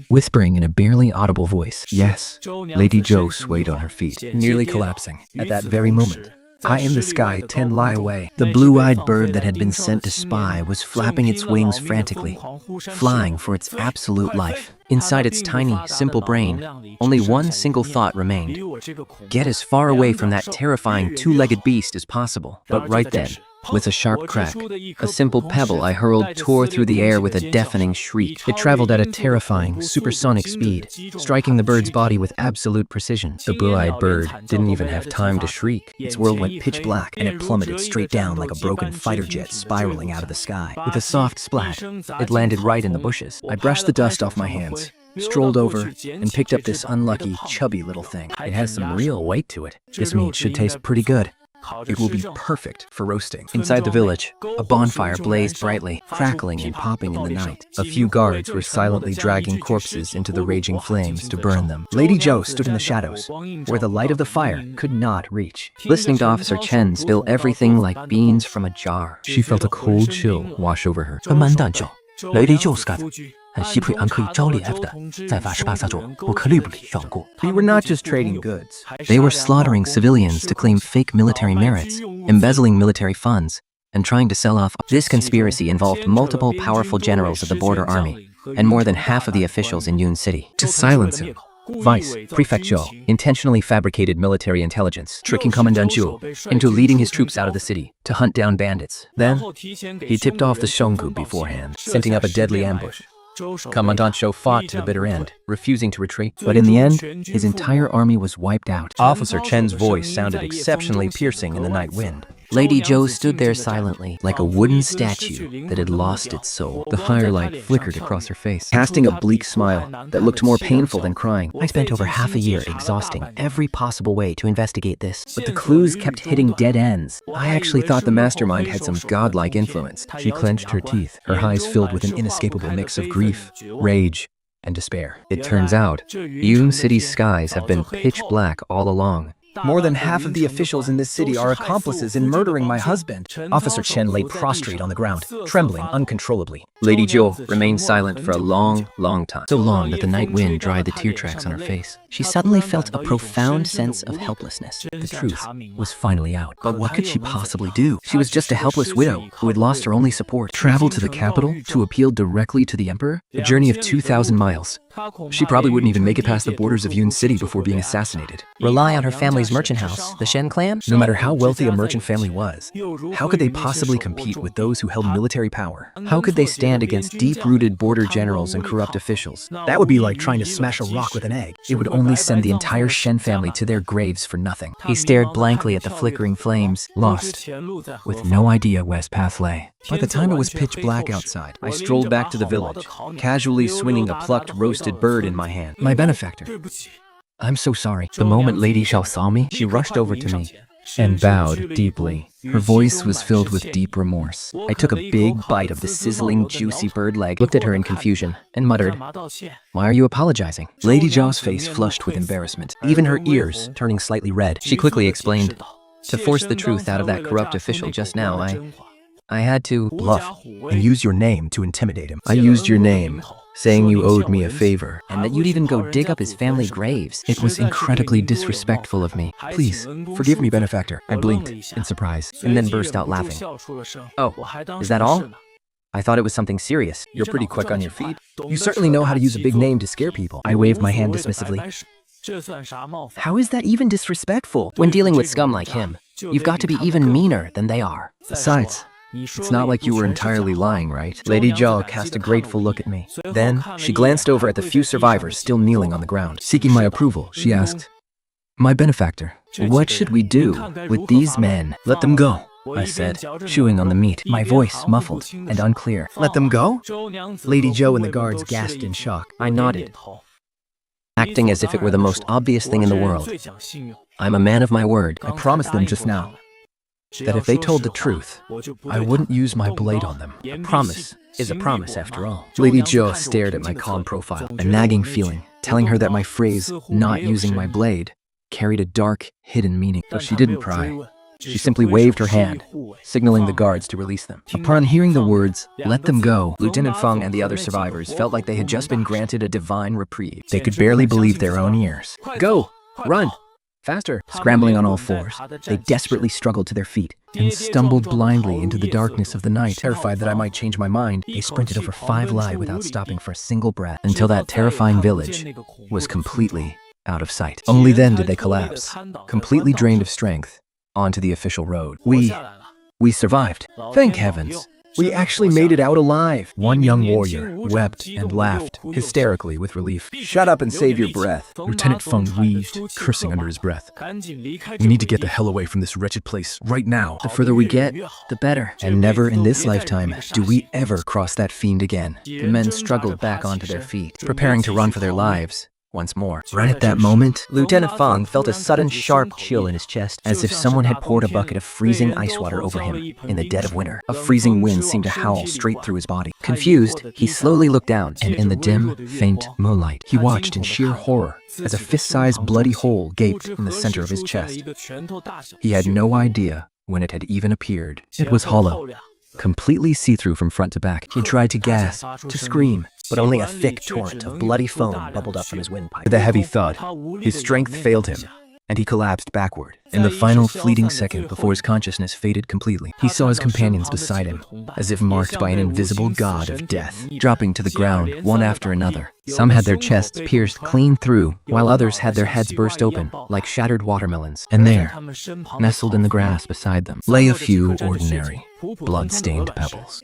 Whispering in a barely audible voice. yes. Lady Zhou swayed on her feet, nearly collapsing. At that very moment, High in the sky, 10 lie away. The blue-eyed bird that had been sent to spy was flapping its wings frantically, flying for its absolute life. Inside its tiny, simple brain, only one single thought remained: get as far away from that terrifying two-legged beast as possible. But right then, with a sharp crack, a simple pebble I hurled tore through the air with a deafening shriek. It traveled at a terrifying, supersonic speed, striking the bird's body with absolute precision. The blue-eyed bird didn't even have time to shriek. Its world went pitch black, and it plummeted straight down like a broken fighter jet spiraling out of the sky. With a soft splat, it landed right in the bushes. I brushed the dust off my hands, strolled over, and picked up this unlucky, chubby little thing. It has some real weight to it. This meat should taste pretty good. It will be perfect for roasting. Inside the village, a bonfire blazed brightly, crackling and popping in the night. A few guards were silently dragging corpses into the raging flames to burn them. Lady Zhou stood in the shadows, where the light of the fire could not reach. Listening to Officer Chen spill everything like beans from a jar. She felt a cold chill wash over her. 分满蛋酒，雷利就是干的。希佩安可以招猎的，在法十巴萨中不可利不利选过。 We were not just trading goods. They were slaughtering civilians to claim fake military merits, embezzling military funds, and trying to sell off. This conspiracy involved multiple powerful generals of the border army, and more than half of the officials in Yun City. To silence him, Vice Prefect Zhou Intentionally fabricated military intelligence, tricking Commandant Zhu into leading his troops out of the city to hunt down bandits. Then, he tipped off the Shongu beforehand, setting up a deadly ambush. Commandant Zhou fought to the bitter end, refusing to retreat. But in the end, his entire army was wiped out. Officer Chen's voice sounded exceptionally piercing in the night wind. Lady Zhou stood there silently, like a wooden statue that had lost its soul. The firelight flickered across her face, Casting a bleak smile that looked more painful than crying. I spent over half a year exhausting every possible way to investigate this. But the clues kept hitting dead ends. I actually thought the mastermind had some godlike influence. She clenched her teeth, her eyes filled with an inescapable mix of grief, rage, and despair. It turns out, Yun City's skies have been pitch black all along. More than half of the officials in this city are accomplices in murdering my husband. Officer Chen lay prostrate on the ground, trembling uncontrollably. Lady Zhou remained silent for a long, long time. So long that the night wind dried the tear tracks on her face. She suddenly felt a profound sense of helplessness. The truth was finally out. But what could she possibly do? She was just a helpless widow who had lost her only support. Travel to the capital to appeal directly to the emperor? A journey of 2,000 miles. She probably wouldn't even make it past the borders of Yun City before being assassinated. Rely on her family's merchant house, the Shen clan? No matter how wealthy a merchant family was, how could they possibly compete with those who held military power? How could they stand against deep-rooted border generals and corrupt officials? That would be like trying to smash a rock with an egg. It would only send the entire Shen family to their graves for nothing. He stared blankly at the flickering flames, Lost, with no idea where his path lay. By the time it was pitch black outside, I strolled back to the village, casually swinging a plucked roasted bird in my hand. My benefactor. I'm so sorry. The moment Lady Zhou saw me, she rushed over to me and bowed deeply. Her voice was filled with deep remorse. I took a big bite of the sizzling, juicy bird leg, looked at her in confusion, and muttered, "Why are you apologizing?" Lady Zhou's face flushed with embarrassment, even her ears turning slightly red. She quickly explained, "To force the truth out of that corrupt official just now, I had to bluff and use your name to intimidate him. I used your name, saying you owed me a favor. And that you'd even go dig up his family graves. It was incredibly disrespectful of me. Please, forgive me, benefactor." I blinked in surprise. And then burst out laughing. "Oh, is that all? I thought it was something serious." You're pretty quick on your feet. You certainly know how to use a big name to scare people. I waved my hand dismissively. How is that even disrespectful? When dealing with scum like him, you've got to be even meaner than they are. Besides, it's not like you were entirely lying, right? Lady Zhou cast a grateful look at me. Then, she glanced over at the few survivors still kneeling on the ground. Seeking my approval, she asked, "My benefactor, what should we do with these men?" "Let them go," I said, chewing on the meat, my voice muffled and unclear. "Let them go?" Lady Zhou and the guards gasped in shock. I nodded, acting as if it were the most obvious thing in the world. I'm a man of my word. I promised them just now that if they told the truth, I wouldn't use my blade on them. A promise is a promise after all. Lady Zhou stared at my calm profile, a nagging feeling, telling her that my phrase, "not using my blade," carried a dark, hidden meaning. But she didn't pry. She simply waved her hand, signaling the guards to release them. Upon hearing the words, "Let them go," Lieutenant Feng and the other survivors felt like they had just been granted a divine reprieve. They could barely believe their own ears. "Go! Run!" Faster! Scrambling on all fours, they desperately struggled to their feet. And stumbled blindly into the darkness of the night. Terrified that I might change my mind, They sprinted over 5 li without stopping for a single breath until that terrifying village was completely out of sight. only then did they collapse, completely drained of strength, onto the official road. We survived. Thank heavens. We actually made it out alive. One young warrior wept and laughed hysterically with relief. Shut up and save your breath. Lieutenant Feng wheezed, cursing under his breath. We need to get the hell away from this wretched place right now. The further we get, the better. And never in this lifetime do we ever cross that fiend again. The men struggled back onto their feet. Preparing to run for their lives once more. Right at that moment, Lieutenant Feng felt a sudden sharp chill in his chest, as if someone had poured a bucket of freezing ice water over him in the dead of winter. A freezing wind seemed to howl straight through his body. Confused, he slowly looked down, And in the dim, faint moonlight, he watched in sheer horror as a fist-sized bloody hole gaped in the center of his chest. He had no idea when it had even appeared. It was hollow, completely see-through from front to back. He tried to gasp, to scream, but only a thick torrent of bloody foam bubbled up from his windpipe. with a heavy thud. His strength failed him, and he collapsed backward. In the final fleeting second before his consciousness faded completely, he saw his companions beside him, as if marked by an invisible god of death, dropping to the ground one after another. Some had their chests pierced clean through, while others had their heads burst open, like shattered watermelons. And there, Nestled in the grass beside them, lay a few ordinary, blood-stained pebbles.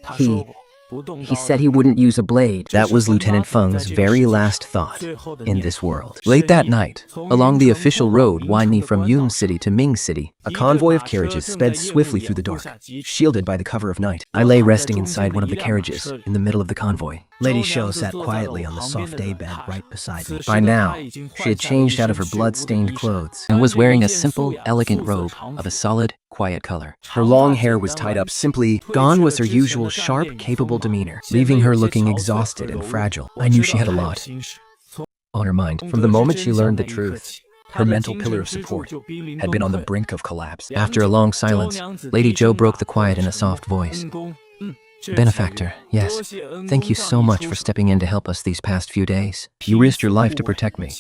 He said he wouldn't use a blade. That was Lieutenant Feng's very last thought in this world. Late that night, along the official road winding from Yun City to Ming City, a convoy of carriages sped swiftly through the dark, shielded by the cover of night. I lay resting inside one of the carriages in the middle of the convoy. Lady Shou sat quietly on the soft daybed right beside me. By now, she had changed out of her blood-stained clothes And was wearing a simple, elegant robe of a solid, quiet color. Her long hair was tied up simply. Gone was her usual sharp, capable demeanor, leaving her looking exhausted and fragile. I knew she had a lot on her mind. From the moment she learned the truth, her mental pillar of support had been on the brink of collapse. After a long silence, Lady Zhou broke the quiet in a soft voice. Benefactor, yes. Thank you so much for stepping in to help us these past few days. You risked your life to protect me.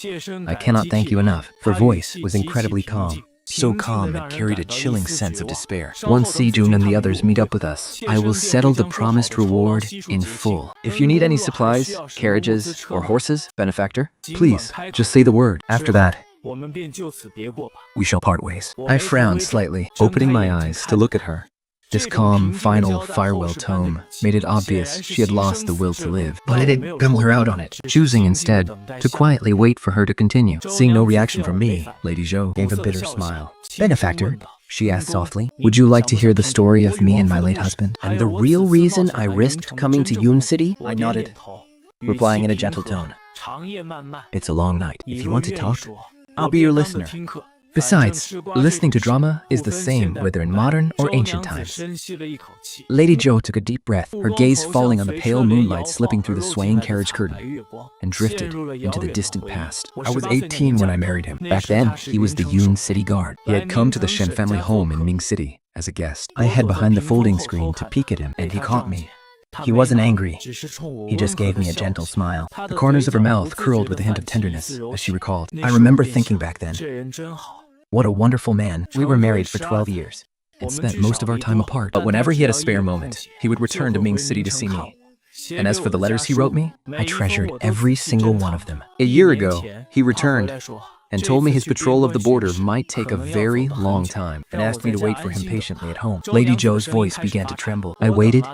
I cannot thank you enough. Her voice was incredibly calm. So calm it carried a chilling sense of despair. Once Sijun and the others meet up with us, I will settle the promised reward in full. If you need any supplies, carriages, or horses, benefactor, please, just say the word. After that, we shall part ways. I frowned slightly, opening my eyes to look at her. This calm, final farewell tone made it obvious she had lost the will to live. But I didn't gumble her out on it, Choosing instead to quietly wait for her to continue. Seeing no reaction from me, Lady Zhou gave a bitter smile. Benefactor, she asked softly, would you like to hear the story of me and my late husband? And the real reason I risked coming to Yun City? I nodded, replying in a gentle tone. It's a long night. If you want to talk, I'll be your listener. Besides, listening to drama is the same whether in modern or ancient times. Lady Zhou took a deep breath, her gaze falling on the pale moonlight slipping through the swaying carriage curtain, and drifted into the distant past. I was 18 when I married him. Back then, he was the Yun City Guard. He had come to the Shen family home in Ming City as a guest. I hid behind the folding screen to peek at him, and he caught me. He wasn't angry. He just gave me a gentle smile. The corners of her mouth curled with a hint of tenderness as she recalled. I remember thinking back then, what a wonderful man. We were married for 12 years and spent most of our time apart. But whenever he had a spare moment, he would return to Ming City to see me. And as for the letters he wrote me, I treasured every single one of them. A year ago, he returned and told me his patrol of the border might take a very long time and asked me to wait for him patiently at home. Lady Zhou's voice began to tremble. I waited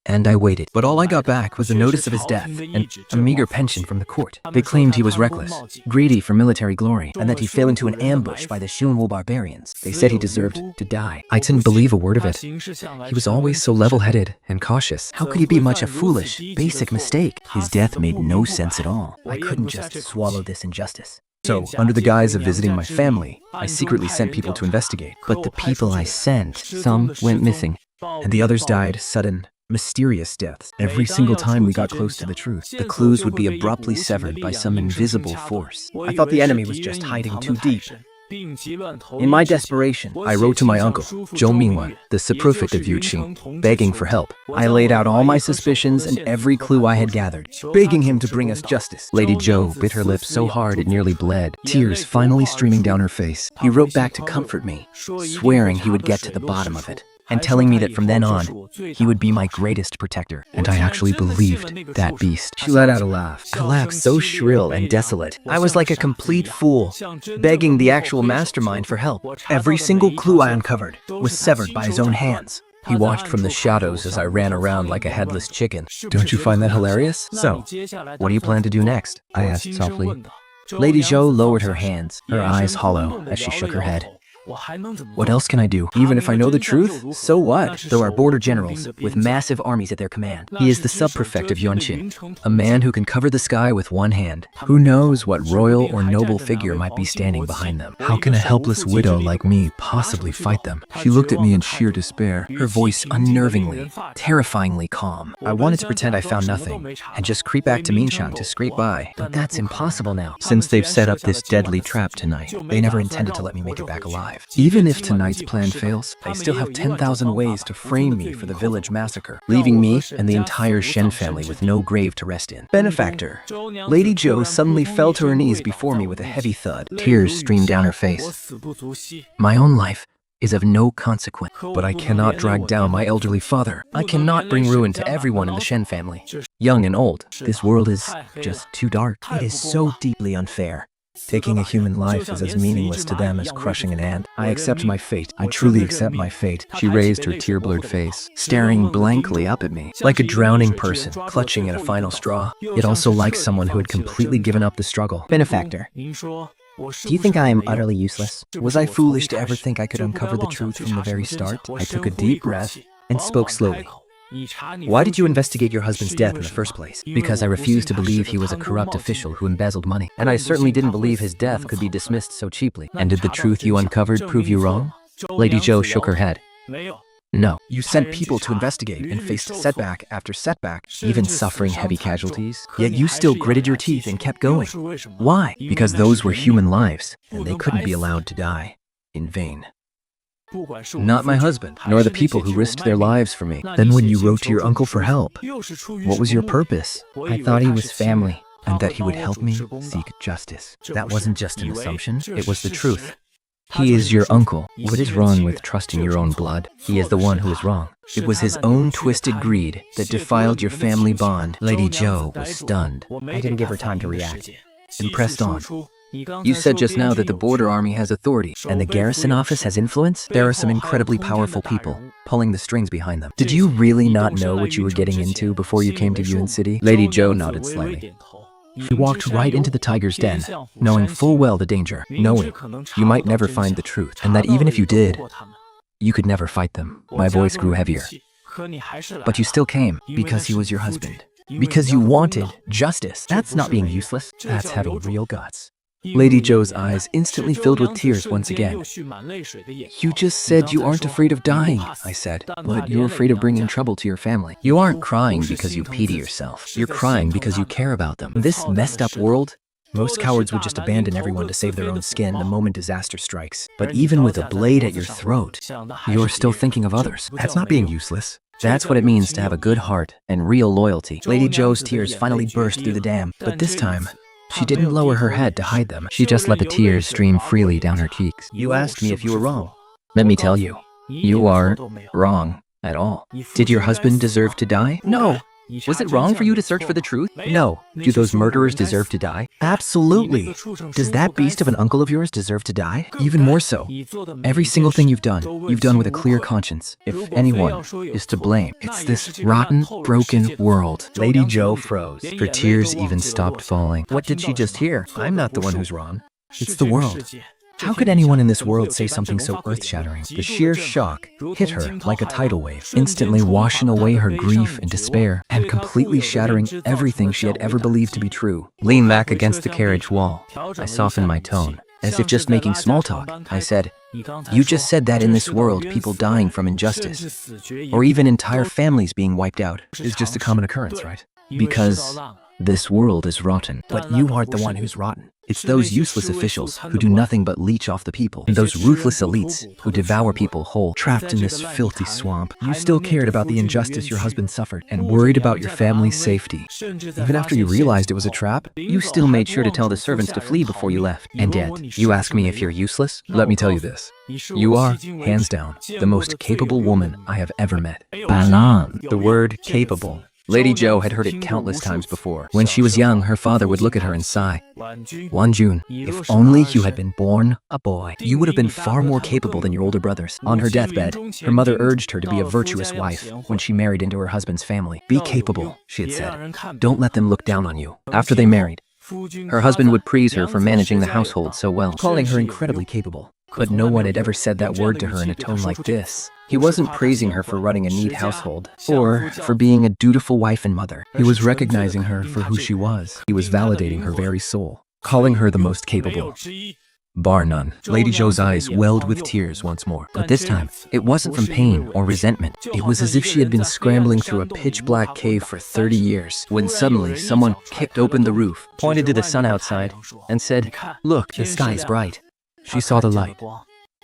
and I waited. But all I got back was a notice of his death and a meager pension from the court. They claimed he was reckless, greedy for military glory, and that he fell into an ambush by the Xunwu barbarians. They said he deserved to die. I didn't believe a word of it. He was always so level-headed and cautious. How could he be much a foolish, basic mistake? His death made no sense at all. I couldn't just swallow this injustice. So, under the guise of visiting my family, I secretly sent people to investigate. But the people I sent, some went missing. And the others died sudden, mysterious deaths. Every single time we got close to the truth, the clues would be abruptly severed by some invisible force. I thought the enemy was just hiding too deep, In my desperation, I wrote to my uncle, Zhou Mingwen, the subprefect of Yuqing, begging for help. I laid out all my suspicions and every clue I had gathered, begging him to bring us justice. Lady Zhou bit her lip so hard it nearly bled, tears finally streaming down her face. He wrote back to comfort me, swearing he would get to the bottom of it, and telling me that from then on, he would be my greatest protector. And I actually believed that beast. She let out a laugh, a laugh so shrill and desolate. I was like a complete fool, begging the actual mastermind for help. Every single clue I uncovered was severed by his own hands. He watched from the shadows as I ran around like a headless chicken. Don't you find that hilarious? So, what do you plan to do next? I asked softly. Lady Zhou lowered her hands, her eyes hollow, as she shook her head. What else can I do? Even if I know the truth? So what? There are border generals with massive armies at their command. He is the sub-prefect of Yuanqing, a man who can cover the sky with one hand. Who knows what royal or noble figure might be standing behind them? How can a helpless widow like me possibly fight them? She looked at me in sheer despair. Her voice unnervingly, terrifyingly calm. I wanted to pretend I found nothing and just creep back to Minshan to scrape by. But that's impossible now. Since they've set up this deadly trap tonight, they never intended to let me make it back alive. Even if tonight's plan fails, they still have 10,000 ways to frame me for the village massacre, leaving me and the entire Shen family with no grave to rest in. Benefactor. Lady Zhou suddenly fell to her knees before me with a heavy thud. Tears streamed down her face. My own life is of no consequence. But I cannot drag down my elderly father. I cannot bring ruin to everyone in the Shen family, young and old. This world is just too dark. It is so deeply unfair. Taking a human life is as meaningless to them as crushing an ant. I accept my fate. I truly accept my fate. She raised her tear-blurred face, staring blankly up at me, like a drowning person clutching at a final straw, yet also like someone who had completely given up the struggle. Benefactor, do you think I am utterly useless? Was I foolish to ever think I could uncover the truth from the very start? I took a deep breath and spoke slowly. Why did you investigate your husband's death in the first place? Because I refused to believe he was a corrupt official who embezzled money. And I certainly didn't believe his death could be dismissed so cheaply. And did the truth you uncovered prove you wrong? Lady Zhou shook her head. No. You sent people to investigate and faced setback after setback, even suffering heavy casualties. Yet you still gritted your teeth and kept going. Why? Because those were human lives, and they couldn't be allowed to die in vain. Not my husband, nor the people who risked their lives for me. Then when you wrote to your uncle for help, what was your purpose? I thought he was family, and that he would help me seek justice. That wasn't just an assumption, it was the truth. He is your uncle. What is wrong with trusting your own blood? He is the one who is wrong. It was his own twisted greed that defiled your family bond. Lady Zhou was stunned. I didn't give her time to react, and pressed on. You said just now that the border army has authority, and the garrison office has influence? There are some incredibly powerful people pulling the strings behind them. Did you really not know what you were getting into before you came to Yuan City? Lady Zhou nodded slightly. You walked right into the tiger's den, knowing full well the danger, knowing you might never find the truth, and that even if you did, you could never fight them. My voice grew heavier. But you still came, because he was your husband. Because you wanted justice. That's not being useless. That's having real guts. Lady Zhou's eyes instantly filled with tears once again. You just said you aren't afraid of dying, I said, but you're afraid of bringing trouble to your family. You aren't crying because you pity yourself. You're crying because you care about them. In this messed up world, most cowards would just abandon everyone to save their own skin the moment disaster strikes. But even with a blade at your throat, you're still thinking of others. That's not being useless. That's what it means to have a good heart and real loyalty. Lady Zhou's tears finally burst through the dam, but this time, she didn't lower her head to hide them. She just let the tears stream freely down her cheeks. You asked me if you were wrong. Let me tell you, you aren't wrong at all. Did your husband deserve to die? No. Was it wrong for you to search for the truth? No. Do those murderers deserve to die? Absolutely. Does that beast of an uncle of yours deserve to die? Even more so. Every single thing you've done with a clear conscience. If anyone is to blame, it's this rotten, broken world. Lady Zhou froze. Her tears even stopped falling. What did she just hear? I'm not the one who's wrong. It's the world. How could anyone in this world say something so earth-shattering? The sheer shock hit her like a tidal wave, instantly washing away her grief and despair, and completely shattering everything she had ever believed to be true. Lean back against the carriage wall. I softened my tone, as if just making small talk. I said, you just said that in this world, people dying from injustice, or even entire families being wiped out, is just a common occurrence, right? Because This world is rotten. But you aren't the one who's rotten. It's those useless officials who do nothing but leech off the people, and those ruthless elites who devour people whole, trapped in this filthy swamp. You still cared about the injustice your husband suffered and worried about your family's safety. Even after you realized it was a trap, You still made sure to tell the servants to flee before you left. And yet, you ask me if you're useless? let me tell you this. You are, hands down, the most capable woman I have ever met. Balan. The word capable. Lady Zhou had heard it countless times before. When she was young, her father would look at her and sigh. Wanjun, if only you had been born a boy, you would have been far more capable than your older brothers. On her deathbed, her mother urged her to be a virtuous wife when she married into her husband's family. Be capable, she had said. Don't let them look down on you. After they married, her husband would praise her for managing the household so well, calling her incredibly capable. But no one had ever said that word to her in a tone like this. He wasn't praising her for running a neat household, or for being a dutiful wife and mother. He was recognizing her for who she was. He was validating her very soul, calling her the most capable. Bar none. Lady Zhou's eyes welled with tears once more. But this time, it wasn't from pain or resentment. It was as if she had been scrambling through a pitch-black cave for 30 years, when suddenly someone kicked open the roof, Pointed to the sun outside and said, "Look, the sky is bright." She saw the light,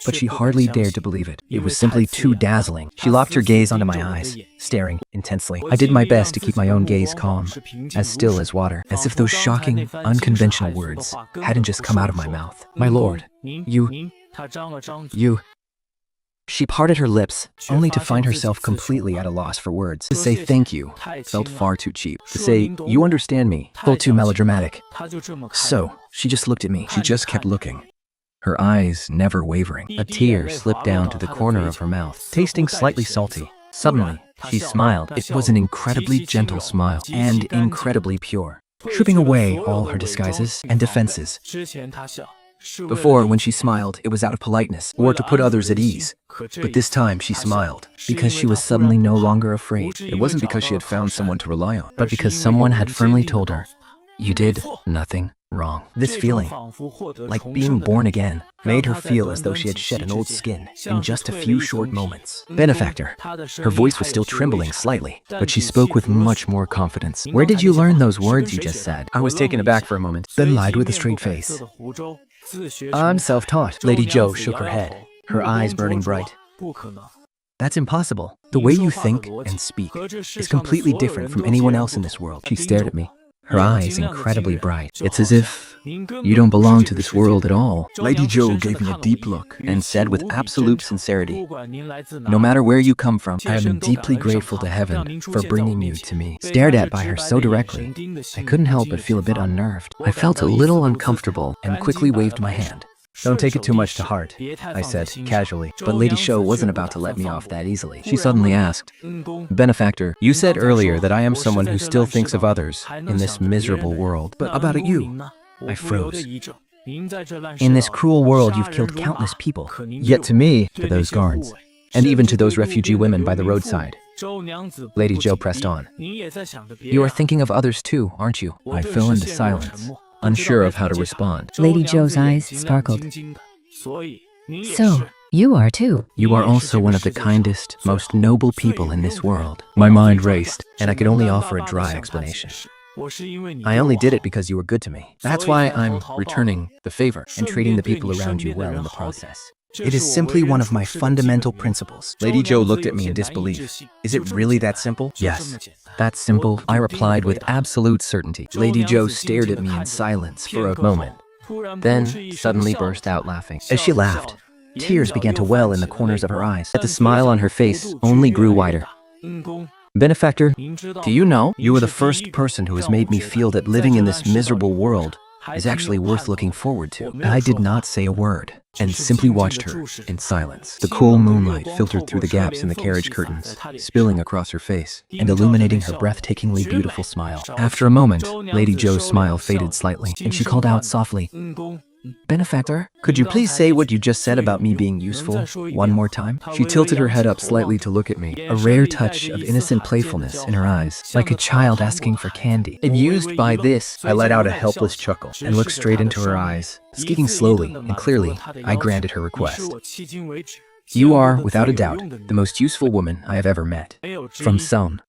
but she hardly dared to believe it. It was simply too dazzling. She locked her gaze onto my eyes, staring intensely. I did my best to keep my own gaze calm, as still as water, as if those shocking, unconventional words hadn't just come out of my mouth. My lord, you... She parted her lips, only to find herself completely at a loss for words. To say thank you felt far too cheap. To say, you understand me, felt too melodramatic. So, she just looked at me. She just kept looking, her eyes never wavering. A tear slipped down to the corner of her mouth, tasting slightly salty. Suddenly, she smiled. It was an incredibly gentle smile, and incredibly pure, stripping away all her disguises and defenses. Before, when she smiled, it was out of politeness, or to put others at ease. But this time, she smiled, because she was suddenly no longer afraid. It wasn't because she had found someone to rely on, But because someone had firmly told her, you did nothing wrong. This feeling, like being born again, made her feel as though she had shed an old skin in just a few short moments. Benefactor. Her voice was still trembling slightly, but she spoke with much more confidence. "Where did you learn those words you just said?" I was taken aback for a moment, then lied with a straight face. I'm self-taught. Lady Zhou shook her head, her eyes burning bright. That's impossible. The way you think and speak is completely different from anyone else in this world. She stared at me, her eyes incredibly bright. It's as if you don't belong to this world at all. Lady Zhou gave me a deep look and said with absolute sincerity, no matter where you come from, I am deeply grateful to heaven for bringing you to me. Stared at by her so directly, I couldn't help but feel a bit unnerved. I felt a little uncomfortable and quickly waved my hand. Don't take it too much to heart, I said, casually. But Lady Zhou wasn't about to let me off that easily. She suddenly asked, Benefactor, you said earlier that I am someone who still thinks of others in this miserable world. But about you? I froze. In this cruel world, you've killed countless people. Yet to me, to those guards, and even to those refugee women by the roadside. Lady Zhou pressed on. You are thinking of others too, aren't you? I fell into silence, unsure of how to respond. Lady Zhou's eyes sparkled. So, you are too. You are also one of the kindest, most noble people in this world. My mind raced, and I could only offer a dry explanation. I only did it because you were good to me. That's why I'm returning the favor and treating the people around you well in the process. It is simply one of my fundamental principles. Lady Zhou looked at me in disbelief. Is it really that simple? Yes, that's simple, I replied with absolute certainty. Lady Zhou stared at me in silence for a moment, then suddenly burst out laughing. As she laughed, tears began to well in the corners of her eyes. But the smile on her face only grew wider. Benefactor, do you know, you are the first person who has made me feel that living in this miserable world is actually worth looking forward to. I did not say a word, and simply watched her in silence. The cool moonlight filtered through the gaps in the carriage curtains, spilling across her face, and illuminating her breathtakingly beautiful smile. After a moment, Lady Zhou's smile faded slightly, and she called out softly, Benefactor, could you please say what you just said about me being useful one more time? She tilted her head up slightly to look at me, a rare touch of innocent playfulness in her eyes, like a child asking for candy. Amused by this, I let out a helpless chuckle and looked straight into her eyes. Speaking slowly and clearly, I granted her request. You are, without a doubt, the most useful woman I have ever met. From Sun.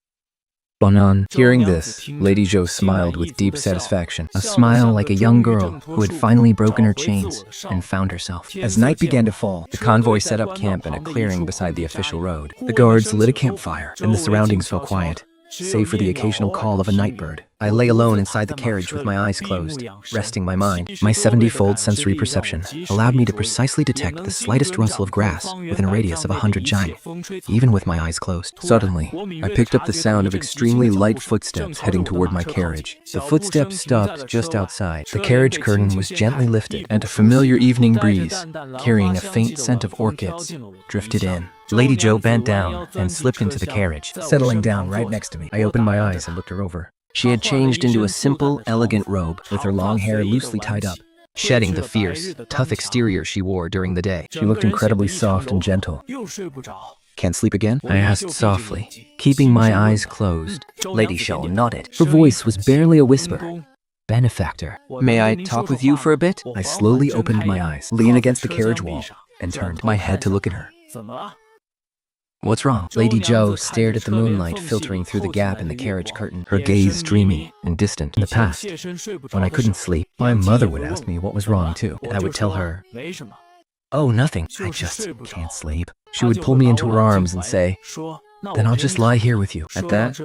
Bonan. Hearing this, Lady Zhou smiled with deep satisfaction. A smile like a young girl who had finally broken her chains and found herself. As night began to fall, the convoy set up camp in a clearing beside the official road. The guards lit a campfire, and the surroundings felt quiet, save for the occasional call of a night bird. I lay alone inside the carriage with my eyes closed, resting my mind. My 70-fold sensory perception allowed me to precisely detect the slightest rustle of grass within a radius of 100 jang, even with my eyes closed. Suddenly, I picked up the sound of extremely light footsteps heading toward my carriage. The footsteps stopped just outside. The carriage curtain was gently lifted, and a familiar evening breeze, carrying a faint scent of orchids, drifted in. Lady Zhou bent down and slipped into the carriage. Settling down right next to me, I opened my eyes and looked her over. She had changed into a simple, elegant robe With her long hair loosely tied up, shedding the fierce, tough exterior she wore during the day. she looked incredibly soft and gentle. Can't sleep again? I asked softly, keeping my eyes closed. Lady Zhou nodded. Her voice was barely a whisper. Benefactor, may I talk with you for a bit? I slowly opened my eyes, leaned against the carriage wall, and turned my head to look at her. What's wrong? Lady Zhou stared at the moonlight filtering through the gap in the carriage curtain, her gaze dreamy and distant. In the past, when I couldn't sleep, my mother would ask me what was wrong too, and I would tell her, Oh, nothing. I just can't sleep. She would pull me into her arms and say, then I'll just lie here with you. At that,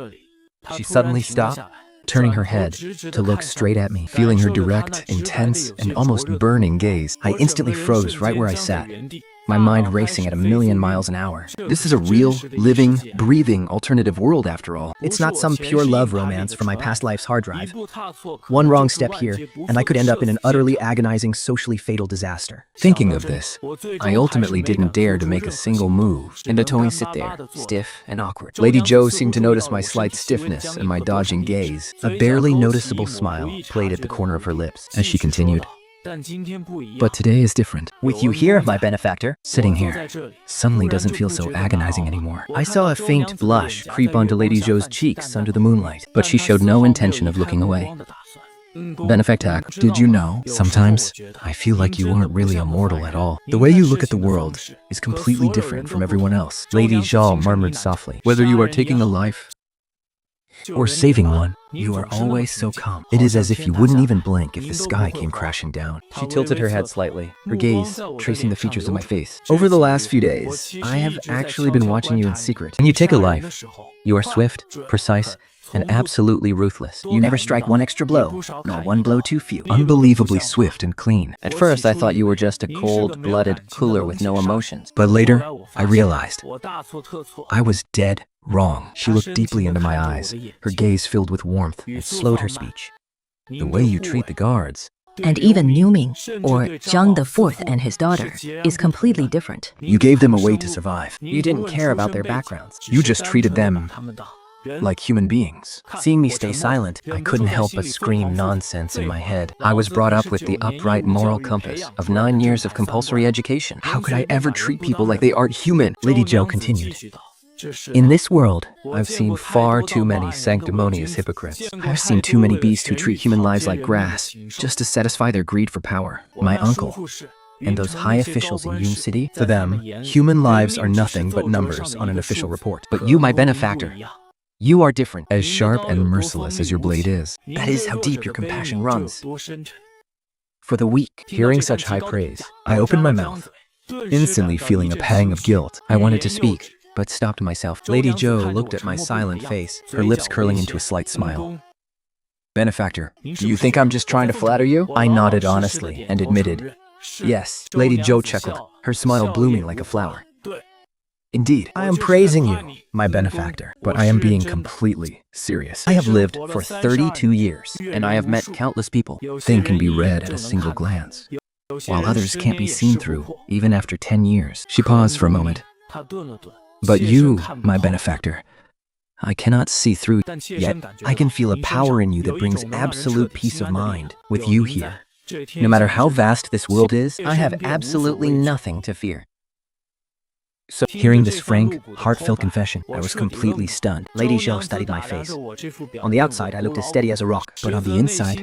She suddenly stopped. turning her head to look straight at me, feeling her direct, intense, and almost burning gaze. I instantly froze right where I sat, my mind racing at 1,000,000 miles an hour. This is a real, living, breathing alternative world after all. It's not some pure love romance from my past life's hard drive. One wrong step here, and I could end up in an utterly agonizing, socially fatal disaster. Thinking of this, I ultimately didn't dare to make a single move, and I'd only sit there, stiff and awkward. Lady Zhou seemed to notice my slight stiffness and my dodging gaze. A barely noticeable smile played at the corner of her lips as she continued. But today is different. With you here, my benefactor, Sitting here suddenly doesn't feel so agonizing anymore. I saw a faint blush creep onto Lady Zhou's cheeks under the moonlight, but she showed no intention of looking away. Benefactor, did you know? Sometimes I feel like you aren't really a mortal at all. The way you look at the world is completely different from everyone else. Lady Zhou murmured softly. Whether you are taking a life or saving one, you are always so calm. It is as if you wouldn't even blink if the sky came crashing down. She tilted her head slightly, her gaze tracing the features of my face. Over the last few days, I have actually been watching you in secret. When you take a life, you are swift, precise, and absolutely ruthless. You never strike one extra blow, nor one blow too few. Unbelievably swift and clean. At first, I thought you were just a cold-blooded cooler with no emotions. But later, I realized I was dead wrong. She looked deeply into my eyes, her gaze filled with warmth. It slowed her speech. The way you treat the guards. And even Niu Ming, or Zhang IV and his daughter, is completely different. You gave them a way to survive. You didn't care about their backgrounds. You just treated them like human beings. Seeing me stay silent, I couldn't help but scream nonsense in my head. I was brought up with the upright moral compass of 9 years of compulsory education. How could I ever treat people like they aren't human? Lady Zhou continued. In this world, I've seen far too many sanctimonious hypocrites. I've seen too many beasts who treat human lives like grass, just to satisfy their greed for power. My uncle and those high officials in Yun City, to them, human lives are nothing but numbers on an official report. but you, my benefactor, you are different. As sharp and merciless as your blade is, That is how deep your compassion runs. for the weak, hearing such high praise, I opened my mouth, instantly feeling a pang of guilt. I wanted to speak, but stopped myself. Lady Zhou looked at my silent face, her lips curling into a slight smile. Benefactor, do you think I'm just trying to flatter you? I nodded honestly and admitted, yes. Lady Zhou chuckled, her smile blooming like a flower. Indeed, I am praising you, my benefactor, but I am being completely serious. I have lived for 32 years, and I have met countless people. Things can be read at a single glance, while others can't be seen through, even after 10 years. She paused for a moment. But you, my benefactor, I cannot see through, yet I can feel a power in you that brings absolute peace of mind with you here. No matter how vast this world is, I have absolutely nothing to fear. So, hearing this frank, heartfelt confession, I was completely stunned. Lady Zhou studied my face. On the outside, I looked as steady as a rock. But on the inside,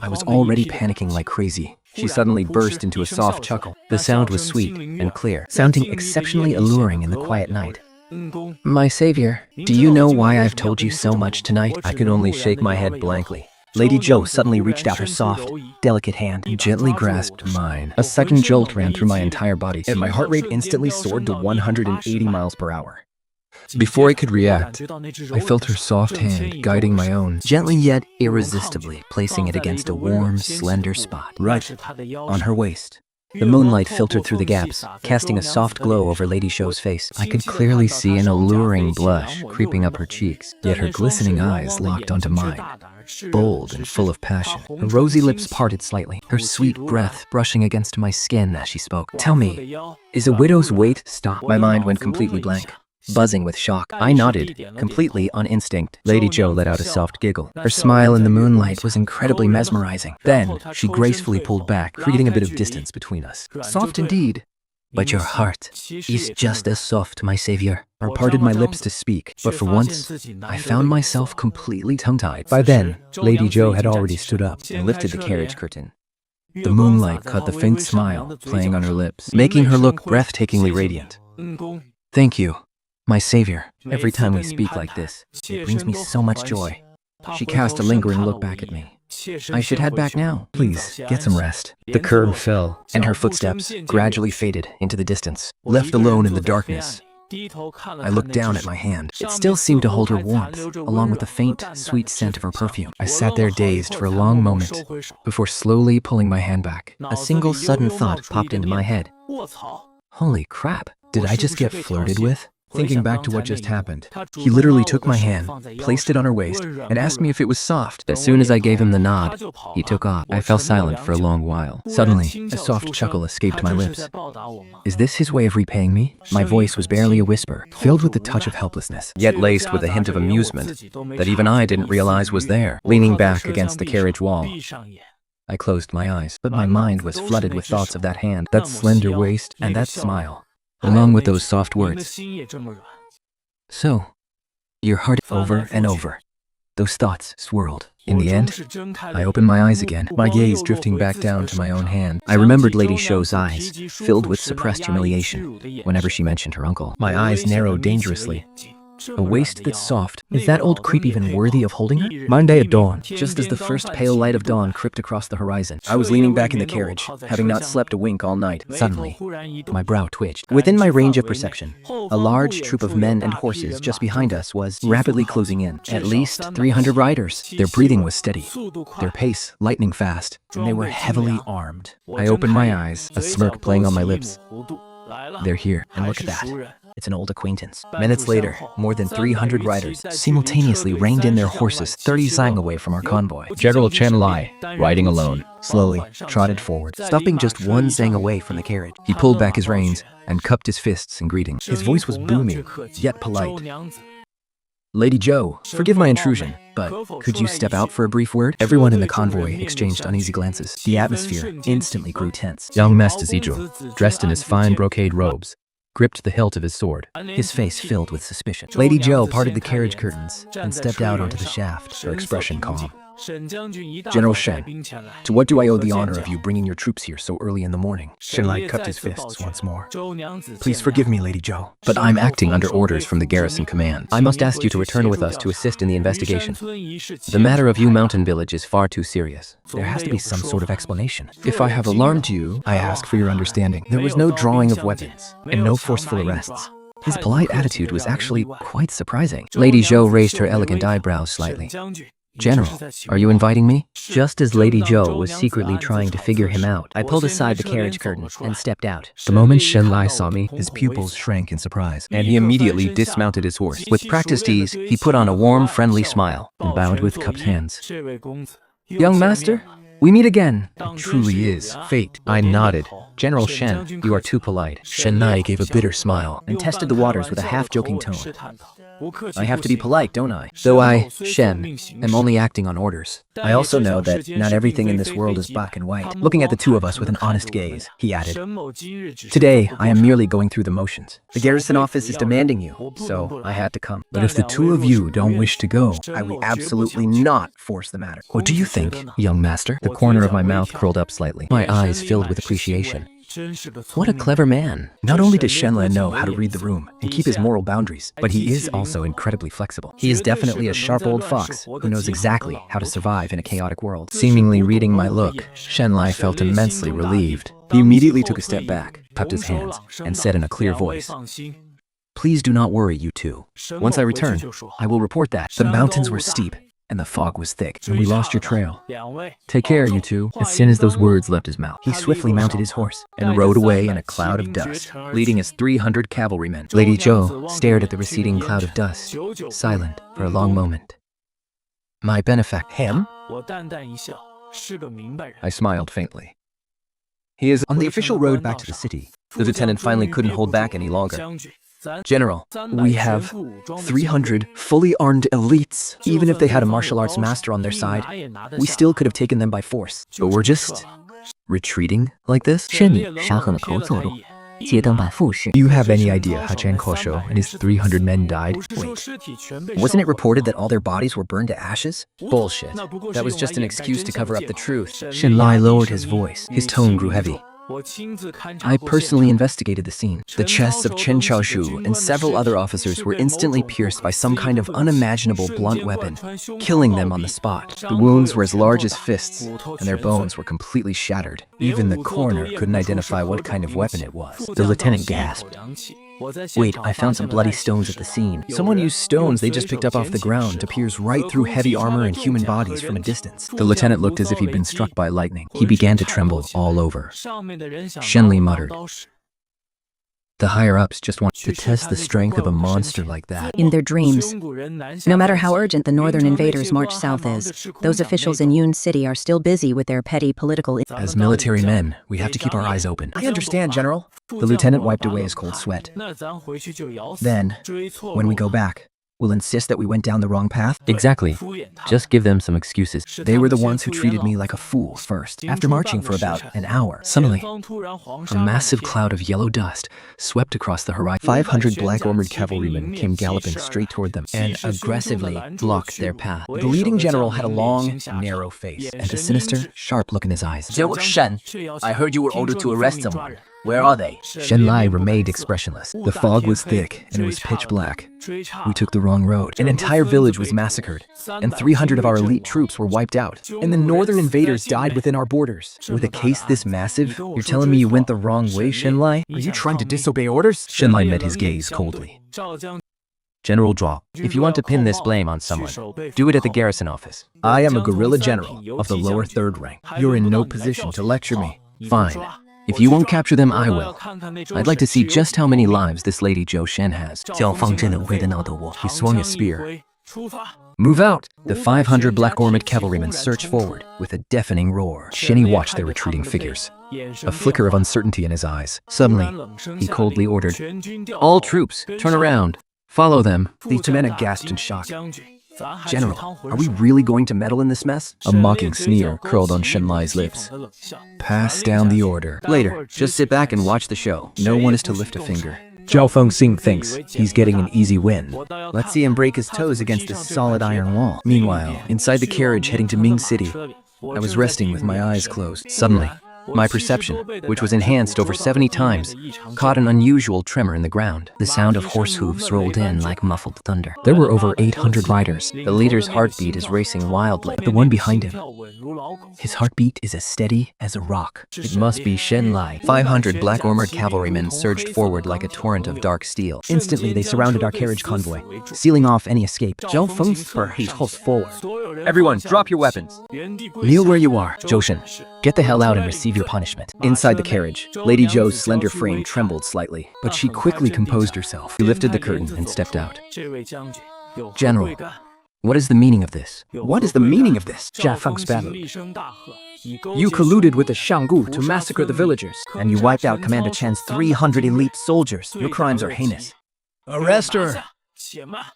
I was already panicking like crazy. She suddenly burst into a soft chuckle. The sound was sweet and clear, sounding exceptionally alluring in the quiet night. My savior, do you know why I've told you so much tonight? I could only shake my head blankly. Lady Zhou suddenly reached out her soft, delicate hand and gently grasped mine. A sudden jolt ran through my entire body, and my heart rate instantly soared to 180 miles per hour. Before I could react, I felt her soft hand guiding my own, Gently yet irresistibly placing it against a warm, slender spot. right on her waist. The moonlight filtered through the gaps, casting a soft glow over Lady Shou's face. I could clearly see an alluring blush creeping up her cheeks, Yet her glistening eyes locked onto mine, bold and full of passion. her rosy lips parted slightly, her sweet breath brushing against my skin as she spoke. Tell me, is a widow's weight stop? My mind went completely blank, buzzing with shock. I nodded, completely on instinct. Lady Zhou let out a soft giggle. Her smile in the moonlight was incredibly mesmerizing. Then she gracefully pulled back, creating a bit of distance between us. Soft indeed, but your heart is just as soft, my savior. I parted my lips to speak, but for once, I found myself completely tongue-tied. By then, Lady Zhou had already stood up and lifted the carriage curtain. The moonlight caught the faint smile playing on her lips, making her look breathtakingly radiant. Thank you, my savior. Every time we speak like this, it brings me so much joy. She cast a lingering look back at me. I should head back now. Please, get some rest. The curtain fell, And her footsteps gradually faded into the distance. left alone in the darkness. I looked down at my hand. It still seemed to hold her warmth, along with the faint, sweet scent of her perfume. I sat there dazed for a long moment before slowly pulling my hand back. A single sudden thought popped into my head. Holy crap. Did I just get flirted with? Thinking back to what just happened, he literally took my hand, placed it on her waist, and asked me if it was soft. As soon as I gave him the nod, he took off. I fell silent for a long while. Suddenly, a soft chuckle escaped my lips. Is this his way of repaying me? My voice was barely a whisper. Filled with the touch of helplessness, yet laced with a hint of amusement that even I didn't realize was there. Leaning back against the carriage wall, I closed my eyes, But my mind was flooded with thoughts of that hand, that slender waist, and that smile, along with those soft words. So, your heart over and over. Those thoughts swirled. In the end, I opened my eyes again, my gaze drifting back down to my own hand. I remembered Lady Shou's eyes, filled with suppressed humiliation, whenever she mentioned her uncle. My eyes narrowed dangerously. A waist that's soft. Is that old creep even worthy of holding her? Monday at dawn. Just as the first pale light of dawn crept across the horizon, I was leaning back in the carriage, having not slept a wink all night. suddenly, my brow twitched. Within my range of perception, a large troop of men and horses just behind us was rapidly closing in. At least 300 riders. Their breathing was steady, their pace lightning fast, and they were heavily armed. I opened my eyes, a smirk playing on my lips. They're here, And look at that. It's an old acquaintance. Minutes later, more than 300 riders simultaneously reined in their horses 30 zang away from our convoy. General Chen Lai, riding alone, slowly trotted forward, stopping just one zang away from the carriage. He pulled back his reins and cupped his fists in greeting. His voice was booming, yet polite. Lady Zhou, forgive my intrusion, but could you step out for a brief word? Everyone in the convoy exchanged uneasy glances. The atmosphere instantly grew tense. Young Master Zizhu, dressed in his fine brocade robes, gripped the hilt of his sword, His face filled with suspicion. Lady Zhou parted the carriage curtains and stepped out onto the shaft, her expression calm. General Shen, to what do I owe the honor of you bringing your troops here so early in the morning? Shen Lai cupped his fists once more. Please forgive me, Lady Zhou, but I'm acting under orders from the garrison command. I must ask you to return with us to assist in the investigation. The matter of Yu Mountain Village is far too serious. There has to be some sort of explanation. If I have alarmed you, I ask for your understanding. There was no drawing of weapons and no forceful arrests. His polite attitude was actually quite surprising. Lady Zhou raised her elegant eyebrows slightly. General, are you inviting me? Just as Lady Zhou was secretly trying to figure him out, I pulled aside the carriage curtain and stepped out. The moment Shen Lai saw me, his pupils shrank in surprise, and he immediately dismounted his horse. With practiced ease, he put on a warm, friendly smile and bowed with cupped hands. Young master, we meet again. It truly is fate. I nodded. General Shen, you are too polite. Shen Lai gave a bitter smile And tested the waters with a half-joking tone. I have to be polite, don't I? Though I, Shen, am only acting on orders. I also know that not everything in this world is black and white. Looking at the two of us with an honest gaze, he added, Today, I am merely going through the motions. The garrison office is demanding you, so I had to come. But if the two of you don't wish to go, I will absolutely not force the matter. what do you think, young master? The corner of my mouth curled up slightly. My eyes filled with appreciation. What a clever man. Not only does Shenlan know how to read the room and keep his moral boundaries, but he is also incredibly flexible. He is definitely a sharp old fox who knows exactly how to survive in a chaotic world. Seemingly reading my look, Shenlai felt immensely relieved. He immediately took a step back, cupped his hands, and said in a clear voice, "Please do not worry, you two. Once I return, I will report that." The mountains were steep, and the fog was thick, and we lost your trail. Take care, you two. As soon as those words left his mouth, He swiftly mounted his horse and rode away in a cloud of dust, leading his 300 cavalrymen. Lady Zhou stared at the receding cloud of dust, silent for a long moment. My benefactor. Him? I smiled faintly. He is on the official road back to the city. The lieutenant finally couldn't hold back any longer. General, we have 300 fully armed elites. Even if they had a martial arts master on their side, we still could have taken them by force. But we're just retreating like this? 是你杀恨了口走路，接登版复试。 Do you have any idea how Chen Kosho and his 300 men died? Wait, wasn't it reported that all their bodies were burned to ashes? Bullshit. That was just an excuse to cover up the truth. Shenlai lowered his voice. His tone grew heavy. I personally investigated the scene. The chests of Chen Chaoshu and several other officers were instantly pierced by some kind of unimaginable blunt weapon, killing them on the spot. The wounds were as large as fists, and their bones were completely shattered. Even the coroner couldn't identify what kind of weapon it was. The lieutenant gasped. Wait, I found some bloody stones at the scene. Someone used stones they just picked up off the ground to pierce right through heavy armor and human bodies from a distance. The lieutenant looked as if he'd been struck by lightning. He began to tremble all over. Shenli muttered, "The higher-ups just want to test the strength of a monster like that." In their dreams. No matter how urgent the northern invaders' march south is, those officials in Yoon City are still busy with their petty political... As military men, we have to keep our eyes open. I understand, General. The lieutenant wiped away his cold sweat. Then, when we go back, we'll insist that we went down the wrong path? Exactly. Just give them some excuses. They were the ones who treated me like a fool first. After marching for about an hour, suddenly, a massive cloud of yellow dust swept across the horizon. 500 black armored cavalrymen came galloping straight toward them and aggressively blocked their path. The leading general had a long, narrow face and a sinister, sharp look in his eyes. General Shen, I heard you were ordered to arrest someone. Where are they? Shenlai remained expressionless. The fog was thick, and it was pitch black. We took the wrong road. An entire village was massacred, and 300 of our elite troops were wiped out. And the northern invaders died within our borders. With a case this massive, you're telling me you went the wrong way, Shenlai? Are you trying to disobey orders? Shenlai met his gaze coldly. General Zhao, if you want to pin this blame on someone, do it at the garrison office. I am a guerrilla general of the lower third rank. You're in no position to lecture me. Fine. If you won't capture them, I will. I'd like to see just how many lives this Lady Zhou Shen has. He swung his spear. Move out! The 500 black armored cavalrymen surged forward with a deafening roar. Shinny watched their retreating figures, a flicker of uncertainty in his eyes. Suddenly, he coldly ordered, All troops, turn around. Follow them. The Temena gasped in shock. General, are we really going to meddle in this mess? A mocking sneer curled on Shenlai's lips. Pass down the order. Later, just sit back and watch the show. No one is to lift a finger. Zhao Fengxing thinks he's getting an easy win. Let's see him break his toes against this solid iron wall. Meanwhile, inside the carriage heading to Ming City, I was resting with my eyes closed. Suddenly, my perception, which was enhanced over 70 times, caught an unusual tremor in the ground. The sound of horse hooves rolled in like muffled thunder. There were over 800 riders. The leader's heartbeat is racing wildly. But the one behind him, his heartbeat is as steady as a rock. It must be Shenlai. 500 black armored cavalrymen surged forward like a torrent of dark steel. Instantly, they surrounded our carriage convoy, sealing off any escape. Zhao Feng's spur tossed forward. Everyone, drop your weapons. Kneel where you are, Zhou Shen. Get the hell out and receive your punishment. Inside the carriage, Lady Zhou's slender frame trembled slightly, but she quickly composed herself. She lifted the curtain and stepped out. General, what is the meaning of this? What is the meaning of this? Jia Feng's battle. You colluded with the Shanggu to massacre the villagers. And you wiped out Commander Chen's 300 elite soldiers. Your crimes are heinous. Arrest her!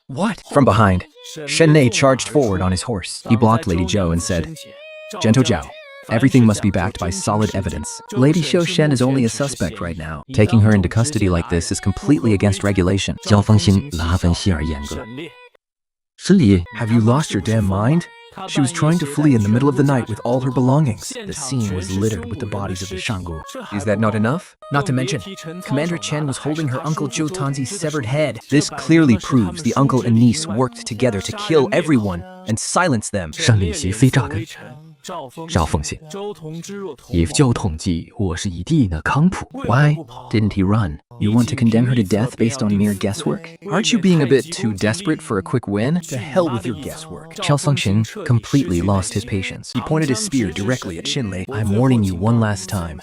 What? From behind, Shen Nei charged forward on his horse. He blocked Lady Zhou and said, Gento Zhao, everything must be backed by solid evidence. Lady Xiu Shen is only a suspect right now. Taking her into custody like this is completely against regulation. Have you lost your damn mind? She was trying to flee in the middle of the night with all her belongings. The scene was littered with the bodies of the Shanggu. Is that not enough? Not to mention, Commander Chen was holding her uncle Zhou Tanzi's severed head. This clearly proves the uncle and niece worked together to kill everyone and silence them. 生理期非榨根。赵凤信以旧统计，我是一地的康普。 Why didn't he run? You want to condemn her to death based on mere guesswork? Aren't you being a bit too desperate for a quick win? To hell with your guesswork. Chao Fengxing completely lost his patience. He pointed his spear directly at Xinlei. I'm warning you one last time.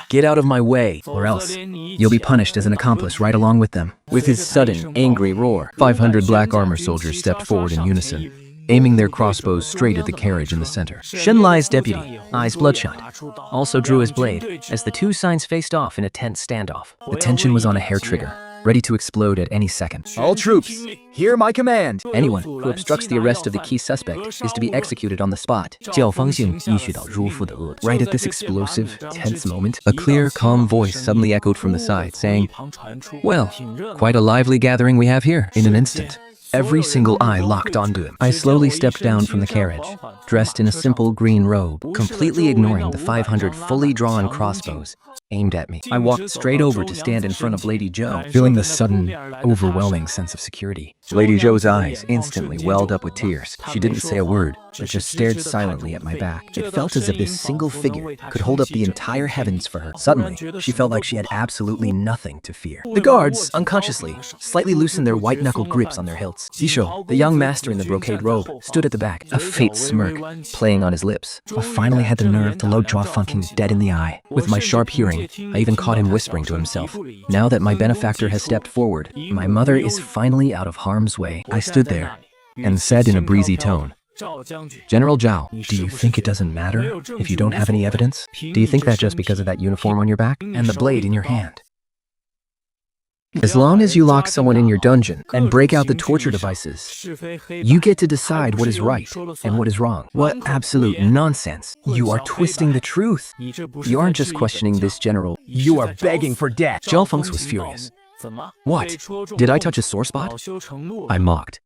Get out of my way, or else you'll be punished as an accomplice right along with them. With his sudden, angry roar, 500 black armor soldiers stepped forward in unison, aiming their crossbows straight at the carriage in the center. Shen Lai's deputy, eyes bloodshot, also drew his blade as the two signs faced off in a tense standoff. The tension was on a hair trigger, ready to explode at any second. All troops, hear my command. Anyone who obstructs the arrest of the key suspect is to be executed on the spot. 教方性依序到如父的恶。 Right at this explosive, tense moment, A clear, calm voice suddenly echoed from the side, saying, "Well, quite a lively gathering we have here." In an instant, every single eye locked onto him. I slowly stepped down from the carriage, dressed in a simple green robe, completely ignoring the 500 fully drawn crossbows aimed at me. I walked straight over to stand in front of Lady Zhou, Feeling the sudden, overwhelming sense of security. Lady Zhou's eyes instantly welled up with tears. She didn't say a word, but just stared silently at my back. It felt as if this single figure could hold up the entire heavens for her. Suddenly, she felt like she had absolutely nothing to fear. The guards, unconsciously, slightly loosened their white-knuckled grips on their hilts. Xisho, the young master in the brocade robe, stood at the back, a faint smirk playing on his lips. I finally had the nerve to look Zhao Fengxing dead in the eye. With my sharp hearing, I even caught him whispering to himself. Now that my benefactor has stepped forward, my mother is finally out of harm's way. I stood there and said in a breezy tone, "General Zhao, Do you think it doesn't matter if you don't have any evidence? Do you think that just because of that uniform on your back and the blade in your hand? As long as you lock someone in your dungeon and break out the torture devices, you get to decide what is right and what is wrong." What absolute nonsense. You are twisting the truth. You aren't just questioning this general. You are begging for death. Zhao Feng's was furious. What? Did I touch a sore spot?" I mocked.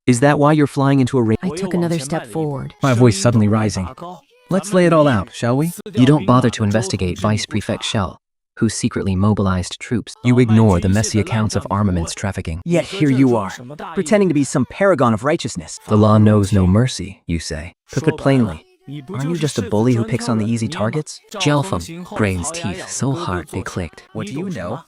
Is that why you're flying into a rain? I took another step forward. My voice suddenly rising. Let's lay it all out, shall we? You don't bother to investigate Vice Prefect Shell, who secretly mobilized troops. You ignore the messy accounts of armaments trafficking. Yet here you are, pretending to be some paragon of righteousness. The law knows no mercy, you say. To put plainly, aren't you just a bully who picks on the easy targets? Jiao Feng grained his teeth so hard they clicked. What do you know?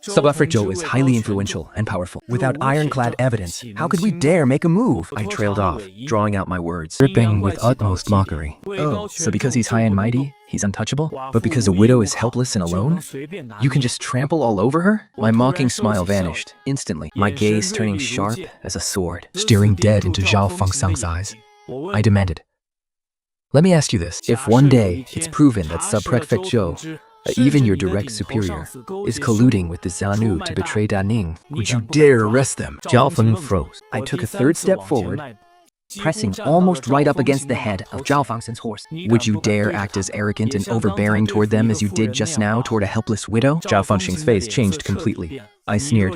Sub-Prefect Zhou is highly influential and powerful. Without ironclad evidence, how could we dare make a move? I trailed off, drawing out my words. Dripping with utmost mockery. Oh, so because he's high and mighty, he's untouchable? But because a widow is helpless and alone, you can just trample all over her? My mocking smile vanished instantly, my gaze turning sharp as a sword. Staring dead into Zhao Fengxiang's eyes, I demanded, "Let me ask you this. If one day it's proven that Sub-Prefect Zhou, even your direct superior, is colluding with the Xianu to betray Daning, Would you dare arrest them?" Jiao Feng froze. I took a third step forward, pressing almost right up against the head of Zhao Fengxing's horse. Would you dare act as arrogant and overbearing toward them as you did just now toward a helpless widow? Zhao Fengxing's face changed completely. I sneered.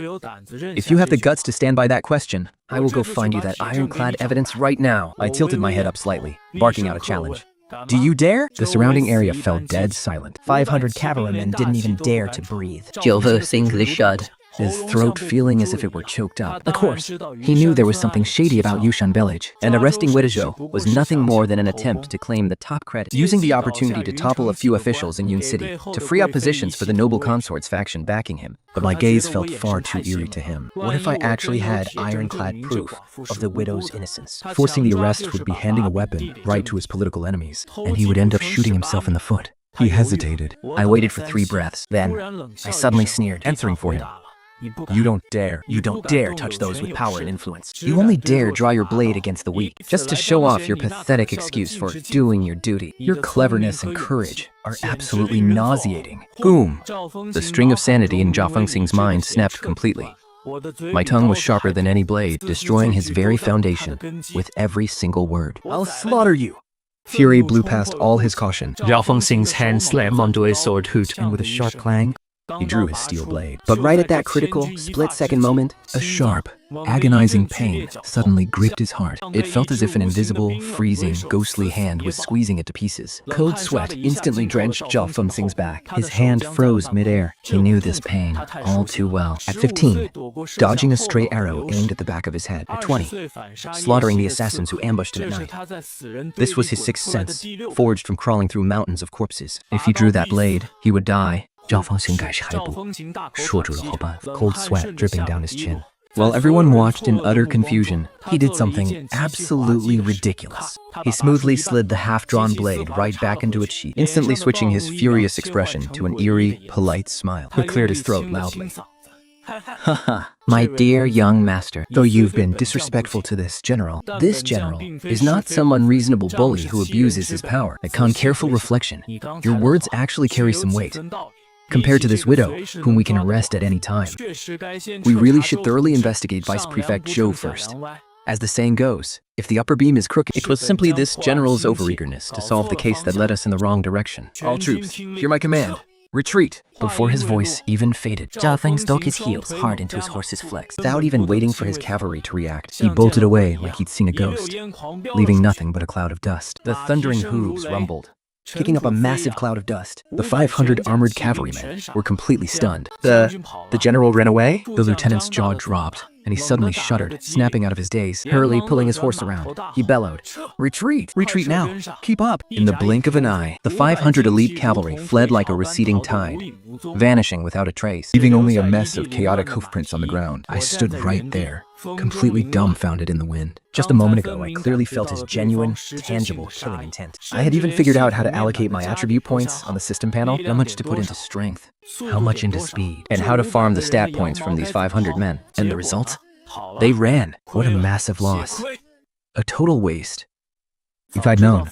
If you have the guts to stand by that question, I will go find you that ironclad evidence right now. I tilted my head up slightly, barking out a challenge. Do you dare? The surrounding area fell dead silent. 500 cavalrymen didn't even dare to breathe. Jiao Feng shuddered. His throat feeling as if it were choked up. Of course, he knew there was something shady about Yushan village, and arresting Widezhou was nothing more than an attempt to claim the top credit. Using the opportunity to topple a few officials in Yun City, to free up positions for the noble consort's faction backing him. But my gaze felt far too eerie to him. What if I actually had ironclad proof of the widow's innocence? Forcing the arrest would be handing a weapon right to his political enemies, And he would end up shooting himself in the foot. He hesitated, I waited for 3 breaths. Then, I suddenly sneered, answering for him. You don't dare touch those with power and influence. You only dare draw your blade against the weak, just to show off your pathetic excuse for doing your duty. Your cleverness and courage are absolutely nauseating. Boom! The string of sanity in Zhao Fengxing's mind snapped completely. My tongue was sharper than any blade, destroying his very foundation with every single word. "I'll slaughter you." Fury blew past all his caution, Zhao Fengxing's hand slammed onto a sword hilt, And with a sharp clang, He drew his steel blade. But right at that critical, split-second moment, a sharp, agonizing pain suddenly gripped his heart. It felt as if an invisible, freezing, ghostly hand was squeezing it to pieces. Cold sweat instantly drenched Zhao Fengxing's back. His hand froze midair. He knew this pain all too well. At 15, dodging a stray arrow aimed at the back of his head. At 20, slaughtering the assassins who ambushed him at night. This was his sixth sense, forged from crawling through mountains of corpses. If he drew that blade, he would die. 赵方行改是还不，说出了后半。 Cold sweat dripping down his chin. While everyone watched in utter confusion, he did something absolutely ridiculous. He smoothly slid the half-drawn blade right back into its sheath, instantly switching his furious expression to an eerie, polite smile. He cleared his throat loudly. Haha, my dear young master. Though you've been disrespectful to this general is not some unreasonable bully who abuses his power. Upon careful reflection, your words actually carry some weight. Compared to this widow, whom we can arrest at any time. We really should thoroughly investigate Vice Prefect Zhou first. As the saying goes, if the upper beam is crooked, it was simply this general's overeagerness to solve the case that led us in the wrong direction. All troops, hear my command. Retreat! Before his voice even faded, Zhao Feng dug his heels hard into his horse's flanks. without even waiting for his cavalry to react, he bolted away like he'd seen a ghost, leaving nothing but a cloud of dust. The thundering hooves rumbled, kicking up a massive cloud of dust. The 500 armored cavalrymen were completely stunned. The general ran away? The lieutenant's jaw dropped, and he suddenly shuddered, snapping out of his daze, hurriedly pulling his horse around. He bellowed, "Retreat! Retreat now! Keep up!" In the blink of an eye, the 500 elite cavalry fled like a receding tide, vanishing without a trace, leaving only a mess of chaotic hoofprints on the ground. I stood right there, completely dumbfounded in the wind. Just a moment ago, I clearly felt his genuine, tangible killing intent. I had even figured out how to allocate my attribute points on the system panel, how much to put into strength, how much into speed, and how to farm the stat points from these 500 men. And the result? They ran. What a massive loss. A total waste. If I'd known,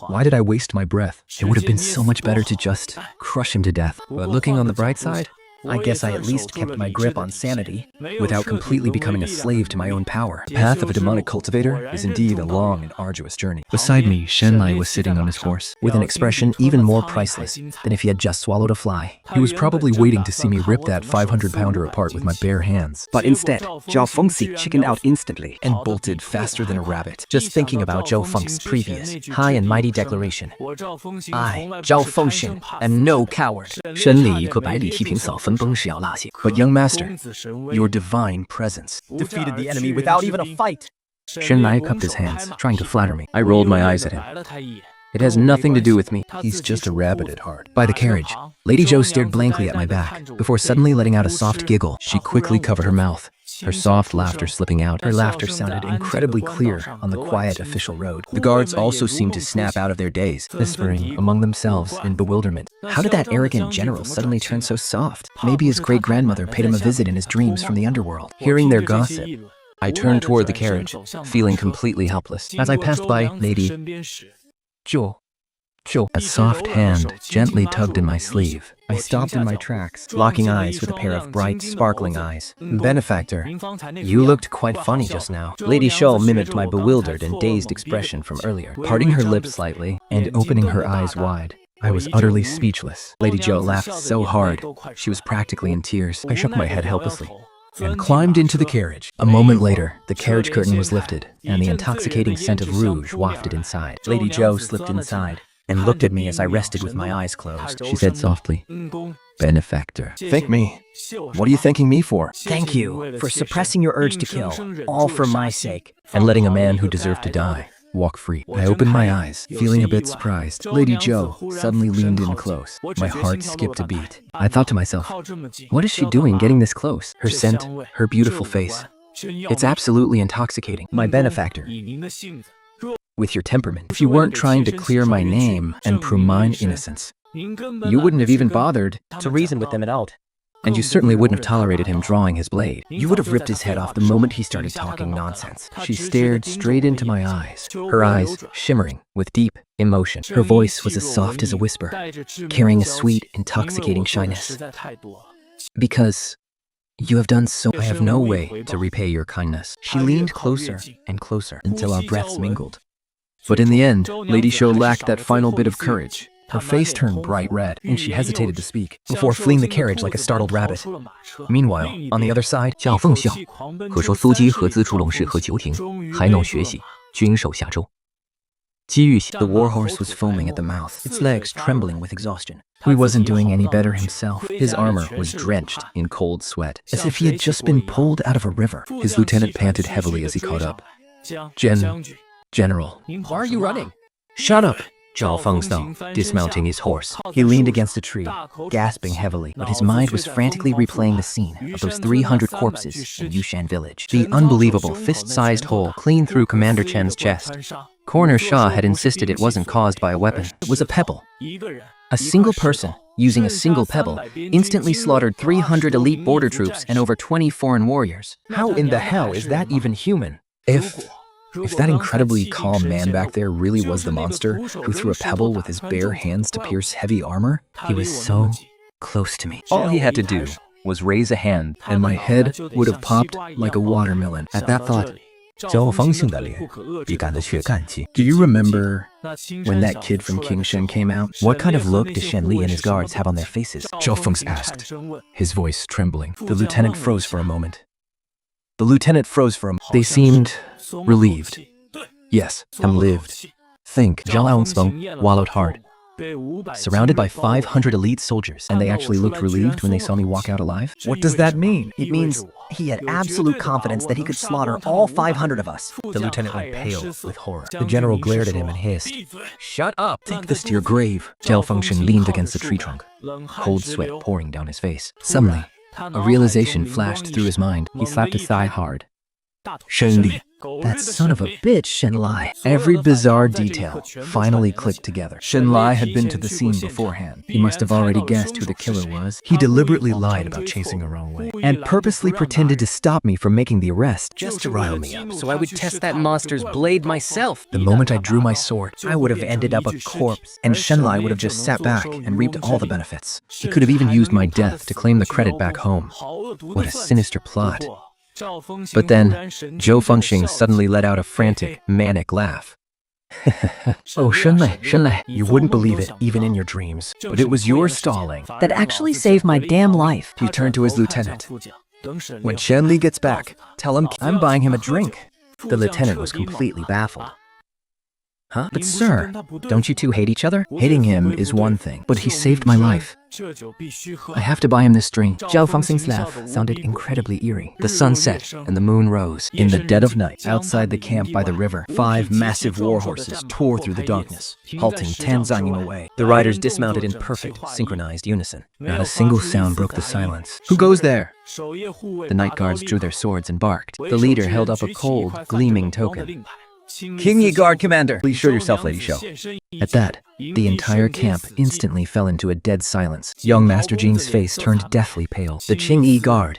why did I waste my breath? It would have been so much better to just crush him to death. But looking on the bright side, I guess I at least kept my grip on sanity without completely becoming a slave to my own power. The path of a demonic cultivator is indeed a long and arduous journey. Beside me, Shenlai was sitting on his horse, with an expression even more priceless than if he had just swallowed a fly. He was probably waiting to see me rip that 500-pounder apart with my bare hands. But instead, Zhao Fengxi chickened out instantly and bolted faster than a rabbit. Just thinking about Zhou Feng's previous high and mighty declaration, I, Zhao Fengxing, am no coward. 身历一个百里提平扫分崩是要辣些。 But young master, your divine presence defeated the enemy without even a fight. Shenlai cupped his hands, trying to flatter me. I rolled my eyes at him. It has nothing to do with me. He's just a rabbit at heart. By the carriage, Lady Zhou stared blankly at my back, before suddenly letting out a soft giggle. She quickly covered her mouth, her soft laughter slipping out. Her laughter sounded incredibly clear on the quiet official road. The guards also seemed to snap out of their daze, whispering among themselves in bewilderment. How did that arrogant general suddenly turn so soft? Maybe his great-grandmother paid him a visit in his dreams from the underworld. Hearing their gossip, I turned toward the carriage, feeling completely helpless. As I passed by, Lady Zhou. A soft hand gently tugged in my sleeve. I stopped in my tracks, locking eyes with a pair of bright, sparkling eyes. Benefactor, you looked quite funny just now. Lady Zhou mimicked my bewildered and dazed expression from earlier, parting her lips slightly and opening her eyes wide. I was utterly speechless. Lady Zhou laughed so hard, she was practically in tears. I shook my head helplessly and climbed into the carriage. A moment later, the carriage curtain was lifted, and the intoxicating scent of rouge wafted inside. Lady Zhou slipped inside and looked at me as I rested with my eyes closed. She said softly, "Benefactor." Thank me. What are you thanking me for? Thank you for suppressing your urge to kill, all for my sake. And letting a man who deserved to die walk free. I opened my eyes, feeling a bit surprised. Lady Zhou suddenly leaned in close. My heart skipped a beat. I thought to myself, what is she doing getting this close? Her scent, her beautiful face. It's absolutely intoxicating. My benefactor, with your temperament, if you weren't trying to clear my name and prove mine innocence, you wouldn't have even bothered To reason with them at all. and you certainly wouldn't have tolerated him drawing his blade. You would have ripped his head off the moment he started talking nonsense. She stared straight into my eyes, her eyes shimmering with deep emotion. Her voice was as soft as a whisper, carrying a sweet, intoxicating shyness. Because you have done so, I have no way to repay your kindness. She leaned closer and closer until our breaths mingled. But in the end, Lady Zhou lacked that final bit of courage. Her face turned bright red, and she hesitated to speak, before fleeing the carriage like a startled rabbit. Meanwhile, on the other side, 叫凤笑，可说苏姬合资出笼式和九庭，还能学习，军守下州。机遇下 The warhorse was foaming at the mouth, its legs trembling with exhaustion. he wasn't doing any better himself. His armor was drenched in cold sweat, as if he had just been pulled out of a river. His lieutenant panted heavily as he caught up. General, why are you running? Shut up, Zhao Feng Snow, dismounting his horse. He leaned against a tree, gasping heavily, but his mind was frantically replaying the scene of those 300 corpses in Yushan village. The unbelievable fist-sized hole clean through Commander Chen's chest. Coroner Shah had insisted it wasn't caused by a weapon. It was a pebble. A single person, using a single pebble, instantly slaughtered 300 elite border troops and over 20 foreign warriors. how in the hell is that even human? If that incredibly calm man back there really was the monster who threw a pebble with his bare hands to pierce heavy armor, He was so close to me. All he had to do was raise a hand, and my head would have popped like a watermelon. At that thought, 交方性的脸比干得却干气。 Do you remember when that kid from King Shen came out? what kind of look did Shen Li and his guards have on their faces? Zhao Feng's asked, his voice trembling. The lieutenant froze for a moment. They seemed relieved. Yes, and lived. Think, Zhao Feng wallowed hard. Surrounded by 500 elite soldiers, and they actually looked relieved when they saw me walk out alive? What does that mean? It means he had absolute confidence that he could slaughter all 500 of us. The lieutenant went pale with horror. The general glared at him and hissed, Shut up! "Take this to your grave." Zhao Fengshen leaned against the tree trunk, cold sweat pouring down his face. Suddenly, a realization flashed through his mind. He slapped his thigh hard. Shen Li. That son of a bitch, Shen Lai. Every bizarre detail finally clicked together. Shen Lai had been to the scene beforehand. He must have already guessed who the killer was. He deliberately lied about chasing a wrong way, And purposely pretended to stop me from making the arrest. Just to rile me up, so I would test that monster's blade myself. The moment I drew my sword, I would have ended up a corpse, and Shen Lai would have just sat back and reaped all the benefits. He could have even used my death to claim the credit back home. What a sinister plot. But then, Zhou Fengxing suddenly let out a frantic, manic laugh. Oh, Shen Lai, you wouldn't believe it, even in your dreams. But it was your stalling. That actually saved my damn life. He turned to his lieutenant. When Shen Li gets back, tell him I'm buying him a drink. The lieutenant was completely baffled. Huh? But sir, don't you two hate each other? Hating him is one thing, but he saved my life. I have to buy him this drink. Zhao Fengxing's laugh sounded incredibly eerie. The sun set and the moon rose. In the dead of night, outside the camp by the river, 5 massive war horses tore through the darkness, halting 10 zanging away. The riders dismounted in perfect, synchronized unison. Not a single sound broke the silence. Who goes there? The night guards drew their swords and barked. The leader held up a cold, gleaming token. King Yi Guard Commander. Please show yourself, Lady Shou. At that, the entire camp instantly fell into a dead silence. Young Master Jing's face turned deathly pale. The Qingyi Guard.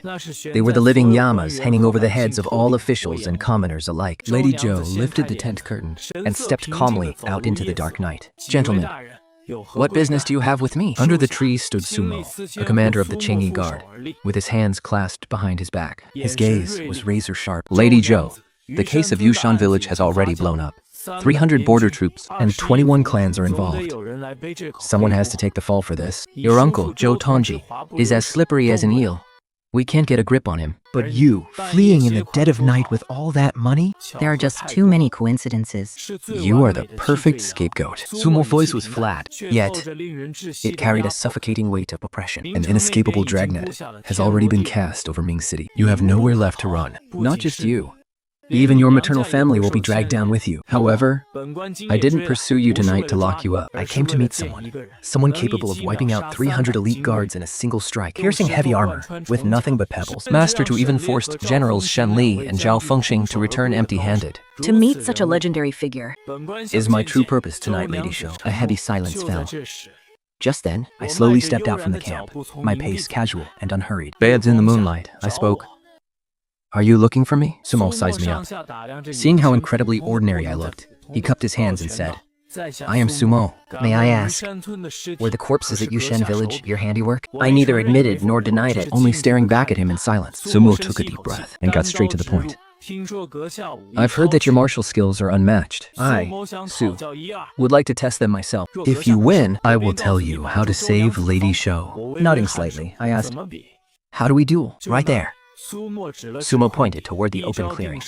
They were the living yamas hanging over the heads of all officials and commoners alike. Lady Zhou lifted the tent curtain and stepped calmly out into the dark night. Gentlemen, what business do you have with me? Under the trees stood Sumo, a commander of the Qingyi Guard, with his hands clasped behind his back. His gaze was razor sharp. Lady Zhou, the case of Yushan village has already blown up. 300 border troops and 21 clans are involved. Someone has to take the fall for this. Your uncle, Zhou Tongji, is as slippery as an eel. We can't get a grip on him. But you, fleeing in the dead of night with all that money? There are just too many coincidences. You are the perfect scapegoat. Sumo's voice was flat, yet it carried a suffocating weight of oppression. An inescapable dragnet has already been cast over Ming City. You have nowhere left to run. Not just you. Even your maternal family will be dragged down with you. However, I didn't pursue you tonight to lock you up. I came to meet someone capable of wiping out 300 elite guards in a single strike, piercing heavy armor with nothing but pebbles. Master to even forced Generals Shen Li and Zhao Fengxing to return empty-handed. To meet such a legendary figure Is my true purpose tonight, Lady Shou. A heavy silence fell. Just then, I slowly stepped out from the camp, my pace casual and unhurried. Bathed in the moonlight, I spoke. Are you looking for me? Sumo sized me up. Seeing how incredibly ordinary I looked, he cupped his hands and said, I am Sumo. May I ask, Were the corpses at Yushan village your handiwork? I neither admitted nor denied it, only staring back at him in silence. Sumo took a deep breath and got straight to the point. I've heard that your martial skills are unmatched. I, Su, would like to test them myself. If you win, I will tell you how to save Lady Shou. Nodding slightly, I asked, "How do we duel?" Right there. Sumo pointed toward the open clearing.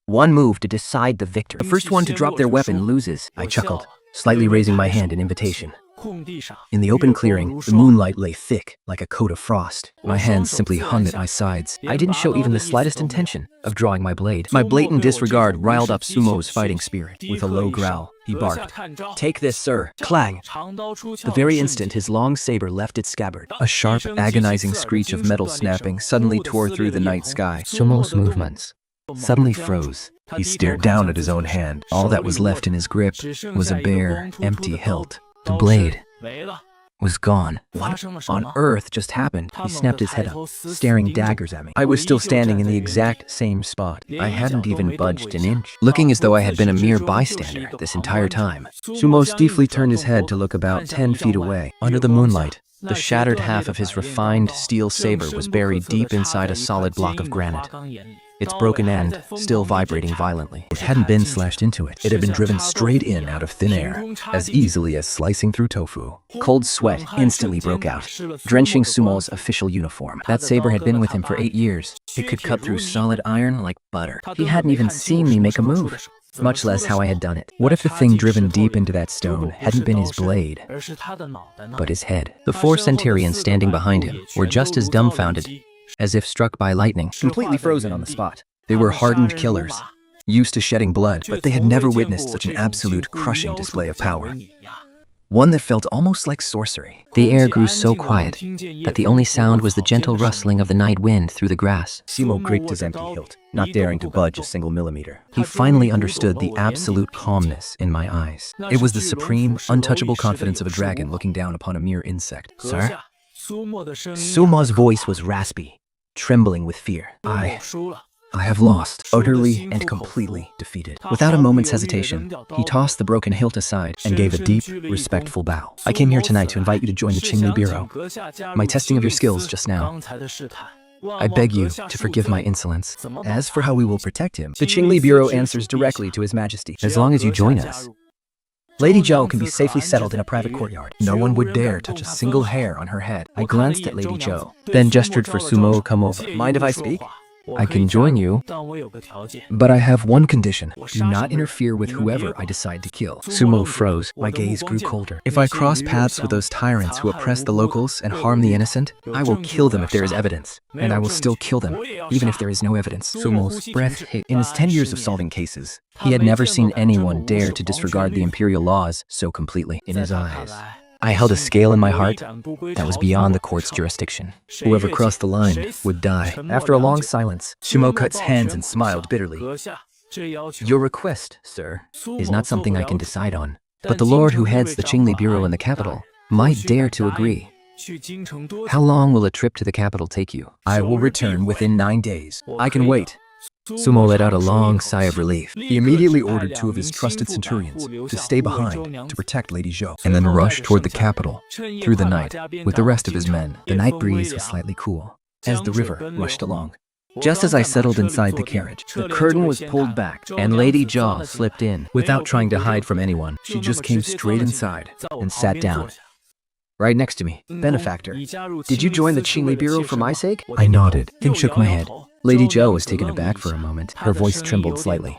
One move to decide the victor. The first one to drop their weapon loses. I chuckled, slightly raising my hand in invitation. In the open clearing, the moonlight lay thick, like a coat of frost. My hands simply hung at my sides. I didn't show even the slightest intention of drawing my blade. My blatant disregard riled up Sumo's fighting spirit. With a low growl, he barked, "Take this, sir." Clang! The very instant his long saber left its scabbard, a sharp, agonizing screech of metal snapping suddenly tore through the night sky. Sumo's movements suddenly froze. He stared down at his own hand. All that was left in his grip was a bare, empty hilt. The blade was gone. What on earth just happened? He snapped his head up, staring daggers at me. I was still standing in the exact same spot. I hadn't even budged an inch, looking as though I had been a mere bystander this entire time. Sumo stiffly turned his head to look about 10 feet away. Under the moonlight, the shattered half of his refined steel saber was buried deep inside a solid block of granite. Its broken end still vibrating violently. It hadn't been slashed into it. It had been driven straight in out of thin air, as easily as slicing through tofu. Cold sweat instantly broke out, drenching Sumo's official uniform. That saber had been with him for 8 years. It could cut through solid iron like butter. He hadn't even seen me make a move, much less how I had done it. What if the thing driven deep into that stone hadn't been his blade, but his head? The 4 Centurions standing behind him were just as dumbfounded as if struck by lightning, completely frozen on the spot. They were hardened killers, used to shedding blood, but they had never witnessed such an absolute crushing display of power. One that felt almost like sorcery. The air grew so quiet that the only sound was the gentle rustling of the night wind through the grass. Sumo gripped his empty hilt, not daring to budge a single millimeter. He finally understood the absolute calmness in my eyes. It was the supreme, untouchable confidence of a dragon looking down upon a mere insect. "Sir?" Sumo's voice was raspy, trembling with fear. I have lost, utterly and completely defeated. Without a moment's hesitation, he tossed the broken hilt aside and gave a deep, respectful bow. "I came here tonight to invite you to join the Qingli Bureau. My testing of your skills just now. I beg you to forgive my insolence. As for how we will protect him, the Qingli Bureau answers directly to His Majesty. As long as you join us, Lady Zhou can be safely settled in a private courtyard. No one would dare touch a single hair on her head." I glanced at Lady Zhou, then gestured for Sumo to come over. "Mind if I speak?" "I can join you, but I have one condition. Do not interfere with whoever I decide to kill." Sumo froze. My gaze grew colder. "If I cross paths with those tyrants who oppress the locals and harm the innocent, I will kill them if there is evidence. And I will still kill them, even if there is no evidence." Sumo's breath hit. In his 10 years of solving cases, he had never seen anyone dare to disregard the imperial laws so completely. In his eyes, I held a scale in my heart that was beyond the court's jurisdiction. Whoever crossed the line would die. After a long silence, Sumo cut his hands and smiled bitterly. "Your request, sir, is not something I can decide on, but the lord who heads the Qingli Bureau in the capital might dare to agree. How long will a trip to the capital take you?" "I will return within 9 days. I can wait." Sumo let out a long sigh of relief. He immediately ordered 2 of his trusted centurions to stay behind to protect Lady Zhou, and then rush toward the capital through the night with the rest of his men. The night breeze was slightly cool as the river rushed along. Just as I settled inside the carriage, the curtain was pulled back and Lady Zhou slipped in. Without trying to hide from anyone, she just came straight inside and sat down right next to me. "Benefactor, did you join the Qingli Bureau for my sake?" I nodded, then shook my head. Lady Zhou was taken aback for a moment. Her voice trembled slightly.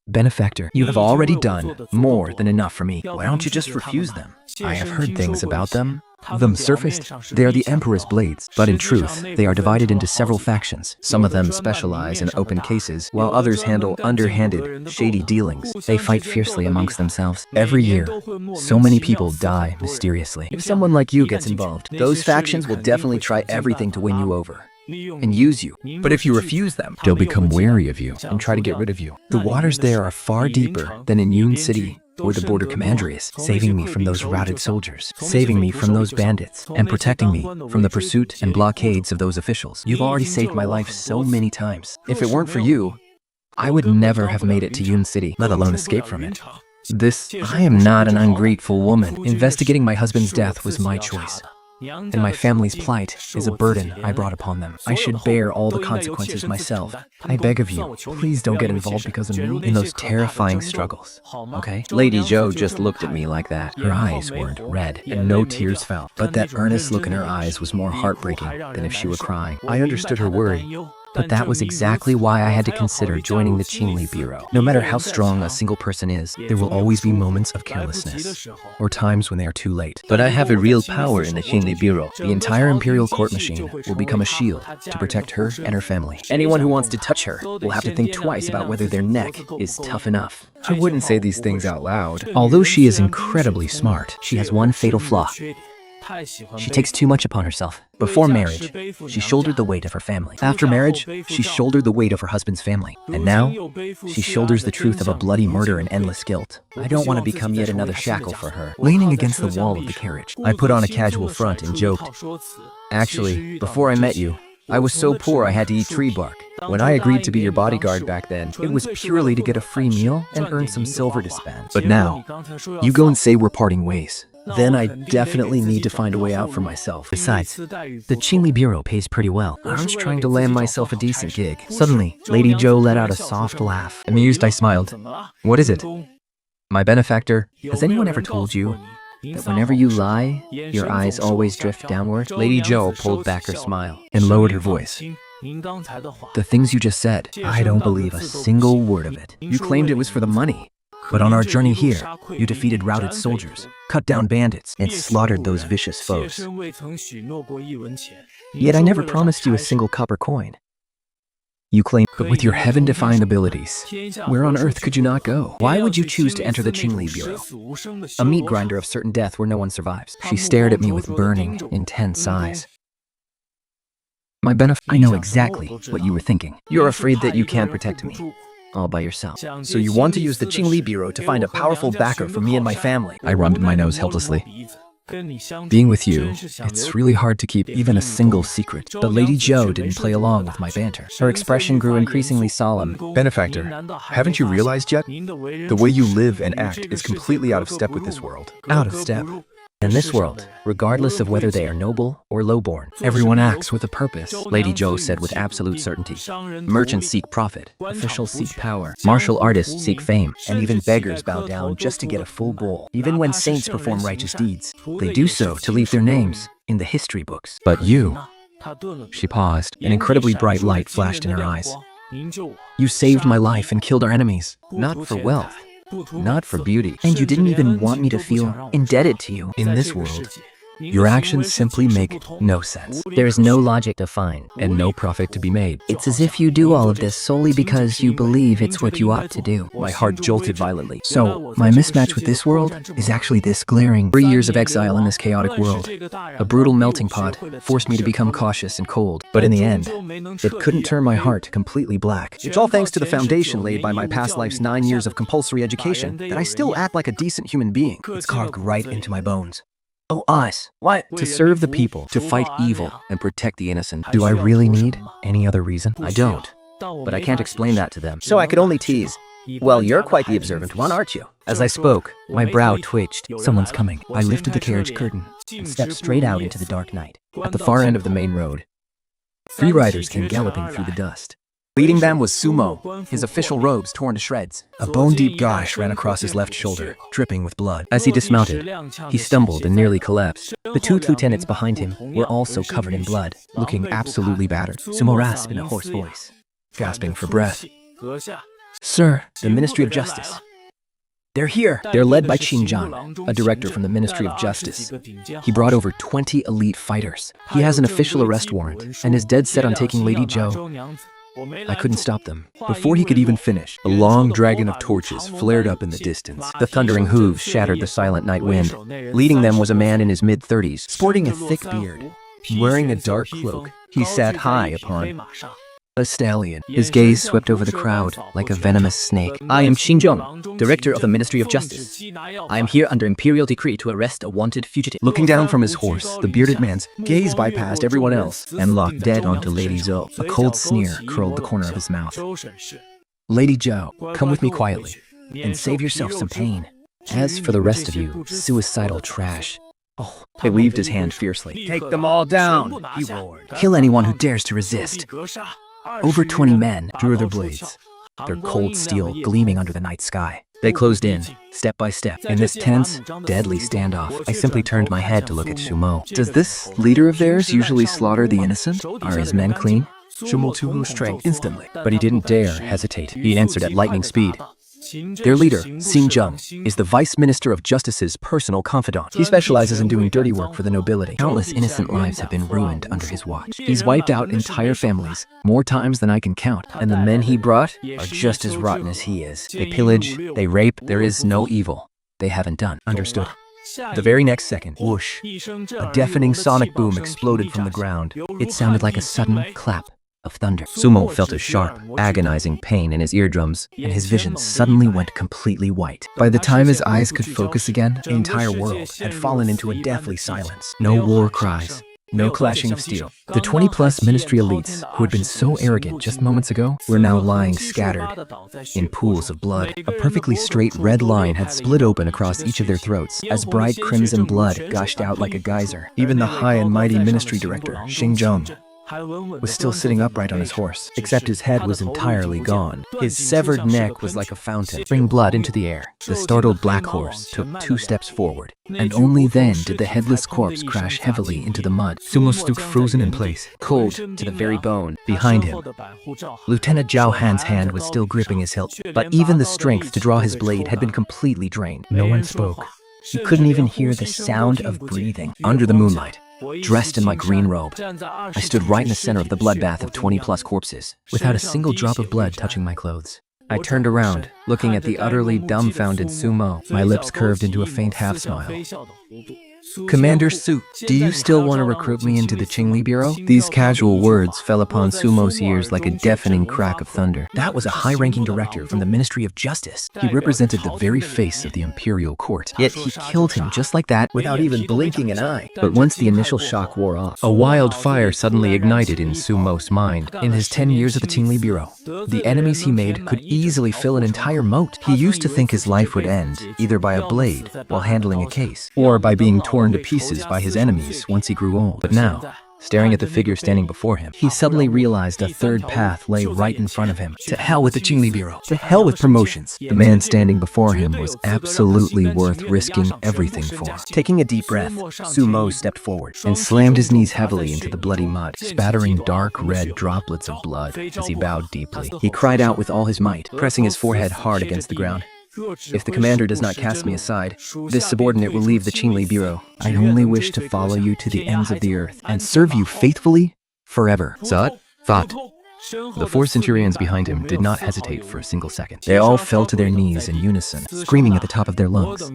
"Benefactor, you have already done more than enough for me. Why don't you just refuse them? I have heard things about them. Them surfaced. They are the Emperor's blades, but in truth, they are divided into several factions. Some of them specialize in open cases, while others handle underhanded, shady dealings. They fight fiercely amongst themselves. Every year, so many people die mysteriously. If someone like you gets involved, those factions will definitely try everything to win you over and use you. But if you refuse them, they'll become wary of you and try to get rid of you. The waters there are far deeper than in Yun City or the border commandery is, saving me from those routed soldiers, saving me from those bandits, and protecting me from the pursuit and blockades of those officials. You've already saved my life so many times. If it weren't for you, I would never have made it to Yun City, let alone escape from it. I am not an ungrateful woman. Investigating my husband's death was my choice. and my family's plight is a burden I brought upon them. I should bear all the consequences myself. I beg of you, please don't get involved because of me in those terrifying struggles, okay? Lady Zhou just looked at me like that. Her eyes weren't red, and no tears fell. But that earnest look in her eyes was more heartbreaking than if she were crying. I understood her worry. But that was exactly why I had to consider joining the Qingli Bureau. No matter how strong a single person is, there will always be moments of carelessness, or times when they are too late. But I have a real power in the Qingli Bureau. The entire imperial court machine will become a shield to protect her and her family. Anyone who wants to touch her will have to think twice about whether their neck is tough enough. I wouldn't say these things out loud. Although she is incredibly smart, she has one fatal flaw. She takes too much upon herself. Before marriage, she shouldered the weight of her family. After marriage, she shouldered the weight of her husband's family. And now, she shoulders the truth of a bloody murder and endless guilt. I don't want to become yet another shackle for her. Leaning against the wall of the carriage, I put on a casual front and joked. Actually, before I met you, I was so poor I had to eat tree bark. When I agreed to be your bodyguard back then, it was purely to get a free meal and earn some silver to spend. But now, you go and say we're parting ways. Then I definitely need to find a way out for myself. Besides, the Qingli Bureau pays pretty well. I'm just trying to land myself a decent gig. Suddenly, Lady Zhou let out a soft laugh. Amused, I smiled. What is it? My benefactor, has anyone ever told you that whenever you lie, your eyes always drift downward? Lady Zhou pulled back her smile And lowered her voice. The things you just said, I don't believe a single word of it. You claimed it was for the money. But on our journey here, you defeated routed soldiers, cut down bandits, and slaughtered those vicious foes. Yet I never promised you a single copper coin. You claim, but with your heaven-defying abilities, where on earth could you not go? Why would you choose to enter the Qingli Bureau? A meat grinder of certain death where no one survives. She stared at me with burning, intense eyes. I know exactly what you were thinking. You're afraid that you can't protect me all by yourself. So you want to use the Qingli Bureau to find a powerful backer for me and my family. I rubbed my nose helplessly. Being with you, it's really hard to keep even a single secret. But Lady Zhou didn't play along with my banter. Her expression grew increasingly solemn. Benefactor, haven't you realized yet? The way you live and act is completely out of step with this world. Out of step. In this world, regardless of whether they are noble or lowborn, Everyone acts with a purpose. Lady Zhou said with absolute certainty. Merchants seek profit, officials seek power, martial artists seek fame, and even beggars bow down just to get a full bowl. Even when saints perform righteous deeds, they do so to leave their names in the history books. But you, she paused. An incredibly bright light flashed in her eyes. You saved my life and killed our enemies, not for wealth, not for beauty. And you didn't even want me to feel indebted to you. In this world, your actions simply make no sense, There is no logic to find. and no profit to be made. It's as if you do all of this solely because you believe it's what you ought to do. My heart jolted violently. So, my mismatch with this world is actually this glaring. 3 years of exile in this chaotic world, a brutal melting pot, forced me to become cautious and cold. But in the end, it couldn't turn my heart completely black. It's all thanks to the foundation laid by my past life's 9 years of compulsory education that I still act like a decent human being. It's carved right into my bones. Oh, us. What? To serve the people, to fight evil, and protect the innocent. Do I really need any other reason? I don't. But I can't explain that to them. So I could only tease. Well, you're quite the observant one, aren't you? As I spoke, my brow twitched. Someone's coming. I lifted the carriage curtain And stepped straight out into the dark night. at the far end of the main road. 3 riders came galloping through the dust. Leading them was Sumo, his official robes torn to shreds. A bone-deep gash ran across his left shoulder, dripping with blood. As he dismounted, he stumbled and nearly collapsed. The 2 lieutenants behind him were also covered in blood, looking absolutely battered. Sumo rasped in a hoarse voice, Gasping for breath. "Sir, the Ministry of Justice. They're here." They're led by Qingzhan, a director from the Ministry of Justice. He brought over 20 elite fighters. He has an official arrest warrant and is dead set on taking Lady Zhou. I couldn't stop them. Before he could even finish, a long dragon of torches flared up in the distance. The thundering hooves shattered the silent night wind. Leading them was a man in his mid-30s, sporting a thick beard. Wearing a dark cloak, he sat high upon a stallion. His gaze swept over the crowd like a venomous snake. "I am Xinzhong, Director of the Ministry of Justice. I am here under imperial decree to arrest a wanted fugitive." Looking down from his horse, the bearded man's gaze bypassed everyone else and locked dead onto Lady Zhou. A cold sneer curled the corner of his mouth. "Lady Zhou, come with me quietly and save yourself some pain. As for the rest of you, suicidal trash, He waved his hand fiercely. Take them all down, he roared. Kill anyone who dares to resist. Over 20 men drew their blades, their cold steel gleaming under the night sky. They closed in, step by step. In this tense, deadly standoff, I simply turned my head to look at Sumo. Does this leader of theirs usually slaughter the innocent? Are his men clean? Sumo too lose strength instantly, but he didn't dare hesitate. He answered at lightning speed. Their leader, Xing Zheng, is the Vice Minister of Justice's personal confidant. He specializes in doing dirty work for the nobility. Countless innocent lives have been ruined under his watch. He's wiped out entire families, more times than I can count. And the men he brought are just as rotten as he is. They pillage, they rape, there is no evil they haven't done. Understood. The very next second, whoosh, a deafening sonic boom exploded from the ground. It sounded like a sudden clap of thunder. Sumo felt a sharp, agonizing pain in his eardrums, and his vision suddenly went completely white. By the time his eyes could focus again, The entire world had fallen into a deathly silence. No no war cries, no clashing of steel. The 20-plus ministry elites, who had been so arrogant just moments ago, were now lying scattered in pools of blood. A perfectly straight red line had split open across each of their throats, as bright crimson blood gushed out like a geyser. Even the high and mighty ministry director, Xing Zheng, was still sitting upright on his horse, except his head was entirely gone. His severed neck was like a fountain, spraying blood into the air. The startled black horse took 2 steps forward, and only then did the headless corpse crash heavily into the mud. Sumo stood frozen in place, Cold to the very bone. Behind him, Lieutenant Zhao Han's hand was still gripping his hilt, but even the strength to draw his blade had been completely drained. no one spoke. He couldn't even hear the sound of breathing. Under the moonlight, dressed in my green robe, I stood right in the center of the bloodbath of 20-plus corpses, without a single drop of blood touching my clothes. I turned around, looking at the utterly dumbfounded Sumo, my lips curved into a faint half-smile. Commander Su, do you still want to recruit me into the Qingli Bureau? These casual words fell upon Sumo's ears like a deafening crack of thunder. That was a high-ranking director from the Ministry of Justice. He represented the very face of the imperial court. Yet he killed him just like that, without even blinking an eye. But once the initial shock wore off, A wild fire suddenly ignited in Sumo's mind. in his 10 years at the Qingli Bureau, the enemies he made could easily fill an entire moat. He used to think his life would end either by a blade while handling a case, or by being torn to pieces by his enemies once he grew old. But now, staring at the figure standing before him, he suddenly realized a third path lay right in front of him. To hell with the Qingli Bureau. To hell with promotions. The man standing before him was absolutely worth risking everything for. Taking a deep breath, Sumo stepped forward and slammed his knees heavily into the bloody mud, spattering dark red droplets of blood as he bowed deeply. He cried out with all his might, pressing his forehead hard against the ground. If the commander does not cast me aside, this subordinate will leave the Qingli Bureau. I only wish to follow you to the ends of the earth and serve you faithfully forever. Zod thought. The 4 centurions behind him did not hesitate for a single second. They all fell to their knees in unison, screaming at the top of their lungs.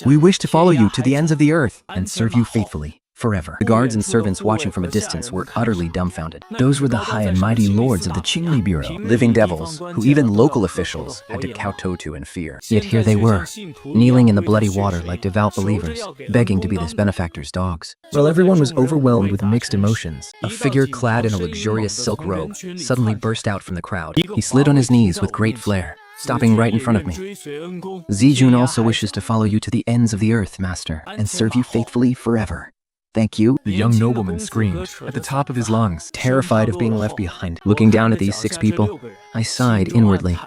We wish to follow you to the ends of the earth and serve you faithfully forever. The guards and servants watching from a distance were utterly dumbfounded. Those were the high and mighty lords of the Qingli Bureau, living devils who even local officials had to kowtow to in fear. Yet here they were, kneeling in the bloody water like devout believers, begging to be this benefactor's dogs. While everyone was overwhelmed with mixed emotions, a figure clad in a luxurious silk robe suddenly burst out from the crowd. He slid on his knees with great flair, stopping right in front of me. Zijun also wishes to follow you to the ends of the earth, master, and serve you faithfully forever. Thank you. The young nobleman screamed at the top of his lungs. Terrified of being left behind. Looking down at these 6 people, I sighed inwardly.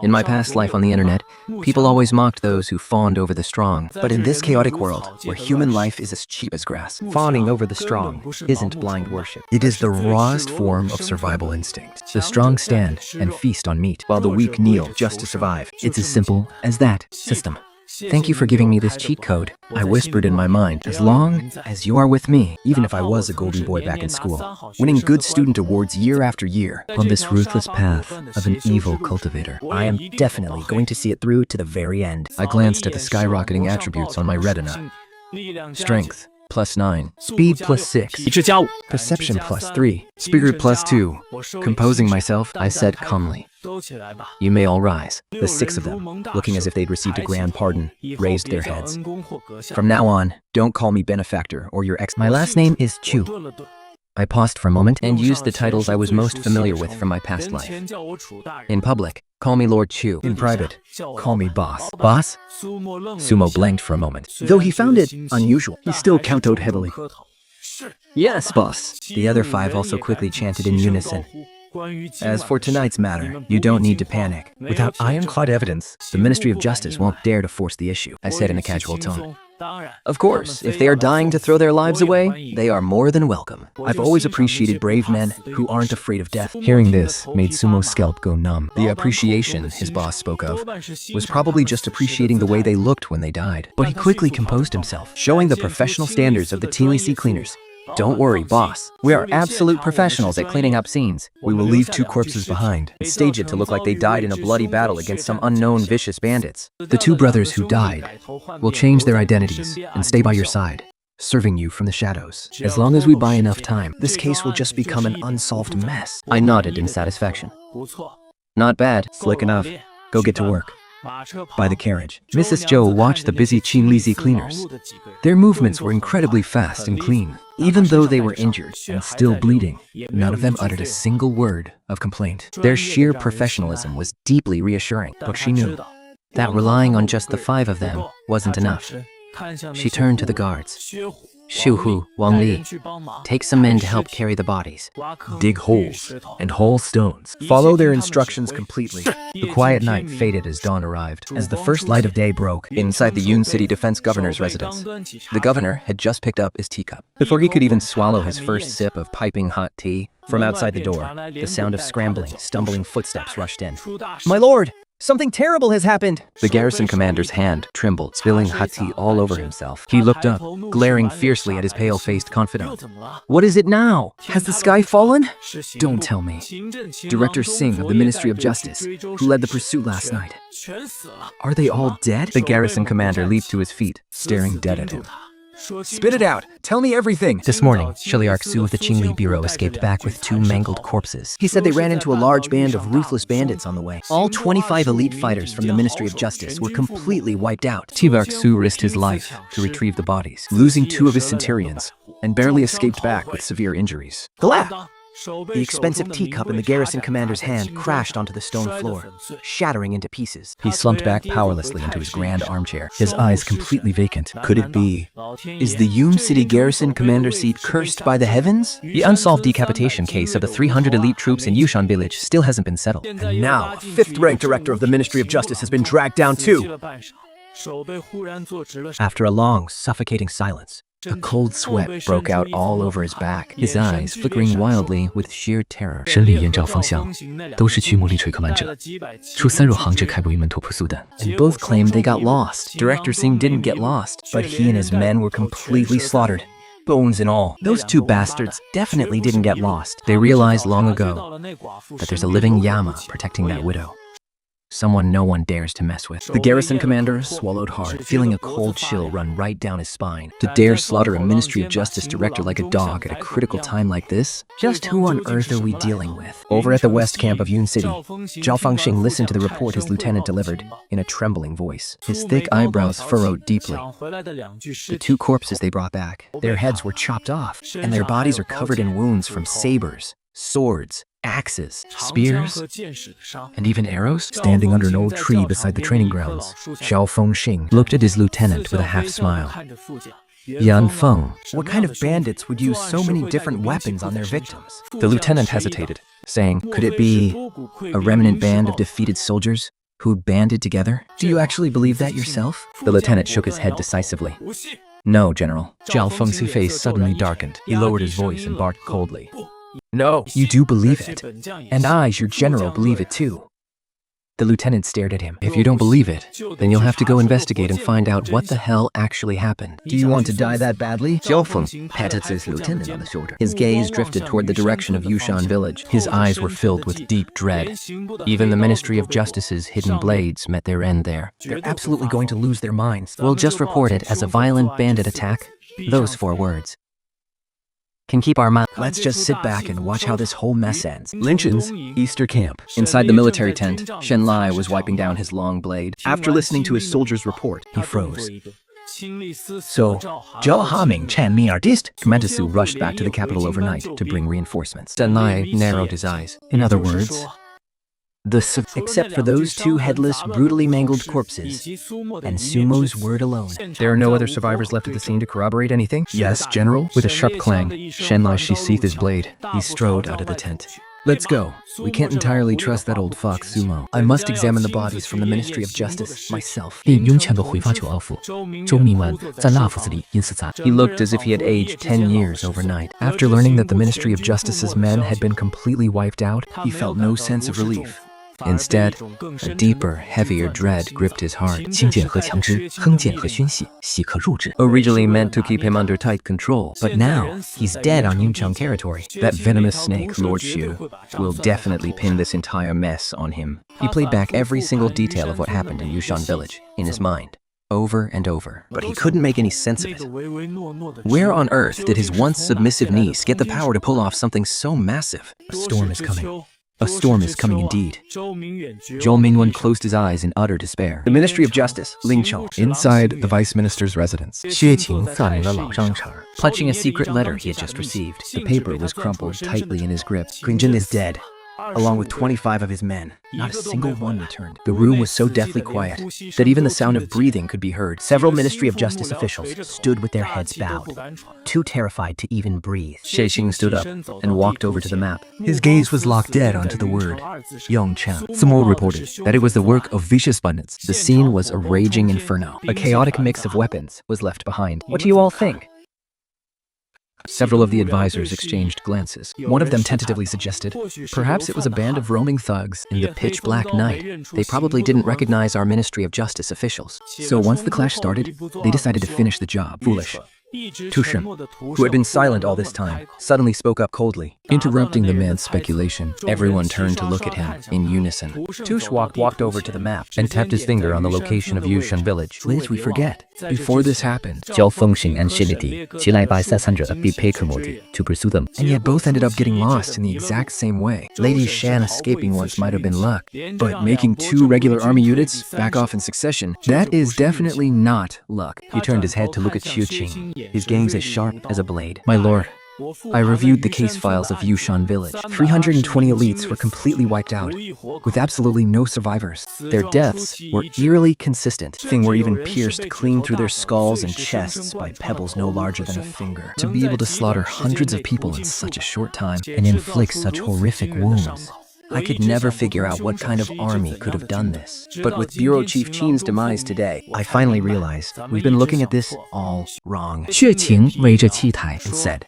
In my past life on the internet, people always mocked those who fawned over the strong. But in this chaotic world, where human life is as cheap as grass, fawning over the strong isn't blind worship. It is the rawest form of survival instinct. The strong stand and feast on meat, while the weak kneel just to survive. It's as simple as that. System. Thank you for giving me this cheat code, I whispered in my mind. As long as you are with me, even if I was a golden boy back in school, winning good student awards year after year, on this ruthless path of an evil cultivator, I am definitely going to see it through to the very end. I glanced at the skyrocketing attributes on my retina. Strength, +9. Speed +6. Perception +3. Spirit +2. Composing myself, I said calmly, "You may all rise." The 6 of them, looking as if they'd received a grand pardon, raised their heads. From now on, don't call me benefactor or your ex. My last name is Chu. I paused for a moment and used the titles I was most familiar with from my past life. In public, Call me Lord Chu. In private, call me boss. Boss? Sumo blanked for a moment. Though he found it unusual, he still kowtowed heavily. Yes, boss. The other 5 also quickly chanted in unison. As for tonight's matter, you don't need to panic. Without ironclad evidence, The Ministry of Justice won't dare to force the issue, I said in a casual tone. Of course, if they are dying to throw their lives away, they are more than welcome. I've always appreciated brave men who aren't afraid of death. hearing this made Sumo's scalp go numb. The appreciation his boss spoke of was probably just appreciating the way they looked when they died. But he quickly composed himself, showing the professional standards of the Tingli cleaners. Don't worry, boss. We are absolute professionals at cleaning up scenes. We will leave 2 corpses behind. And stage it to look like they died in a bloody battle against some unknown vicious bandits. The 2 brothers who died will change their identities and stay by your side, serving you from the shadows. As long as we buy enough time, This case will just become an unsolved mess. I nodded in satisfaction. Not bad. Slick enough. Go get to work. By the carriage. Mrs. Zhou watched the busy Qinglizi cleaners. Their movements were incredibly fast and clean. Even though they were injured And still bleeding, none of them uttered a single word of complaint. their sheer professionalism was deeply reassuring. But she knew. That relying on just the 5 of them wasn't enough. She turned to the guards. Xu Hu, Wang Li, take some men to help carry the bodies. Dig holes and haul stones. Follow their instructions completely. The quiet night faded as dawn arrived. As the first light of day broke, Inside the Yun City Defense Governor's residence, the governor had just picked up his teacup. Before he could even swallow his first sip of piping hot tea, from outside the door, the sound of scrambling, stumbling footsteps rushed in. My lord, something terrible has happened. The garrison commander's hand trembled, spilling hot tea all over himself. He looked up, glaring fiercely at his pale-faced confidant. What is it now? Has the sky fallen? don't tell me. Director Singh of the Ministry of Justice, who led the pursuit last night. Are they all dead? The garrison commander leaped to his feet, staring dead at him. Spit it out. Tell me everything. This morning, Shiliark Su of the Qingli Bureau escaped back with 2 mangled corpses. He said they ran into a large band of ruthless bandits on the way. All 25 elite fighters from the Ministry of Justice were completely wiped out. Tivark Su risked his life to retrieve the bodies, Losing 2 of his centurions, and barely escaped back with severe injuries. Glap! The expensive teacup in the garrison commander's hand crashed onto the stone floor, shattering into pieces. He slumped back powerlessly into his grand armchair, his eyes completely vacant. Could it be? Is the Yun City garrison commander seat cursed by the heavens? The unsolved decapitation case of the 300 elite troops in Yushan village still hasn't been settled. And now, 5th-ranked director of the Ministry of Justice has been dragged down too. After a long, suffocating silence, A cold sweat broke out all over his back, his eyes flickering wildly with sheer terror. 审理燕赵风向都是驱魔力锤克曼者，出3若行者开不一门托普苏丹。 And both claimed they got lost. Director Singh didn't get lost, but he and his men were completely slaughtered. Bones and all. Those 2 bastards definitely didn't get lost. They realized long ago that there's a living Yama protecting that widow. Someone no one dares to mess with. the garrison commander swallowed hard. Feeling a cold chill run right down his spine. To dare slaughter a Ministry of Justice director like a dog at a critical time like this? Just who on earth are we dealing with? Over at the west camp of Yun City, Zhao Fangxing listened to the report his lieutenant delivered in a trembling voice. His thick eyebrows furrowed deeply. The 2 corpses they brought back, their heads were chopped off, and their bodies are covered in wounds from sabers, swords, axes, spears, and even arrows. Standing under an old tree beside the training grounds, Zhao Fengxing Looked at his lieutenant with a half smile. Yan Feng. What kind of bandits would use so many different weapons on their victims? The lieutenant hesitated, saying, could it be a remnant band of defeated soldiers who banded together? Do you actually believe that yourself? The lieutenant shook his head decisively. No, General. Zhao Feng's face suddenly darkened. He lowered his voice and barked coldly. No. You do believe it. And I, your general, believe it too. The lieutenant stared at him. If you don't believe it, then you'll have to go investigate and find out what the hell actually happened. Do you want to die that badly? Zhao Feng patted his lieutenant on the shoulder. His gaze drifted toward the direction of Yushan village. His eyes were filled with deep dread. Even the Ministry of Justice's hidden blades met their end there. They're absolutely going to lose their minds. We'll just report it as a violent bandit attack. Those 4 words can keep our mouth. Let's just sit back and watch how this whole mess ends. Lynch's Easter camp. Inside the military tent, Shen Lai was wiping down his long blade. After listening to his soldier's report, He froze. So, Zhao Haming Chan Mi artist? Commander Su rushed back to the capital overnight to bring reinforcements. Shen Lai narrowed his eyes. In other words, Except for those two headless, brutally mangled corpses, and Sumo's word alone. There are no other survivors left at the scene to corroborate anything? Yes, General. With a sharp clang, Shenlai sheathed his blade. He strode out of the tent. Let's go. We can't entirely trust that old fox Sumo. I must examine the bodies from the Ministry of Justice myself. 并拥抢个回发求奥夫。周明完在辣夫子里因死砸。 He looked as if he had aged 10 years overnight. After learning that the Ministry of Justice's men had been completely wiped out, he felt no sense of relief. Instead, a deeper, heavier dread gripped his heart. 轻剑和强枝，哼剑和宣泄，喜可入之。 Originally meant to keep him under tight control, but now he's dead on Yuncheng territory. That venomous snake, Lord Xu, Will definitely pin this entire mess on him. He played back every single detail of what happened in Yushan village in his mind, over and over, but he couldn't make any sense of it. Where on earth did his once submissive niece get the power to pull off something so massive? A storm is coming. A storm is coming indeed. Zhou Mingwen closed his eyes in utter despair. The Ministry of Justice, Lingqiu. Inside the Vice Minister's residence. 薛晴占领了老商场。 Clutching a secret letter he had just received. The paper was crumpled tightly in his grip. Qingjin is dead, along with 25 of his men. Not a single one returned. The room was so deathly quiet that even the sound of breathing could be heard. Several Ministry of Justice officials stood with their heads bowed, too terrified to even breathe. Xing stood up and walked over to the map. His gaze was locked dead onto the word, Yongcheng. Simo reported that it was the work of vicious bandits. The scene was a raging inferno. A chaotic mix of weapons was left behind. What do you all think? Several of the advisors exchanged glances. One of them tentatively suggested, perhaps it was a band of roaming thugs in the pitch-black night. They probably didn't recognize our Ministry of Justice officials. So once the clash started, they decided to finish the job. Foolish. Tushim, who had been silent all this time, suddenly spoke up coldly. Interrupting the man's speculation, Everyone turned to look at him in unison. Tush walked over to the map and tapped his finger on the location of Yushan village. Lest we forget. Before this happened, 交风行 and Shility， 其禮拜三者被 Paker mode to pursue them。 and yet both ended up getting lost in the exact same way. Lady Shan escaping once might have been luck, but making two regular army units back off in succession, that is definitely not luck. He turned his head to look at Xiu Qing, his gaze as sharp as a blade. My lord, I reviewed the case files of Yushan village. 320 elites were completely wiped out, with absolutely no survivors. Their deaths were eerily consistent. Thing were even pierced clean through their skulls and chests by pebbles no larger than a finger. To be able to slaughter hundreds of people in such a short time and inflict such horrific wounds. I could never figure out what kind of army could have done this. But with Bureau Chief Qin's demise today, I finally realized we've been looking at this all wrong. 血情为这气台 And said,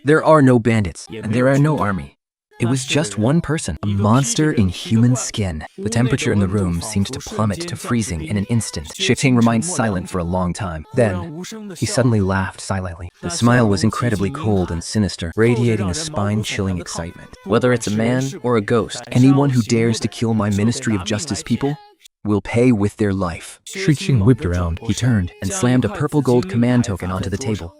there are no bandits, and there are no army. It was just one person, a monster in human skin. The temperature in the room seemed to plummet to freezing in an instant. Shifting remained silent for a long time. Then, he suddenly laughed silently. The smile was incredibly cold and sinister, radiating a spine-chilling excitement. Whether it's a man or a ghost, anyone who dares to kill my Ministry of Justice people will pay with their life. Shriking whipped around, He turned and slammed a purple gold command token onto the table.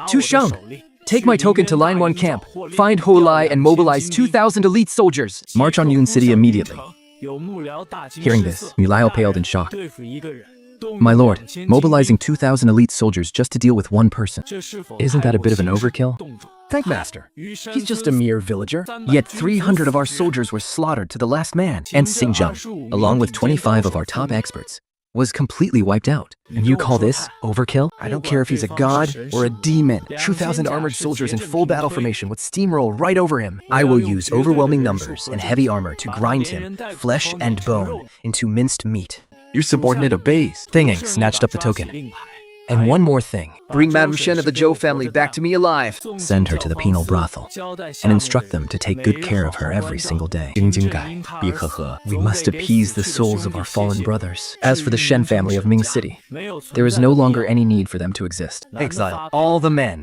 Tusheng, take my token to Line 1 camp. Find Holai and mobilize 2,000 elite soldiers. March on Yun City immediately. Hearing this, Mulao paled in shock. My lord, mobilizing 2,000 elite soldiers just to deal with one person. Isn't that a bit of an overkill? Thank Master. He's just a mere villager. Yet 300 of our soldiers were slaughtered to the last man. And Xinjiang, along with 25 of our top experts, was completely wiped out. And you call this overkill? I don't care if he's a god or a demon. 2,000 armored soldiers in full battle formation would steamroll right over him. I will use overwhelming numbers and heavy armor to grind him, flesh and bone, into minced meat. Your subordinate obeys. Thinging snatched up the token. And one more thing. Bring Madame Shen of the Zhou family back to me alive. Send her to the penal brothel and instruct them to take good care of her every single day. We must appease the souls of our fallen brothers. As for the Shen family of Ming City, there is no longer any need for them to exist. Exile all the men